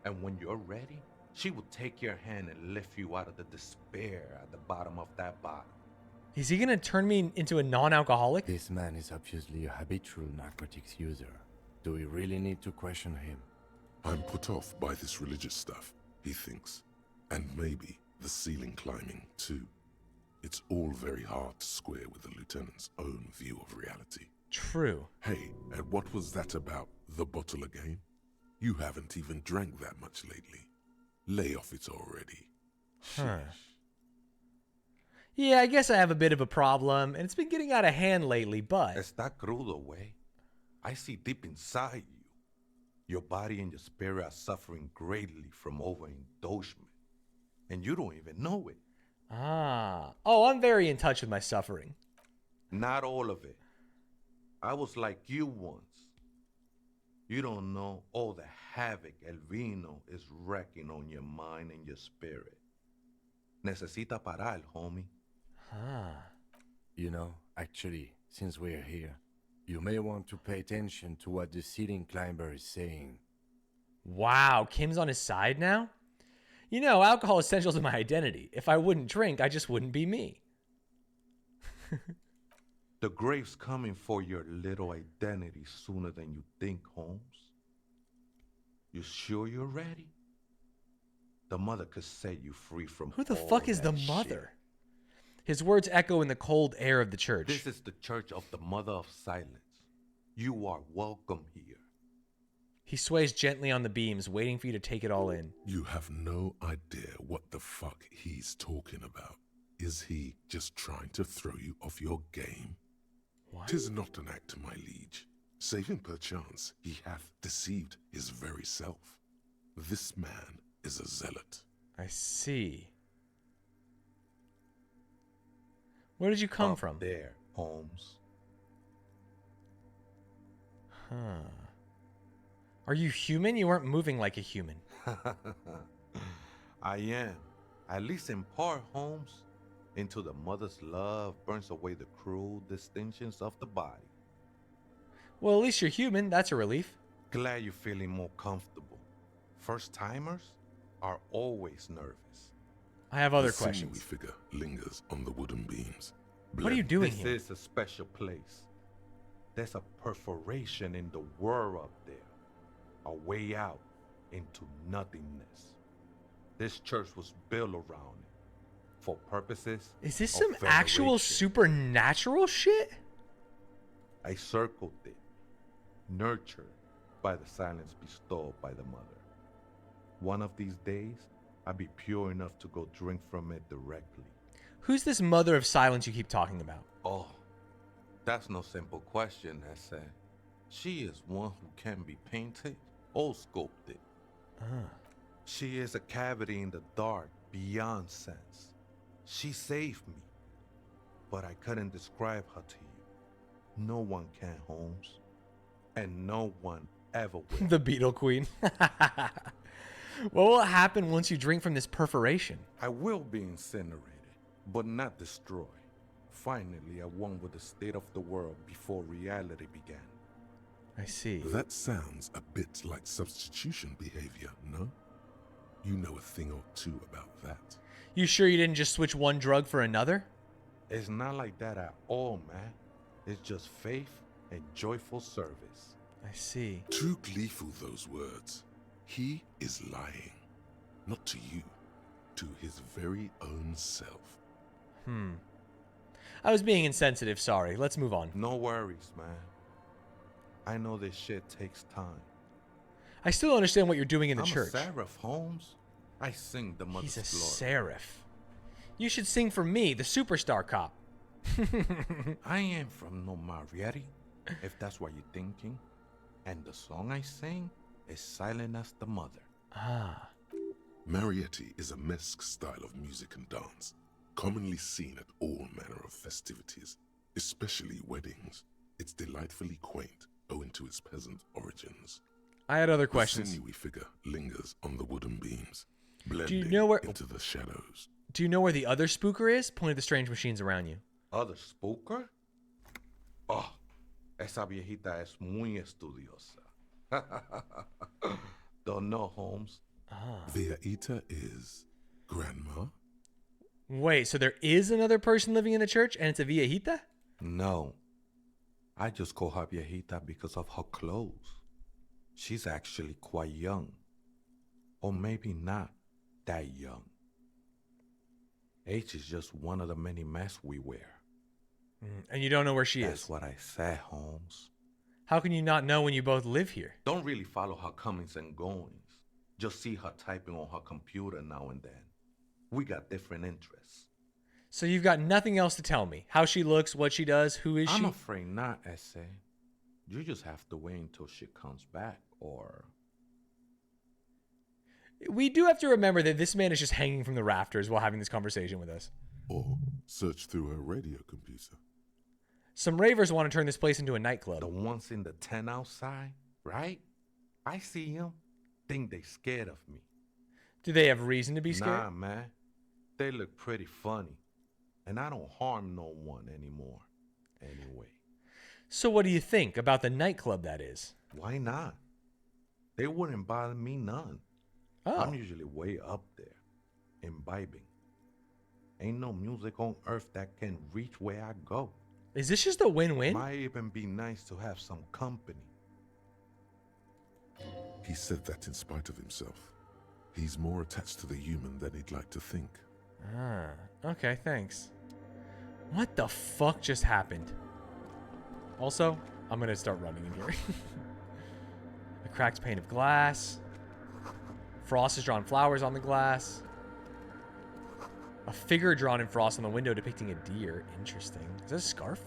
And when you're ready, she will take your hand and lift you out of the despair at the bottom of that bottle. Is he gonna turn me into a non-alcoholic? This man is obviously a habitual narcotics user. Do we really need to question him? I'm put off by this religious stuff, he thinks. And maybe the ceiling climbing, too. It's all very hard to square with the lieutenant's own view of reality. True. Hey, and what was that about the bottle again? You haven't even drank that much lately. Lay off it already. Huh. Yeah, I guess I have a bit of a problem, and it's been getting out of hand lately, but... Está crudo, way. I see deep inside you. Your body and your spirit are suffering greatly from overindulgence, and you don't even know it. Ah. Oh, I'm very in touch with my suffering. Not all of it. I was like you once. You don't know all the havoc El Vino is wrecking on your mind and your spirit. Necesita parar, homie. Ah. You know, actually, since we're here, you may want to pay attention to what the ceiling climber is saying. Wow, Kim's on his side now? You know, alcohol is essential to my identity. If I wouldn't drink, I just wouldn't be me. The grave's coming for your little identity sooner than you think, Holmes. You sure you're ready? The mother could set you free from Who the all fuck is the that mother? shit. His words echo in the cold air of the church. This is the church of the Mother of Silence. You are welcome here. He sways gently on the beams, waiting for you to take it all in. You have no idea what the fuck he's talking about. Is he just trying to throw you off your game? What? 'Tis not an act, my liege. Save him perchance, he hath deceived his very self. This man is a zealot. I see. Where did you come Up from? there, Holmes. Huh. Are you human? You weren't moving like a human. I am. At least in part, Holmes. Until the mother's love burns away the cruel distinctions of the body. Well, at least you're human. That's a relief. Glad you're feeling more comfortable. First-timers are always nervous. I have other The sinewy questions. figure lingers on the wooden beams. What are you doing This here? is a special place. There's a perforation in the world up there. A way out into nothingness. This church was built around it. For purposes Is this of some actual veneration. supernatural shit? I circled it, nurtured by the silence bestowed by the mother. One of these days, I'll be pure enough to go drink from it directly. Who's this mother of silence you keep talking about? Oh, that's no simple question, Ese. She is one who can be painted or sculpted. She is a cavity in the dark beyond sense. She saved me, but I couldn't describe her to you. No one can, Holmes, and no one ever will. The Beetle Queen. What will happen once you drink from this perforation? I will be incinerated, but not destroyed. Finally, at one with the state of the world before reality began. I see. That sounds a bit like substitution behavior, no? You know a thing or two about that. You sure you didn't just switch one drug for another? It's not like that at all, man. It's just faith and joyful service. I see. Too gleeful, those words. He is lying. Not to you, to his very own self. I was being insensitive, sorry. Let's move on. No worries, man. I know this shit takes time. I still don't understand what you're doing in the church. I'm a seraph, Holmes. I sing the mother's He's a glory. seraph. You should sing for me, the superstar cop. I am from no Marietti, if that's what you're thinking. And the song I sing is silent as the mother. Ah. Marietti is a mesque style of music and dance, commonly seen at all manner of festivities, especially weddings. It's delightfully quaint, owing to its peasant origins. I had other questions. The sinewy figure lingers on the wooden beams, blending Do you know where into the shadows. Do you know where the other spooker is? Point at the strange machines around you. Other spooker? Oh, esa viejita es muy estudiosa. Don't know, Holmes. Viejita is grandma? Wait, so there is another person living in the church and it's a viejita? No. I just call her viejita because of her clothes. She's actually quite young. Or maybe not that young. Age is just one of the many masks we wear. And you don't know where she is? That's what I said, Holmes. How can you not know when you both live here? Don't really follow her comings and goings. Just see her typing on her computer now and then. We got different interests. So you've got nothing else to tell me? How she looks, what she does, who is she? I'm afraid not, Ese. You just have to wait until she comes back, or... We do have to remember that this man is just hanging from the rafters while having this conversation with us. Or search through her radio computer. Some ravers want to turn this place into a nightclub. The ones in the tent outside, right? I see them. Think they scared of me. Do they have reason to be scared? Nah, man. They look pretty funny. And I don't harm no one anymore. Anyway. So what do you think about the nightclub, that is? Why not? They wouldn't bother me none. Oh. I'm usually way up there, imbibing. Ain't no music on earth that can reach where I go. Is this just a win-win? Might even be nice to have some company. He said that in spite of himself. He's more attached to the human than he'd like to think. Ah, okay, thanks. What the fuck just happened? Also, I'm gonna start running in here. A cracked pane of glass. Frost has drawn flowers on the glass. A figure drawn in frost on the window depicting a deer. Interesting. Is that a scarf?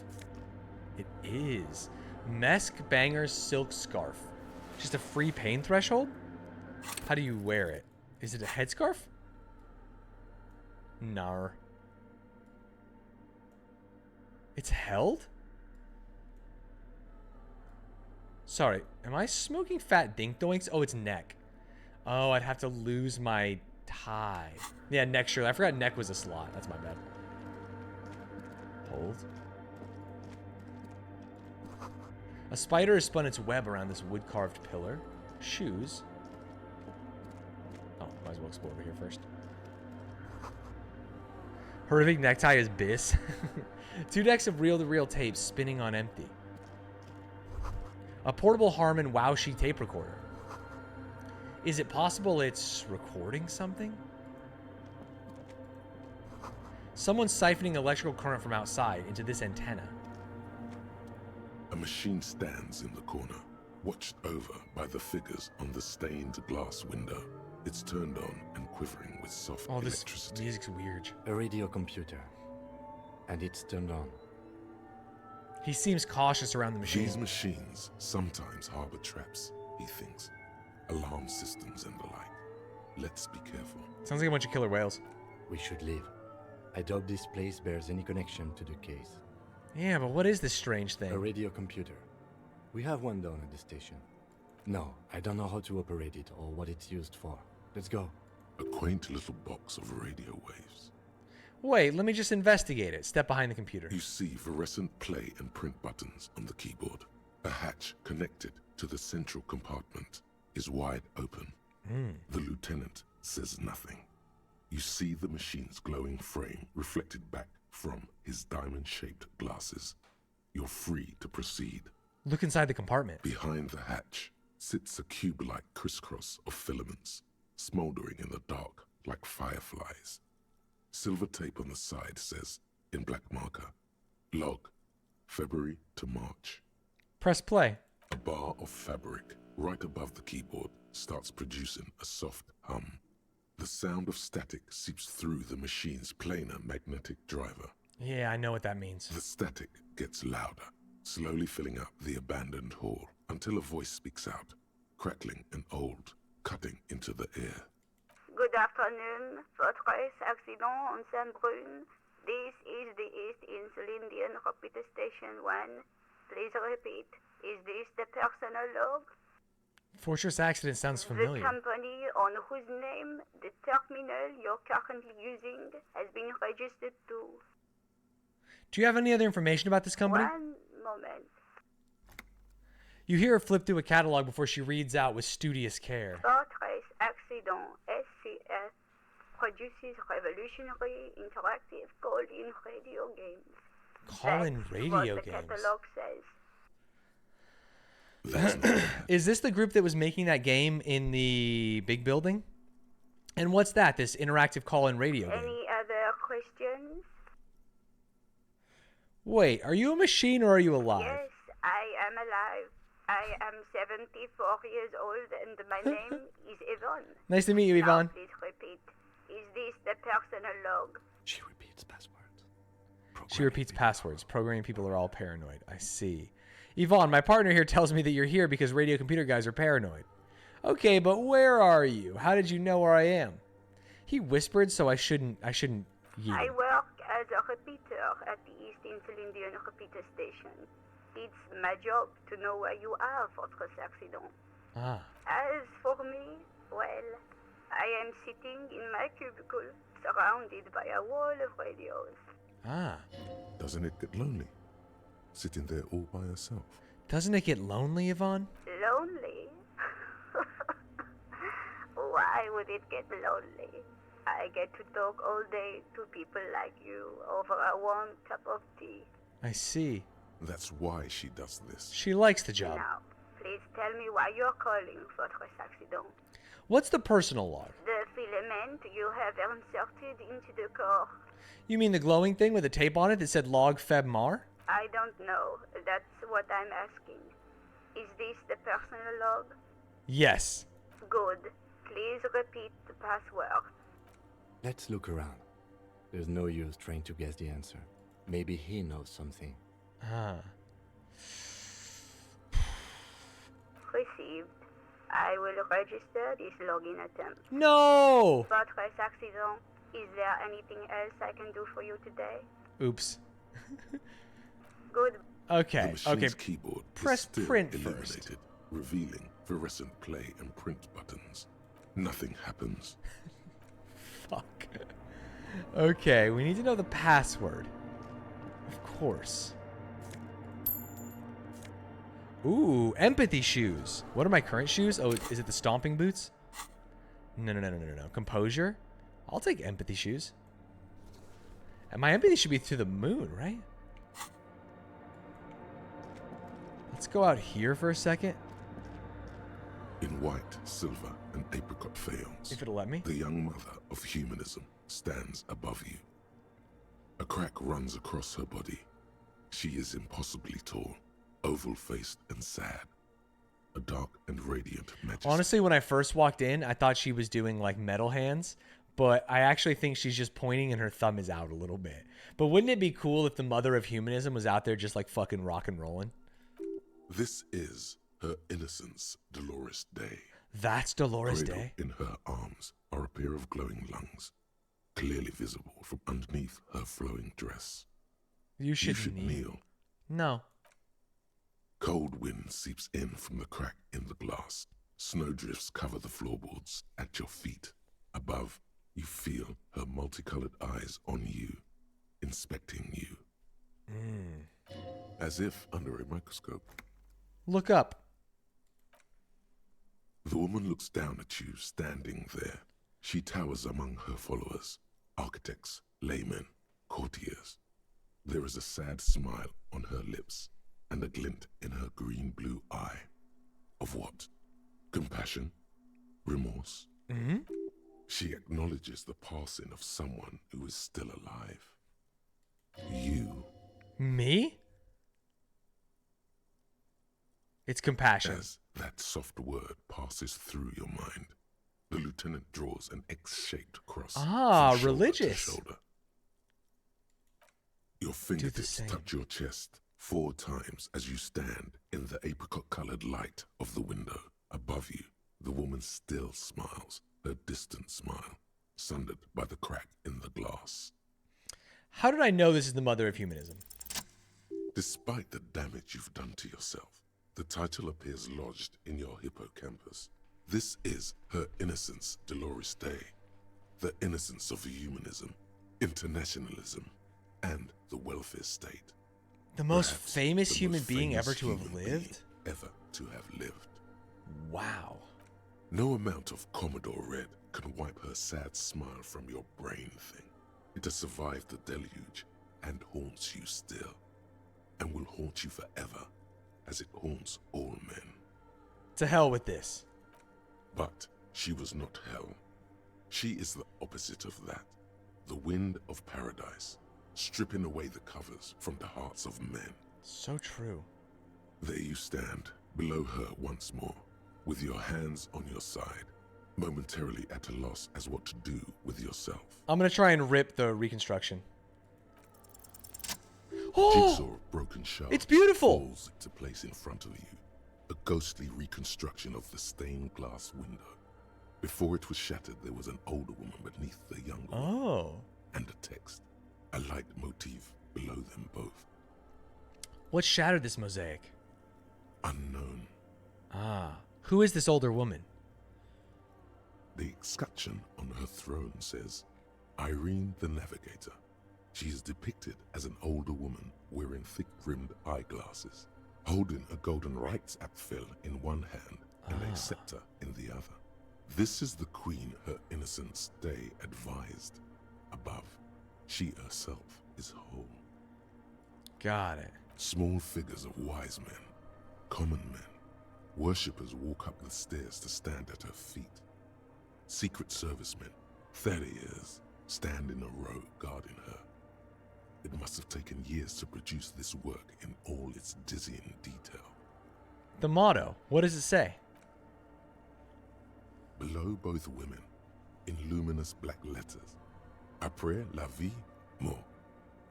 It is. Mesque Banger's silk scarf. Just a free pain threshold? How do you wear it? Is it a headscarf? Nar. It's held? Sorry, am I smoking fat dink doinks? Oh, it's neck. Oh, I'd have to lose my tie. Yeah, neck, sure. I forgot neck was a slot. That's my bad. Hold. A spider has spun its web around this wood-carved pillar. Shoes. Oh, might as well explore over here first. Horrific necktie is bis. 2 decks of reel-to-reel tapes spinning on empty. A portable Harman Wowshy tape recorder. Is it possible it's recording something? Someone's siphoning electrical current from outside into this antenna. A machine stands in the corner, watched over by the figures on the stained glass window. It's turned on and quivering with soft Oh, this electricity. music's weird. A radio computer. And it's turned on. He seems cautious around the machine. These machines sometimes harbor traps, he thinks. Alarm systems and the like. Let's be careful. Sounds like a bunch of killer whales. We should leave. I doubt this place bears any connection to the case. Yeah, but what is this strange thing? A radio computer. We have one down at the station. No, I don't know how to operate it or what it's used for. Let's go. A quaint little box of radio waves. Wait, let me just investigate it. Step behind the computer. You see fluorescent play and print buttons on the keyboard. A hatch connected to the central compartment is wide open. The lieutenant says nothing. You see the machine's glowing frame reflected back from his diamond-shaped glasses. You're free to proceed. Look inside the compartment. Behind the hatch sits a cube-like crisscross of filaments, smoldering in the dark like fireflies. Silver tape on the side says, in black marker, log, February to March. Press play. A bar of fabric right above the keyboard starts producing a soft hum. The sound of static seeps through the machine's planar magnetic driver. Yeah, I know what that means. The static gets louder, slowly filling up the abandoned hall until a voice speaks out, crackling and old, cutting into the air. Good afternoon, Fortress Accident on Saint-Brune. This is the East Insulindian Repeater Station 1. Please repeat. Is this the personal log? Fortress Accident sounds familiar. The company on whose name the terminal you're currently using has been registered to. Do you have any other information about this company? One moment. You hear her flip through a catalog before she reads out with studious care. Fortress Accident SCS produces revolutionary interactive call-in radio games. Call-in radio what the games. catalog says. Is this the group that was making that game in the big building? And what's that, this interactive call-in radio game? Any other questions? Wait, are you a machine or are you alive? Yes, I am alive. I am 74 years old and my name is Yvonne. Nice to meet you, Yvonne. Now, please repeat. Is this the personal log? She repeats passwords. She repeats passwords. Programming people are all paranoid. I see. Yvonne, my partner here tells me that you're here because radio computer guys are paranoid. Okay, but where are you? How did you know where I am? He whispered, so I shouldn't yeet I him. work as a repeater at the East Insulindian Repeater Station. It's my job to know where you are, Fortress Accident. Ah. As for me, well, I am sitting in my cubicle, surrounded by a wall of radios. Ah. Doesn't it get lonely? Sitting there all by herself. Doesn't it get lonely, Yvonne? Lonely? Why would it get lonely? I get to talk all day to people like you over a warm cup of tea. I see. That's why she does this. She likes the job. Now, please tell me why you're calling Fortress Accident. What's the personal log? The filament you have inserted into the core. You mean the glowing thing with the tape on it that said log Feb Mar? I don't know. That's what I'm asking. Is this the personal log? Yes. Good. Please repeat the password. Let's look around. There's no use trying to guess the answer. Maybe he knows something. Ah. Received. I will register this login attempt. No! Fortress Accident. Is there anything else I can do for you today? Oops. Good. Okay, The machine's okay. keyboard Press is still print illuminated, first. revealing fluorescent play and print buttons. Nothing happens. Fuck. Okay, we need to know the password. Of course. Ooh, empathy shoes. What are my current shoes? Oh, is it the stomping boots? No. Composure? I'll take empathy shoes. And my empathy should be to the moon, right? Let's go out here for a second. In white, silver, and apricot faience, If it'll let me. the young mother of humanism stands above you. A crack runs across her body. She is impossibly tall, oval-faced and sad. a dark and radiant majesty. Honestly, when I first walked in, I thought she was doing like metal hands, but I actually think she's just pointing and her thumb is out a little bit. But wouldn't it be cool if the mother of humanism was out there just like fucking rock and rolling? This is her innocence, Dolores Day. That's Dolores Cradled Day. in her arms are a pair of glowing lungs, clearly visible from underneath her flowing dress. You should kneel. No. Cold wind seeps in from the crack in the glass. Snowdrifts cover the floorboards at your feet. Above, you feel her multicolored eyes on you, inspecting you. As if under a microscope. Look up. The woman looks down at you standing there. She towers among her followers, architects, laymen, courtiers. There is a sad smile on her lips and a glint in her green-blue eye. Of what? Compassion? Remorse? She acknowledges the passing of someone who is still alive. You. Me? It's compassion. As that soft word passes through your mind, the lieutenant draws an X-shaped cross. Ah, from shoulder to religious. shoulder. Your fingertips touch your chest 4 times as you stand in the apricot-colored light of the window. Above you, the woman still smiles, her distant smile, sundered by the crack in the glass. How did I know this is the mother of humanism? Despite the damage you've done to yourself, the title appears lodged in your hippocampus. This is her innocence, Dolores Day. The innocence of humanism, internationalism, and the welfare state. The most Perhaps famous the human most being famous ever to have human lived? being ever to have lived. Wow. No amount of Commodore Red can wipe her sad smile from your brain thing. It has survived the deluge and haunts you still, and will haunt you forever, as it haunts all men. To hell with this. But she was not hell. She is the opposite of that. The wind of paradise, stripping away the covers from the hearts of men. So true. There you stand, below her once more, with your hands on your side, momentarily at a loss as what to do with yourself. I'm going to try and rip the reconstruction. Jigsaw of broken shards. It's beautiful. Falls into place in front of you. A ghostly reconstruction of the stained glass window. Before it was shattered, there was an older woman beneath the younger one. And a text. A light motif below them both. What shattered this mosaic? Unknown. Ah. Who is this older woman? The escutcheon on her throne says, Irene the Navigator. She is depicted as an older woman wearing thick-rimmed eyeglasses, holding a golden Reichsapfel in one hand and a scepter in the other. This is the queen her innocence day advised. Above, she herself is whole. Got it. Small figures of wise men, common men, worshippers walk up the stairs to stand at her feet. Secret servicemen, Theriers, stand in a row guarding her. It must have taken years to produce this work in all its dizzying detail. The motto, what does it say? Below both women, in luminous black letters, Après la vie, mort.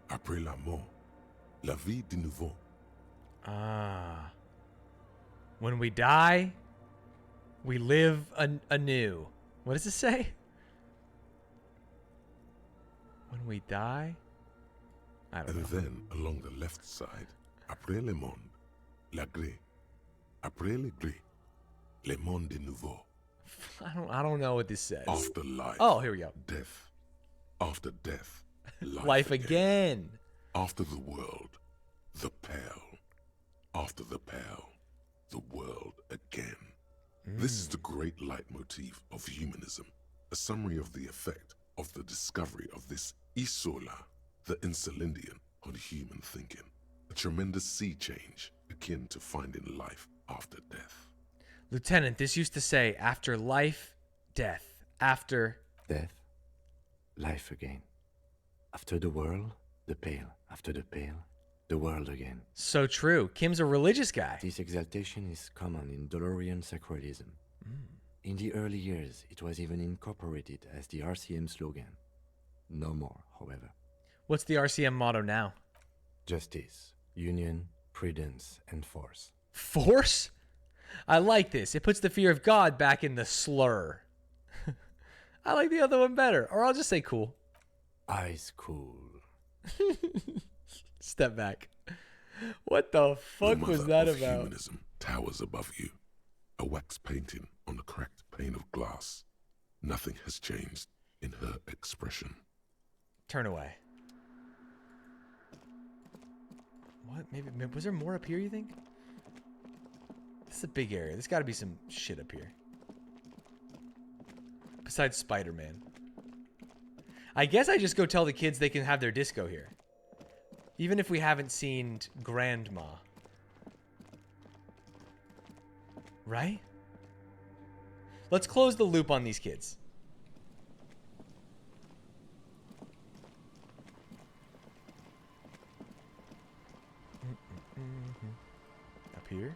Après la mort, la vie de nouveau. Ah. When we die, we live anew. What does it say? When we die? I don't know. And then, along the left side, Après le monde, la gré. Après le gré, le monde de nouveau. I don't know what this says. After life. Oh, here we go. Death. After death, life again. After the world, the pale. After the pale, the world again. This is the great leitmotif of humanism, a summary of the effect of the discovery of this isola, the Insulindian, on human thinking. A tremendous sea change akin to finding life after death. Lieutenant, this used to say, after life, death. After... Death, life again. After the world, the pale. After the pale, the world again. So true. Kim's a religious guy. This exaltation is common in Dolorian sacralism. In the early years, it was even incorporated as the RCM slogan. No more, however. What's the RCM motto now? Justice, union, prudence, and force. Force? I like this. It puts the fear of God back in the slur. I like the other one better. Or I'll just say cool. Ice cool. Step back. What the fuck was that about? Humanism towers above you. A wax painting on a cracked pane of glass. Nothing has changed in her expression. Turn away. What? Maybe was there more up here, you think? This is a big area. There's got to be some shit up here. Besides Spider-Man. I guess I just go tell the kids they can have their disco here. Even if we haven't seen Grandma. Right? Let's close the loop on these kids. Up here?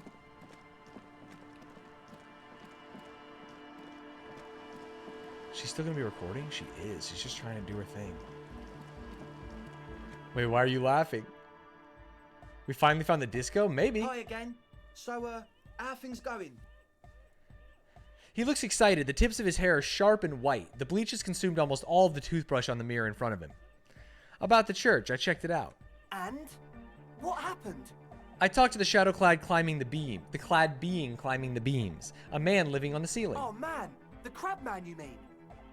She's still gonna be recording? She is. She's just trying to do her thing. Wait, why are you laughing? We finally found the disco? Maybe. Hi again. So, how things going? He looks excited. The tips of his hair are sharp and white. The bleach has consumed almost all of the toothbrush on the mirror in front of him. About the church, I checked it out. And? What happened? I talked to the shadow clad climbing the beam. The clad being climbing the beams. A man living on the ceiling. Oh man, the crab man you mean?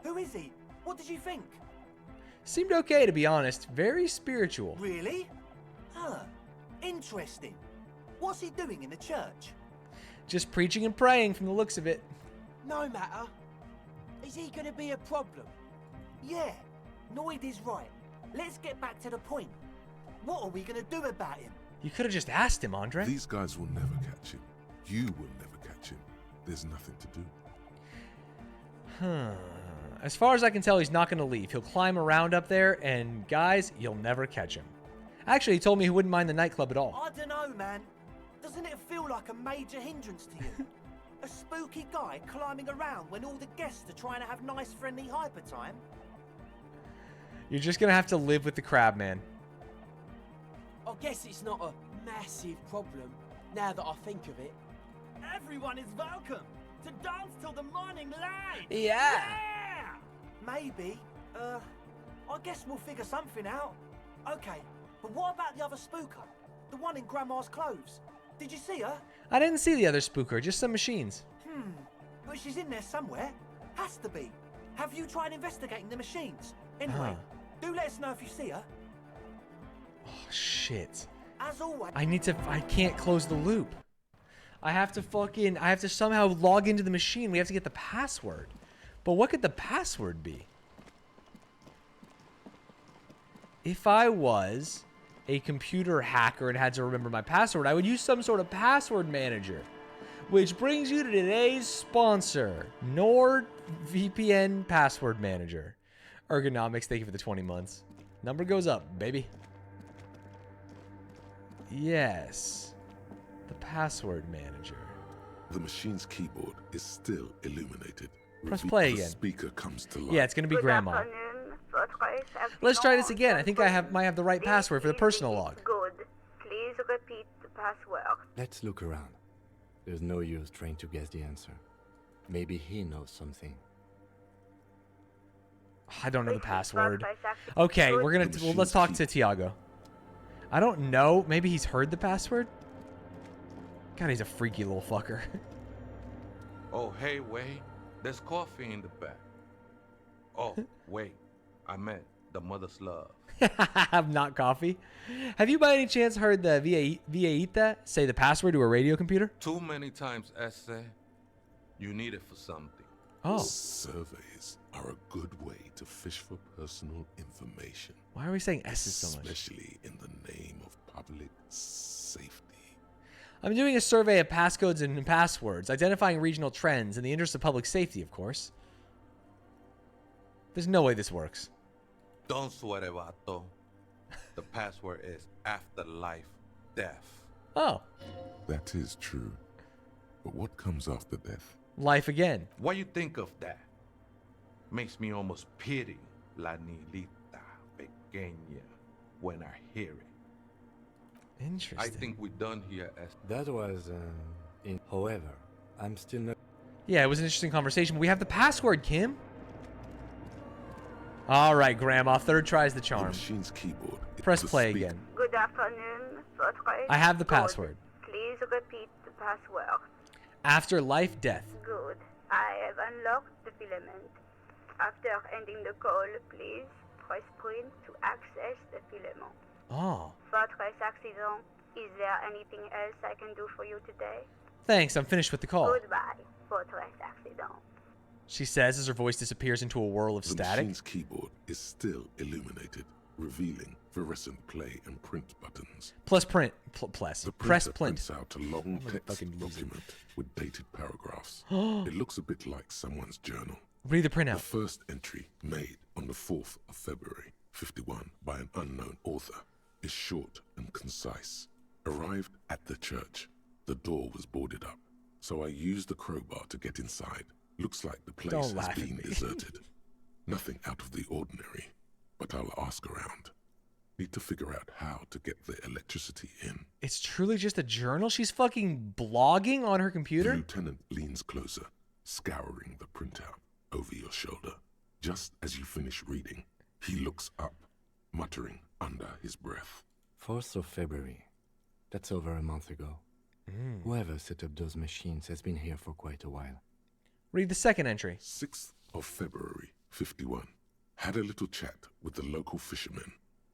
Who is he? What did you think? Seemed okay, to be honest. Very spiritual. Really? Huh. Interesting. What's he doing in the church? Just preaching and praying from the looks of it. No matter. Is he gonna be a problem? Yeah, Noid is right. Let's get back to the point. What are we gonna do about him? You could have just asked him, Andre. These guys will never catch him. You will never catch him. There's nothing to do. Huh. As far as I can tell, he's not going to leave. He'll climb around up there, and guys, you'll never catch him. Actually, he told me he wouldn't mind the nightclub at all. I don't know, man. Doesn't it feel like a major hindrance to you? A spooky guy climbing around when all the guests are trying to have nice, friendly hyper time? You're just going to have to live with the crab man. I guess it's not a massive problem, now that I think of it. Everyone is welcome to dance till the morning light! Yeah! Maybe. I guess we'll figure something out. Okay, but what about the other spooker? The one in Grandma's clothes? Did you see her? I didn't see the other spooker, just some machines. But she's in there somewhere. Has to be. Have you tried investigating the machines? Anyway, do let us know if you see her. Oh, shit. As always. I can't close the loop. I have to somehow log into the machine. We have to get the password. But what could the password be? If I was a computer hacker and had to remember my password, I would use some sort of password manager. Which brings you to today's sponsor, NordVPN Password Manager. Ergonomics, thank you for the 20 months. Number goes up, baby. Yes. The password manager. The machine's keyboard is still illuminated. Press play again. The speaker comes to life. Yeah, it's going to be Grandma. Let's try this again. I think might have the right password for the personal log. Good. Please repeat the password. Let's look around. There's no use trying to guess the answer. Maybe he knows something. I don't know the password. Okay, let's talk to Tiago. I don't know. Maybe he's heard the password? God, he's a freaky little fucker. Oh, hey, wait. There's coffee in the back. Oh, wait. I meant the mother's love. Not coffee. Have you by any chance heard the Vieita say the password to a radio computer? Too many times, Esse. You need it for something. Oh. Surveys are a good way to fish for personal information. Why are we saying S's so much? Especially in the name of public safety. I'm doing a survey of passcodes and passwords, identifying regional trends in the interest of public safety, of course. There's no way this works. Don't sweat it, vato. The password is afterlife death. Oh. That is true. But what comes after death? Life again. What you think of that? Makes me almost pity La Nilita Pequeña when I hear it. Interesting. I think we're done here as... That was, however, I'm still not... Yeah, it was an interesting conversation. We have the password, Kim. All right, Grandma. Third tries the charm. The machine's keyboard. Press play again. Good afternoon, Fortress. I have the Good. password. Please repeat the password. After life, death. Good. I have unlocked the filament. After ending the call, please press print to access the filament. Oh. Fortress Accident, is there anything else I can do for you today? Thanks, I'm finished with the call. Goodbye, Fortress Accident. She says as her voice disappears into a whirl of The static. machine's keyboard is still illuminated, revealing fluorescent play and print buttons. Plus print. Plus. The Press printer print. prints out a long text document with dated paragraphs. It looks a bit like someone's journal. Read the printout. The first entry, made on the 4th of February, 51, by an unknown author, is short and concise. Arrived at the church. The door was boarded up, so I used the crowbar to get inside. Looks like the place Don't has laugh at been me. deserted. Nothing out of the ordinary, but I'll ask around. Need to figure out how to get the electricity in. It's truly just a journal? She's fucking blogging on her The computer? lieutenant leans closer, scouring the printout over your shoulder. Just as you finish reading, he looks up, muttering under his breath. 4th of February. That's over a month ago. Whoever set up those machines has been here for quite a while. Read the second entry. 6th of February, 51. Had a little chat with the local fishermen.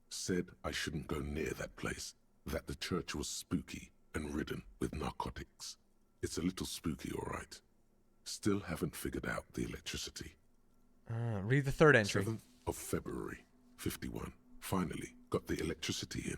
Said I shouldn't go near that place, that the church was spooky and ridden with narcotics. It's a little spooky, all right. Still haven't figured out the electricity. Read the third entry. 7th of February, 51. Finally got the electricity in.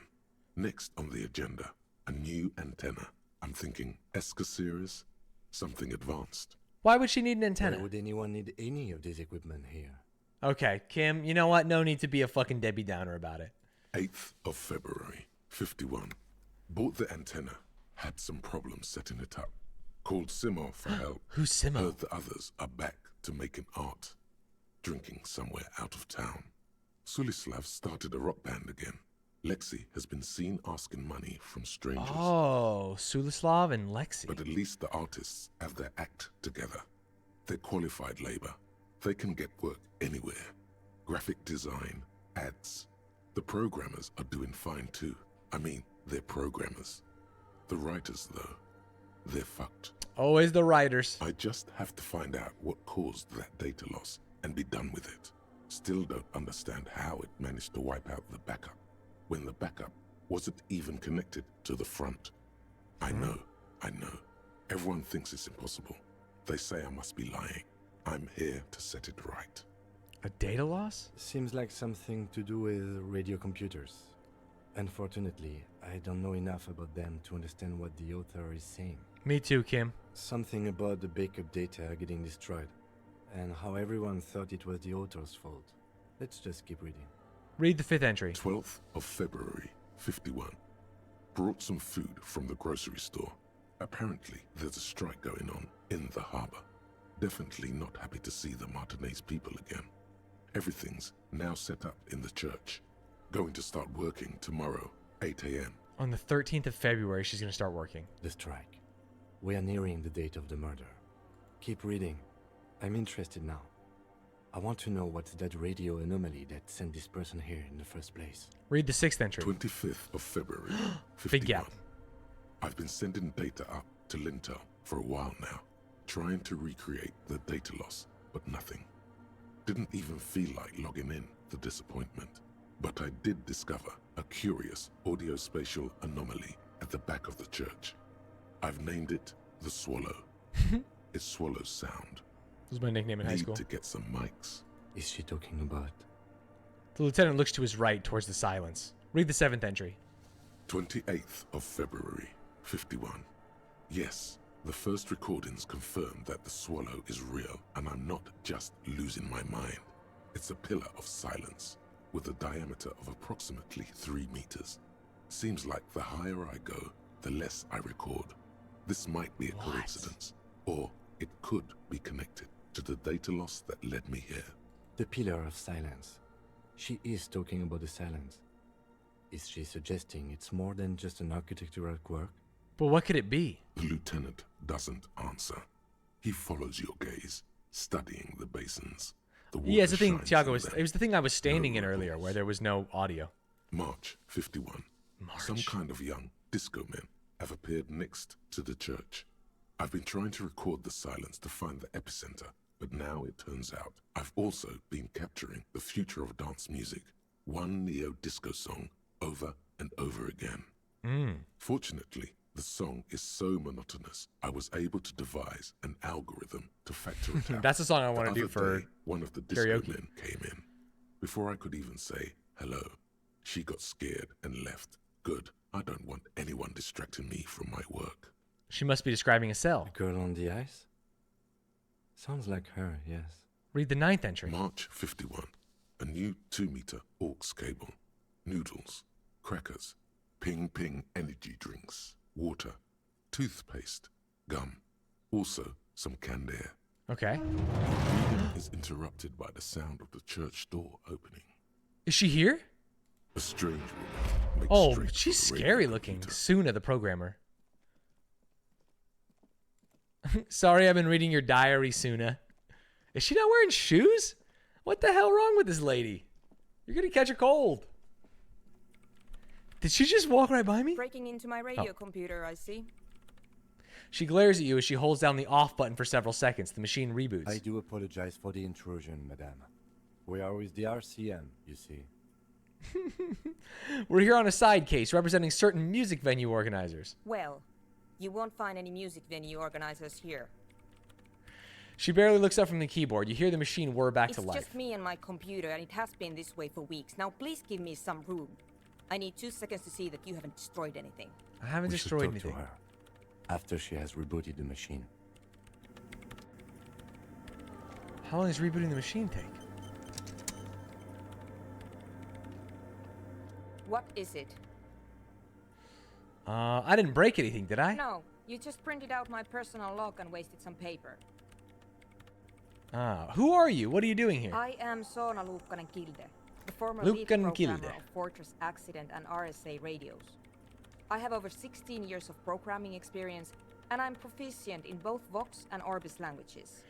Next on the agenda, a new antenna. I'm thinking Esca series, something advanced. Why would she need an antenna? Why would anyone need any of this equipment here? Okay, Kim, you know what? No need to be a fucking Debbie Downer about it. 8th of February, 51. Bought the antenna. Had some problems setting it up. Called Simo for help. Who's Simo? Heard the others are back to making art. Drinking somewhere out of town. Sulislav started a rock band again. Lexi has been seen asking money from strangers. Oh, Sulislav and Lexi. But at least the artists have their act together. They're qualified labor. They can get work anywhere. Graphic design, ads. The programmers are doing fine too. I mean, they're programmers. The writers, though, they're fucked. Always the writers. I just have to find out what caused that data loss and be done with it. Still don't understand how it managed to wipe out the backup, when the backup wasn't even connected to the front. I know. Everyone thinks it's impossible. They say I must be lying. I'm here to set it right. A data loss? Seems like something to do with radio computers. Unfortunately, I don't know enough about them to understand what the author is saying. Me too, Kim. Something about the backup data getting destroyed, and how everyone thought it was the author's fault. Let's just keep reading. Read the fifth entry. 12th of February, 51. Brought some food from the grocery store. Apparently, there's a strike going on in the harbor. Definitely not happy to see the Martinez people again. Everything's now set up in the church. Going to start working tomorrow, 8 a.m. On the 13th of February, she's going to start working. The strike. We are nearing the date of the murder. Keep reading. I'm interested now. I want to know what's that radio anomaly that sent this person here in the first place. Read the sixth entry. 25th of February, 51. Big gap. I've been sending data up to Lintel for a while now, trying to recreate the data loss, but nothing. Didn't even feel like logging in, the disappointment. But I did discover a curious audio-spatial anomaly at the back of the church. I've named it the Swallow. It swallows sound. This was my nickname in high school. Need to get some mics. Is she talking about? The lieutenant looks to his right towards the silence. Read the seventh entry. 28th of February, 51. Yes, the first recordings confirm that the Swallow is real and I'm not just losing my mind. It's a pillar of silence. with a diameter of approximately 3 meters. Seems like the higher I go, the less I record. This might be a coincidence, or it could be connected to the data loss that led me here. The Pillar of Silence. She is talking about the silence. Is she suggesting it's more than just an architectural quirk? But what could it be? The lieutenant doesn't answer. He follows your gaze, studying the basins. Yeah, it's the thing, Tiago, it was the thing I was standing in earlier where there was no audio. March 51. Some kind of young disco men have appeared next to the church. I've been trying to record the silence to find the epicenter, but now it turns out I've also been capturing the future of dance music, one neo-disco song over and over again. Fortunately, the song is so monotonous, I was able to devise an algorithm to factor it out. That's the song I want to do for one of the disco karaoke. men came in. Before I could even say hello, she got scared and left. Good. I don't want anyone distracting me from my work. She must be describing a cell. The girl on the ice? Sounds like her, yes. Read the 9th entry. March 51. A new 2-meter aux cable. Noodles. Crackers. Ping energy drinks. Water. Toothpaste. Gum. Also some canned air. Okay. Reading is interrupted by the sound of the church door opening. Is she here? A strange woman makes Oh, straight she's for the scary radio looking. computer. Suna, the programmer. Sorry, I've been reading your diary, Suna. Is she not wearing shoes? What the hell wrong with this lady? You're gonna catch a cold. Did she just walk right by me? Breaking into my radio computer, I see. She glares at you as she holds down the off button for several seconds. The machine reboots. I do apologize for the intrusion, madame. We are with the RCM, you see. We're here on a side case representing certain music venue organizers. Well, you won't find any music venue organizers here. She barely looks up from the keyboard. You hear the machine whir back to life. It's just me and my computer, and it has been this way for weeks. Now please give me some room. I need 2 seconds to see that you haven't destroyed anything. I haven't We should destroyed talk anything. to her after she has rebooted the machine. How long does rebooting the machine take? What is it? I didn't break anything, did I? No, you just printed out my personal log and wasted some paper. Who are you? What are you doing here? I am Soona Luukkanen-Kilde, the former lead programmer of Fortress Accident and RSA radios. I have over 16 years of programming experience, and I'm proficient in both Vox and Orbis languages.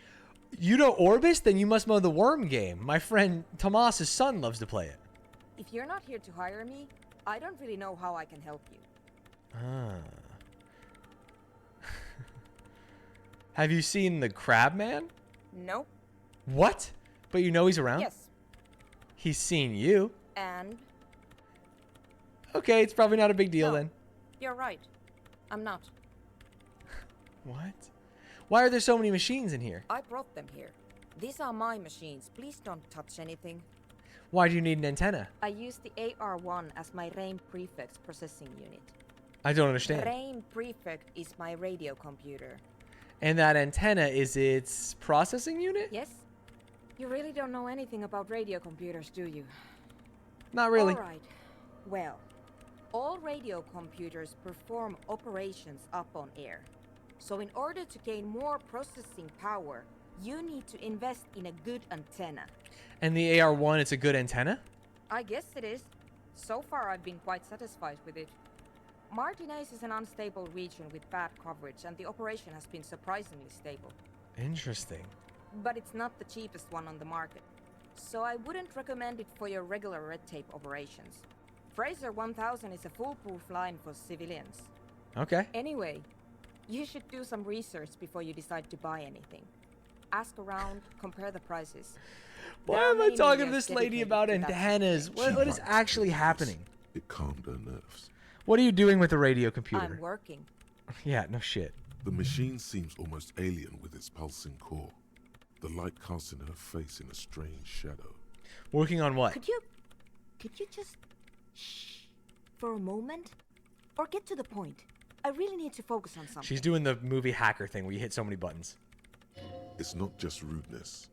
You know Orbis? Then you must know the Worm game. My friend Tomas's son loves to play it. If you're not here to hire me, I don't really know how I can help you. Have you seen the Crab Man? Nope. What? But you know he's around? Yes. He's seen you. And? Okay, it's probably not a big deal then. You're right. I'm not. What? Why are there so many machines in here? I brought them here. These are my machines. Please don't touch anything. Why do you need an antenna? I use the AR1 as my RAIN prefect processing unit. I don't understand. RAIN prefect is my radio computer. And that antenna is its processing unit? Yes? You really don't know anything about radio computers, do you? Not really. All right. Well, all radio computers perform operations up on air. So in order to gain more processing power, you need to invest in a good antenna. And the AR1, it's a good antenna? I guess it is. So far, I've been quite satisfied with it. Martinez is an unstable region with bad coverage, and the operation has been surprisingly stable. Interesting. But it's not the cheapest one on the market. So I wouldn't recommend it for your regular red tape operations. Fraser 1000 is a foolproof line for civilians. Okay. Anyway, you should do some research before you decide to buy anything. Ask around, compare the prices. Why am I talking to this lady about antennas? What is actually happening? It calmed her nerves. What are you doing with the radio computer? I'm working. Yeah, no shit. The machine seems almost alien with its pulsing core. The light casts in her face in a strange shadow. Working on what? Could you just shh for a moment? Or get to the point. I really need to focus on something. She's doing the movie hacker thing where you hit so many buttons. It's not just rudeness.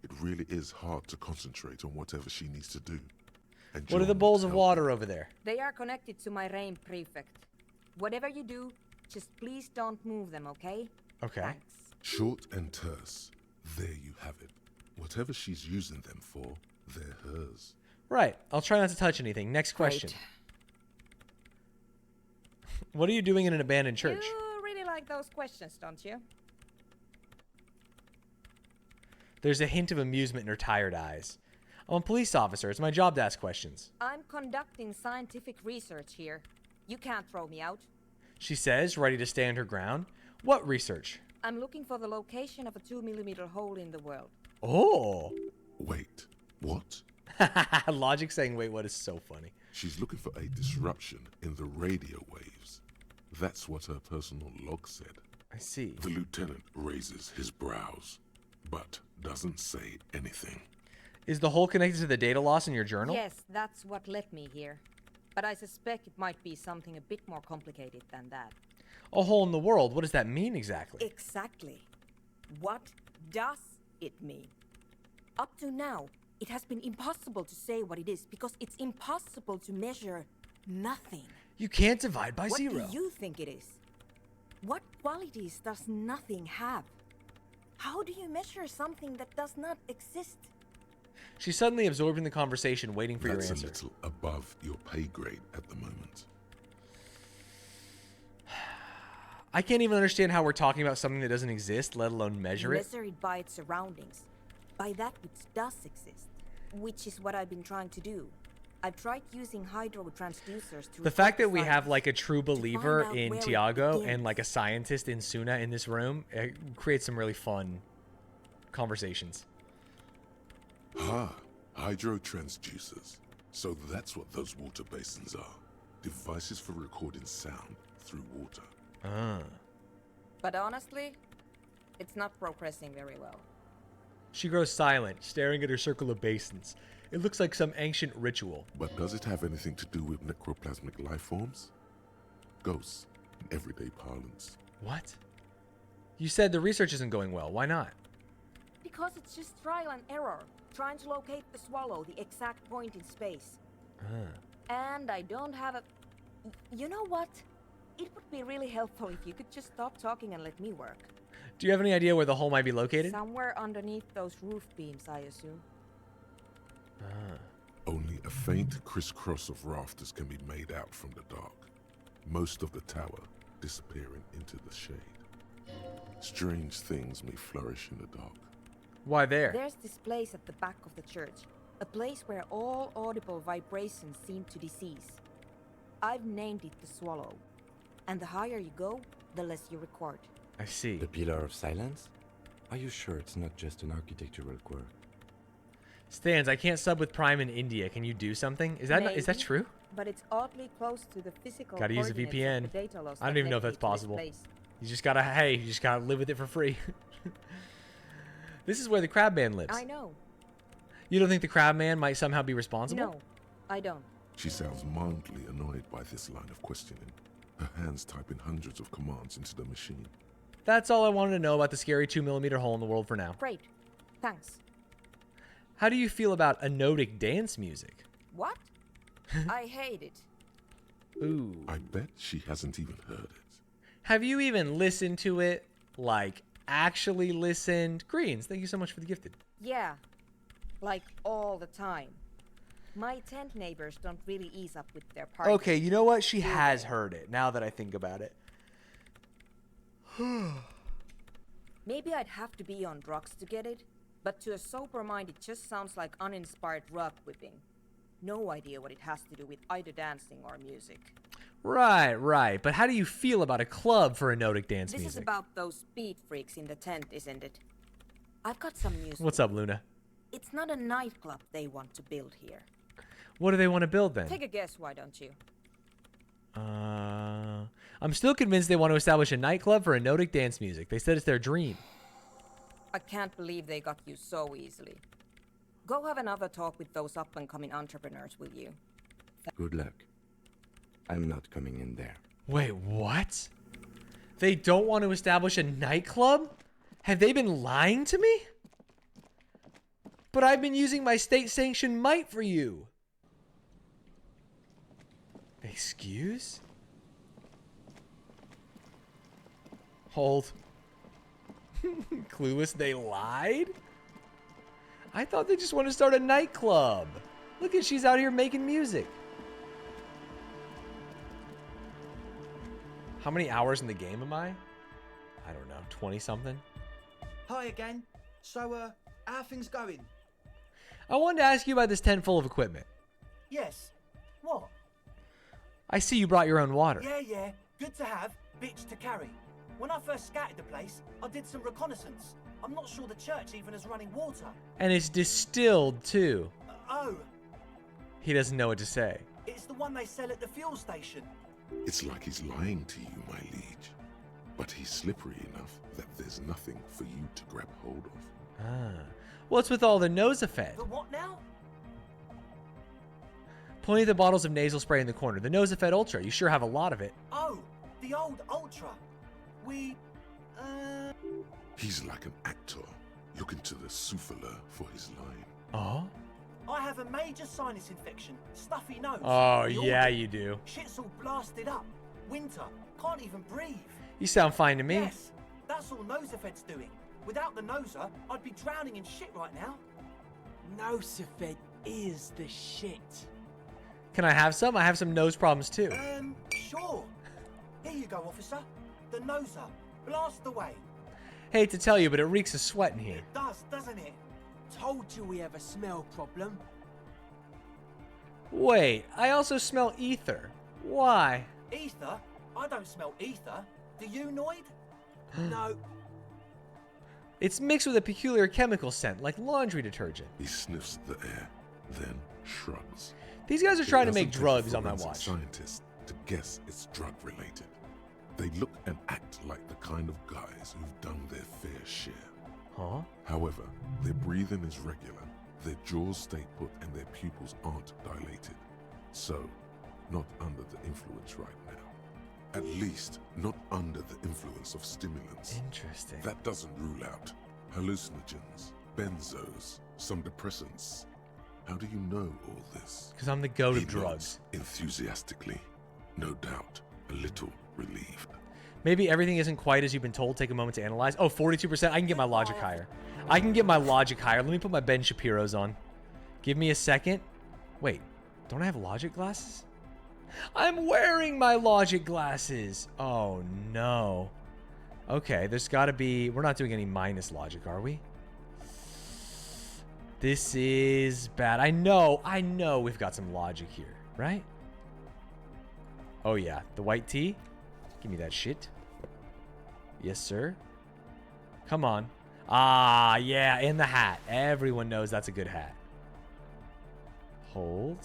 It really is hard to concentrate on whatever she needs to do. And What are the John bowls would of help water over there? They are connected to my reign prefect. Whatever you do, just please don't move them, okay? Okay. Thanks. Short and terse. There you have it. Whatever she's using them for, they're hers. Right. I'll try not to touch anything. Next question. What are you doing in an abandoned church? You really like those questions, don't you? There's a hint of amusement in her tired eyes. I'm a police officer. It's my job to ask questions. I'm conducting scientific research here. You can't throw me out. She says, ready to stand her ground. What research? I'm looking for the location of a 2mm hole in the world. Oh. Wait, what? Logic saying wait what is so funny. She's looking for a disruption in the radio waves. That's what her personal log said. I see. The lieutenant raises his brows, but doesn't say anything. Is the hole connected to the data loss in your journal? Yes, that's what led me here. But I suspect it might be something a bit more complicated than that. A hole in the world. What does that mean exactly? Exactly. What does it mean? Up to now, it has been impossible to say what it is because it's impossible to measure nothing. You can't divide by zero. What do you think it is? What qualities does nothing have? How do you measure something that does not exist? She's suddenly absorbed in the conversation, waiting for your answer. That's a little above your pay grade at the moment. I can't even understand how we're talking about something that doesn't exist, let alone measure it. Measure it by its surroundings, by that which does exist, which is what I've been trying to do. I've tried using hydro transducers to... The fact that we have like a true believer in Tiago and like a scientist in Suna in this room, it creates some really fun conversations. Hydro transducers. So that's what those water basins are. Devices for recording sound through water. But honestly, it's not progressing very well. She grows silent, staring at her circle of basins. It looks like some ancient ritual. But does it have anything to do with necroplasmic life forms? Ghosts, in everyday parlance. What? You said the research isn't going well. Why not? Because it's just trial and error, trying to locate the swallow, the exact point in space. And I don't have a... You know what? It would be really helpful if you could just stop talking and let me work. Do you have any idea where the hole might be located? Somewhere underneath those roof beams, I assume. Only a faint crisscross of rafters can be made out from the dark. Most of the tower disappearing into the shade. Strange things may flourish in the dark. Why there? There's this place at the back of the church. A place where all audible vibrations seem to decease. I've named it the Swallow. And the higher you go, the less you record. I see. The Pillar of Silence? Are you sure it's not just an architectural quirk? Stanz, I can't sub with Prime in India. Can you do something? Is that is that true? But it's oddly close to the physical. Gotta use a VPN. I don't even know if that's possible. You just gotta live with it for free. This is where the crab man lives. I know. You don't think the crab man might somehow be responsible? No, I don't. She sounds mildly annoyed by this line of questioning. Her hands typing hundreds of commands into the machine. That's all I wanted to know about the scary 2mm hole in the world for now. Great. Thanks. How do you feel about anotic dance music? What? I hate it. Ooh. I bet she hasn't even heard it. Have you even listened to it? Like, actually listened? Greens, thank you so much for the gifted. Yeah. Like, all the time. My tent neighbors don't really ease up with their parties. Okay, you know what? She has heard it, now that I think about it. Maybe I'd have to be on drugs to get it, but to a sober mind it just sounds like uninspired rug whipping. No idea what it has to do with either dancing or music. Right. But how do you feel about a club for anotic dance music? This is about those speed freaks in the tent, isn't it? I've got some news. What's up, Luna? It's not a nightclub they want to build here. What do they want to build then? Take a guess, why don't you? I'm still convinced they want to establish a nightclub for anotic dance music. They said it's their dream. I can't believe they got you so easily. Go have another talk with those up-and-coming entrepreneurs, will you? Good luck. I'm not coming in there. Wait, what? They don't want to establish a nightclub? Have they been lying to me? But I've been using my state-sanctioned might for you. Excuse? Hold. Clueless, they lied? I thought they just wanted to start a nightclub. Look at, she's out here making music. How many hours in the game am I? I don't know, 20 something? Hi again. So, how are things going? I wanted to ask you about this tent full of equipment. Yes. What? I see you brought your own water. Yeah. Good to have, bitch to carry. When I first scouted the place, I did some reconnaissance. I'm not sure the church even has running water. And it's distilled, too. Oh. He doesn't know what to say. It's the one they sell at the fuel station. It's like he's lying to you, my liege. But he's slippery enough that there's nothing for you to grab hold of. Ah. What's with all the Nosafed? The what now? Pointing at the bottles of nasal spray in the corner. The Nosafed Ultra. You sure have a lot of it. Oh, the old Ultra. He's like an actor looking to the souffleur for his line. Oh? I have a major sinus infection, stuffy nose. Oh, yeah, you do. Shit's all blasted up. Winter, can't even breathe. You sound fine to me. Yes, that's all Nosafed's doing. Without the Nosa, I'd be drowning in shit right now. Nosafed is the shit. Can I have some? I have some nose problems too. Sure. Here you go, officer. The Nosa. Blast away. Hate to tell you, but it reeks of sweat in here. It does, doesn't it? Told you we have a smell problem. Wait, I also smell ether. Why? Ether? I don't smell ether. Do you, Noid? No. It's mixed with a peculiar chemical scent, like laundry detergent. He sniffs the air, then shrugs. These guys are trying to make drugs on my forensic watch. Scientists to guess it's drug related. They look and act like the kind of guys who've done their fair share. Huh? However, their breathing is regular, their jaws stay put, and their pupils aren't dilated. So, not under the influence right now. At least, not under the influence of stimulants. Interesting. That doesn't rule out hallucinogens, benzos, some depressants. How do you know all this? Because I'm the goat of He drugs. nods enthusiastically, no doubt a little relieved. Maybe everything isn't quite as you've been told. Take a moment to analyze. Oh, 42%. I can get my logic higher. I can get my logic higher. Let me put my Ben Shapiro's on. Give me a second. Wait, don't I have logic glasses? I'm wearing my logic glasses. Oh, no. Okay, there's got to be... We're not doing any minus logic, are we? This is bad. I know we've got some logic here, right? Oh, yeah. The white tea? Give me that shit. Yes, sir. Come on. Ah, yeah, and the hat. Everyone knows that's a good hat. Hold.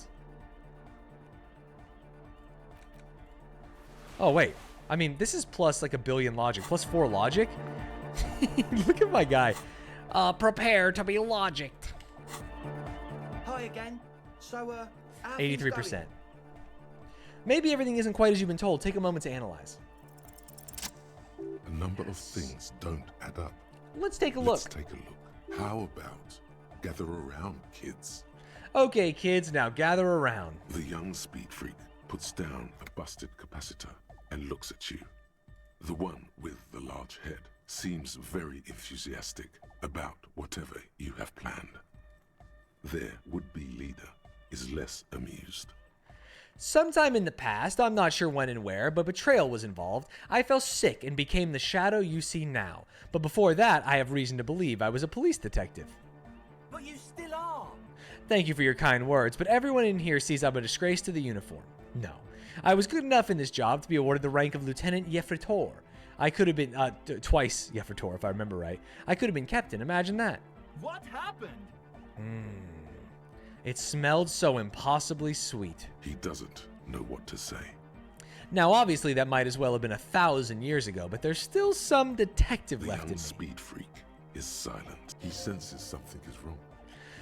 Oh, wait. I mean, this is plus like a billion logic. Plus 4 logic? Look at my guy. Prepare to be logicked. Hi again. So, how 83%. Maybe everything isn't quite as you've been told. Take a moment to analyze. A number of things don't add up. Let's take a look. Let's take a look. How about gather around, kids? Okay, kids, now gather around. The young speed freak puts down a busted capacitor and looks at you. The one with the large head seems very enthusiastic about whatever you have planned. Their would-be leader is less amused. Sometime in the past, I'm not sure when and where, but betrayal was involved. I fell sick and became the shadow you see now. But before that, I have reason to believe I was a police detective. But you still are. Thank you for your kind words, but everyone in here sees I'm a disgrace to the uniform. No. I was good enough in this job to be awarded the rank of Lieutenant Yefritor. I could have been, twice Yefritor, if I remember right. I could have been captain, imagine that. What happened? It smelled so impossibly sweet. He doesn't know what to say. Now, obviously, that might as well have been 1,000 years ago, but there's still some detective left in me. The young speed freak is silent. He senses something is wrong.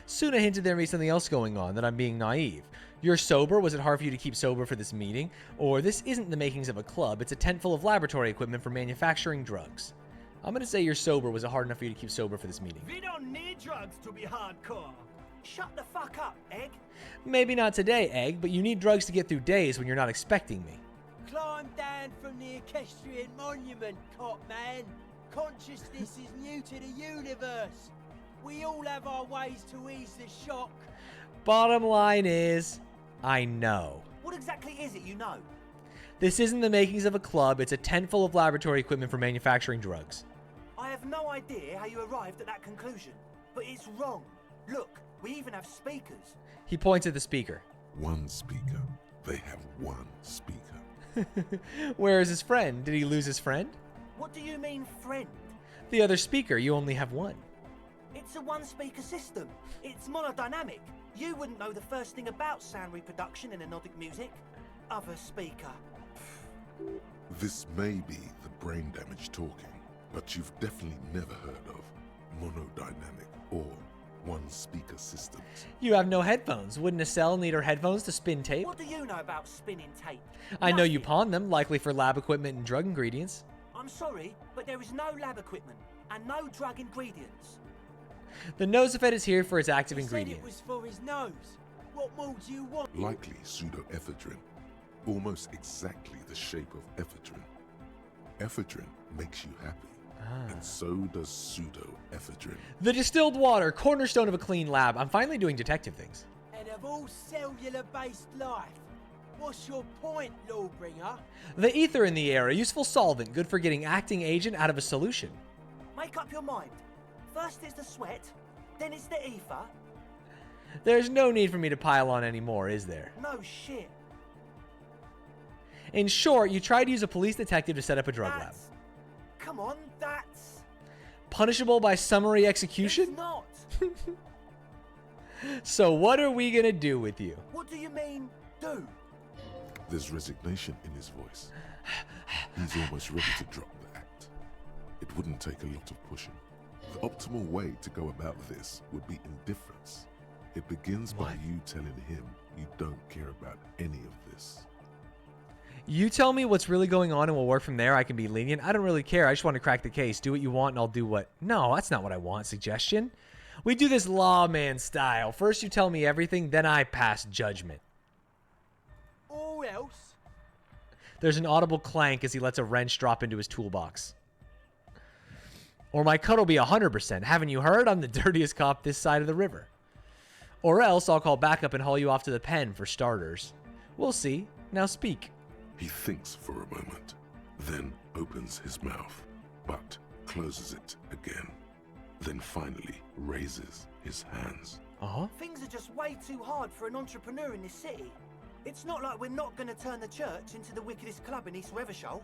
Suna hinted there may be something else going on, that I'm being naive. You're sober? Was it hard for you to keep sober for this meeting? Or this isn't the makings of a club, it's a tent full of laboratory equipment for manufacturing drugs. I'm gonna say you're sober. Was it hard enough for you to keep sober for this meeting? We don't need drugs to be hardcore. Shut the fuck up, Egg. Maybe not today, Egg, but you need drugs to get through days when you're not expecting me. Climb down from the equestrian monument, cop man. Consciousness is new to the universe. We all have our ways to ease the shock. Bottom line is, I know. What exactly is it you know? This isn't the makings of a club. It's a tent full of laboratory equipment for manufacturing drugs. I have no idea how you arrived at that conclusion, but it's wrong. Look, we even have speakers. He points at the speaker. One speaker. They have one speaker. Where is his friend? Did he lose his friend? What do you mean, friend? The other speaker. You only have one. It's a one-speaker system. It's monodynamic. You wouldn't know the first thing about sound reproduction in anodic music. Other speaker. This may be the brain damage talking, but you've definitely never heard of monodynamic or one-speaker systems. You have no headphones. Wouldn't a cell need her headphones to spin tape? What do you know about spinning tape? I know you pawn them, likely for lab equipment and drug ingredients. I'm sorry, but there is no lab equipment and no drug ingredients. The nosophed is here for its active ingredient. Said it was for his nose. What more do you want? Likely pseudoephedrine. Almost exactly the shape of ephedrine. Ephedrine makes you happy. And so does pseudoephedrine. The distilled water, cornerstone of a clean lab. I'm finally doing detective things. And of all cellular-based life, what's your point, Lawbringer? The ether in the air, a useful solvent, good for getting acting agent out of a solution. Make up your mind. First it's the sweat, then it's the ether. There's no need for me to pile on anymore, is there? No shit. In short, you tried to use a police detective to set up a drug lab. Come on, that's... Punishable by summary execution? It's not. So what are we gonna do with you? What do you mean, do? There's resignation in his voice. He's almost ready to drop the act. It wouldn't take a lot of pushing. The optimal way to go about this would be indifference. It begins by you telling him you don't care about any of this. You tell me what's really going on and we'll work from there. I can be lenient. I don't really care. I just want to crack the case. Do what you want and I'll do what... No, that's not what I want. Suggestion? We do this lawman style. First you tell me everything, then I pass judgment. Or else? There's an audible clank as he lets a wrench drop into his toolbox. Or my cut will be 100%. Haven't you heard? I'm the dirtiest cop this side of the river. Or else I'll call backup and haul you off to the pen for starters. We'll see. Now speak. He thinks for a moment, then opens his mouth, but closes it again. Then finally raises his hands. Things are just way too hard for an entrepreneur in this city. It's not like we're not going to turn the church into the wickedest club in East Revershoal.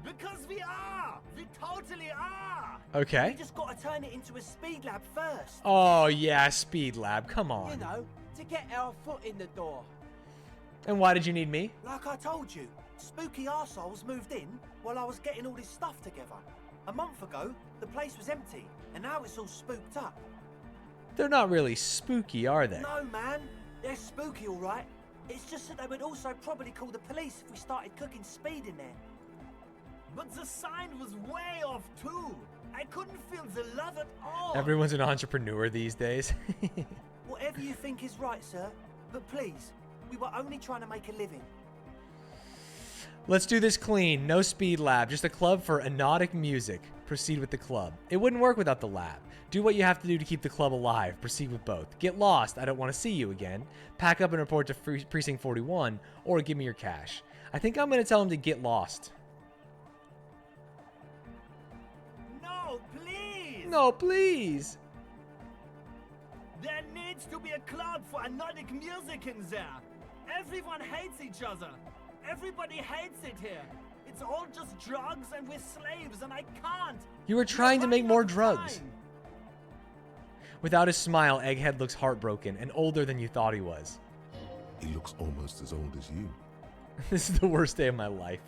Because we are! We totally are! Okay. We just got to turn it into a speed lab first. Oh, yeah, speed lab. Come on. You know, to get our foot in the door. And why did you need me? Like I told you, spooky arseholes moved in while I was getting all this stuff together. A month ago, the place was empty, and now it's all spooked up. They're not really spooky, are they? No, man. They're spooky, all right. It's just that they would also probably call the police if we started cooking speed in there. But the sign was way off, too. I couldn't feel the love at all. Everyone's an entrepreneur these days. Whatever you think is right, sir. But please, we were only trying to make a living. Let's do this clean. No speed lab. Just a club for anodic music. Proceed with the club. It wouldn't work without the lab. Do what you have to do to keep the club alive. Proceed with both. Get lost. I don't want to see you again. Pack up and report to Precinct 41. Or give me your cash. I think I'm going to tell him to get lost. No, please! No, please! There needs to be a club for anodic music in there. Everyone hates each other. Everybody hates it here. It's all just drugs and we're slaves and I can't. You were trying to make more drugs. Without his smile, Egghead looks heartbroken and older than you thought he was. He looks almost as old as you. This is the worst day of my life.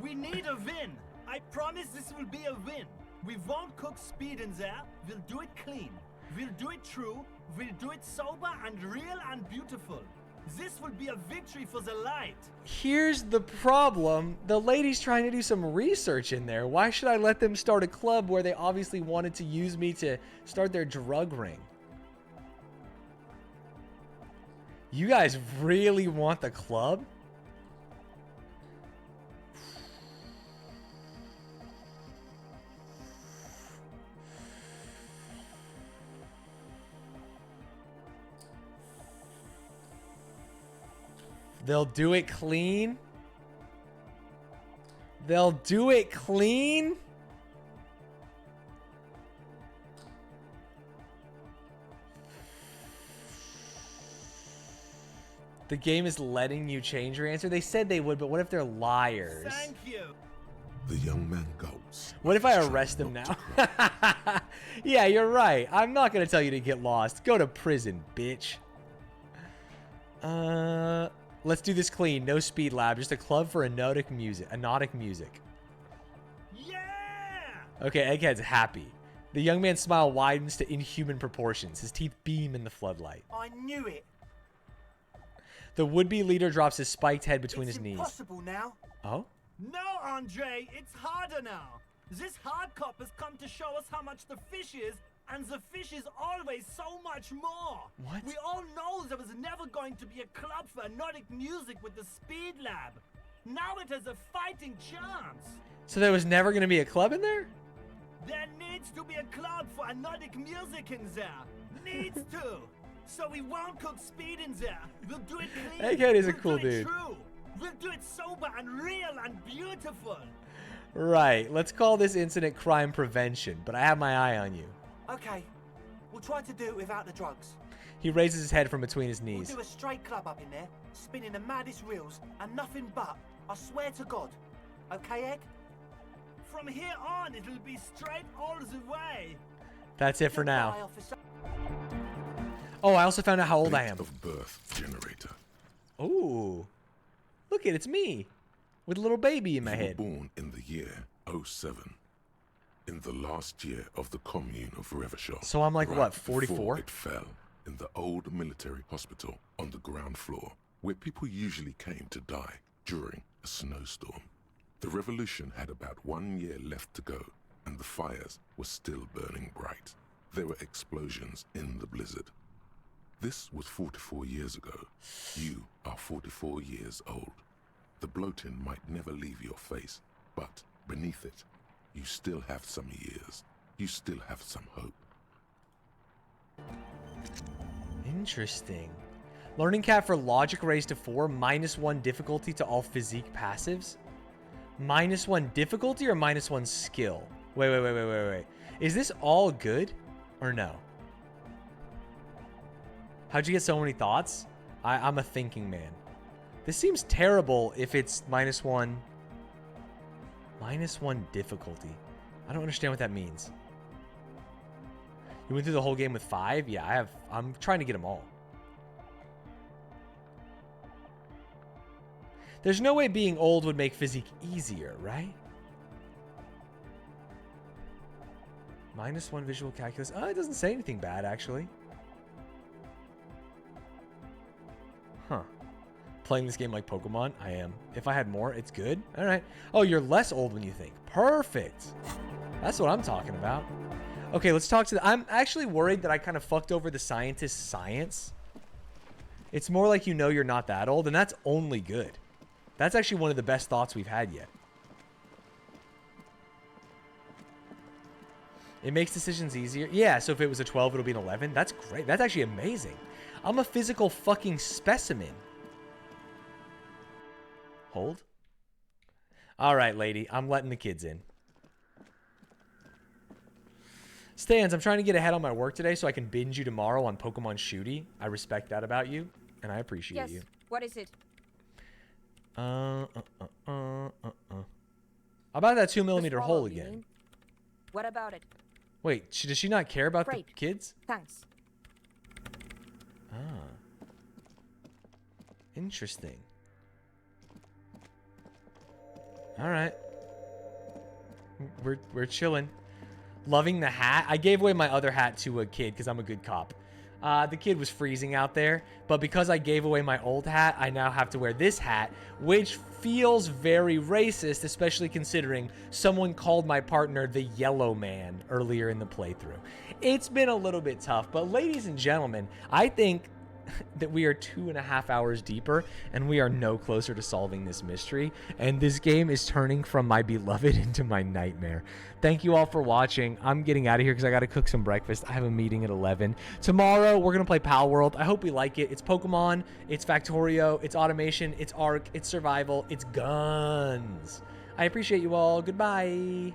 We need a win. I promise this will be a win. We won't cook speed in there. We'll do it clean. We'll do it true. We'll do it sober and real and beautiful. This will be a victory for the light. Here's the problem. The lady's trying to do some research in there. Why should I let them start a club where they obviously wanted to use me to start their drug ring? You guys really want the club? They'll do it clean. They'll do it clean. The game is letting you change your answer. They said they would, but what if they're liars? Thank you. The young man gulps. What if I arrest them now? Yeah, you're right. I'm not going to tell you to get lost. Go to prison, bitch. Let's do this clean. No speed lab. Just a club for anotic music. Yeah! Okay, Egghead's happy. The young man's smile widens to inhuman proportions. His teeth beam in the floodlight. I knew it. The would-be leader drops his spiked head between his knees. It's impossible now. Oh? No, Andre, it's harder now. This hard cop has come to show us how much the fish is, and the fish is always so much more. What? We all know there was never going to be a club for anotic music with the Speed Lab. Now it has a fighting chance. So there was never going to be a club in there? There needs to be a club for anotic music in there. Needs to. So we won't cook speed in there. We'll do it clean. Egghead is a We'll cool do it dude. True. We'll do it sober and real and beautiful. Right. Let's call this incident crime prevention, but I have my eye on you. Okay, we'll try to do it without the drugs. He raises his head from between his knees. We'll do a straight club up in there, spinning the maddest reels, and nothing but. I swear to God. Okay, Egg? From here on, it'll be straight all the way. That's it for now. Goodbye, officer. Oh, I also found out how old I am. Date of birth generator. Ooh. Look it, it's me. With a little baby in my You were head. born in the year 07. In the last year of the commune of Revershaw. So I'm like, right what, before 44? It fell in the old military hospital on the ground floor, where people usually came to die during a snowstorm. The revolution had about 1 year left to go, and the fires were still burning bright. There were explosions in the blizzard. This was 44 years ago. You are 44 years old. The bloating might never leave your face, but beneath it, you still have some years. You still have some hope. Interesting. Learning cap for logic raised to 4, -1 difficulty to all physique passives. -1 difficulty or -1 skill? Wait. Is this all good or no? How'd you get so many thoughts? I'm a thinking man. This seems terrible if it's -1 difficulty. I don't understand what that means. You went through the whole game with 5? Yeah, I'm trying to get them all. There's no way being old would make physique easier, right? -1 visual calculus. Oh, it doesn't say anything bad, actually. Huh. Playing this game like Pokemon? I am. If I had more, it's good. All right. Oh, you're less old when you think. Perfect. That's what I'm talking about. Okay, let's talk to the... I'm actually worried that I kind of fucked over the scientist's science. It's more like you know you're not that old, and that's only good. That's actually one of the best thoughts we've had yet. It makes decisions easier. Yeah, so if it was a 12, it'll be an 11. That's great. That's actually amazing. I'm a physical fucking specimen. Hold. All right, lady. I'm letting the kids in. Stanz, I'm trying to get ahead on my work today so I can binge you tomorrow on Pokemon Shooty. I respect that about you, and I appreciate you. Yes. What is it? About that 2mm hole you again. mean? What about it? Wait, does she not care about Great. the kids? Thanks. Ah. Interesting. All right. We're chilling. Loving the hat. I gave away my other hat to a kid because I'm a good cop. The kid was freezing out there, but because I gave away my old hat, I now have to wear this hat, which feels very racist, especially considering someone called my partner the Yellow Man earlier in the playthrough. It's been a little bit tough, but ladies and gentlemen, I think that we are 2.5 hours deeper and we are no closer to solving this mystery, and this game is turning from my beloved into my nightmare. Thank you all for watching. I'm getting out of here because I got to cook some breakfast. I have a meeting at 11. Tomorrow we're gonna play Pal World. I hope we like it. It's Pokemon, it's Factorio, it's automation, it's Ark, it's survival, it's guns. I appreciate you all. Goodbye.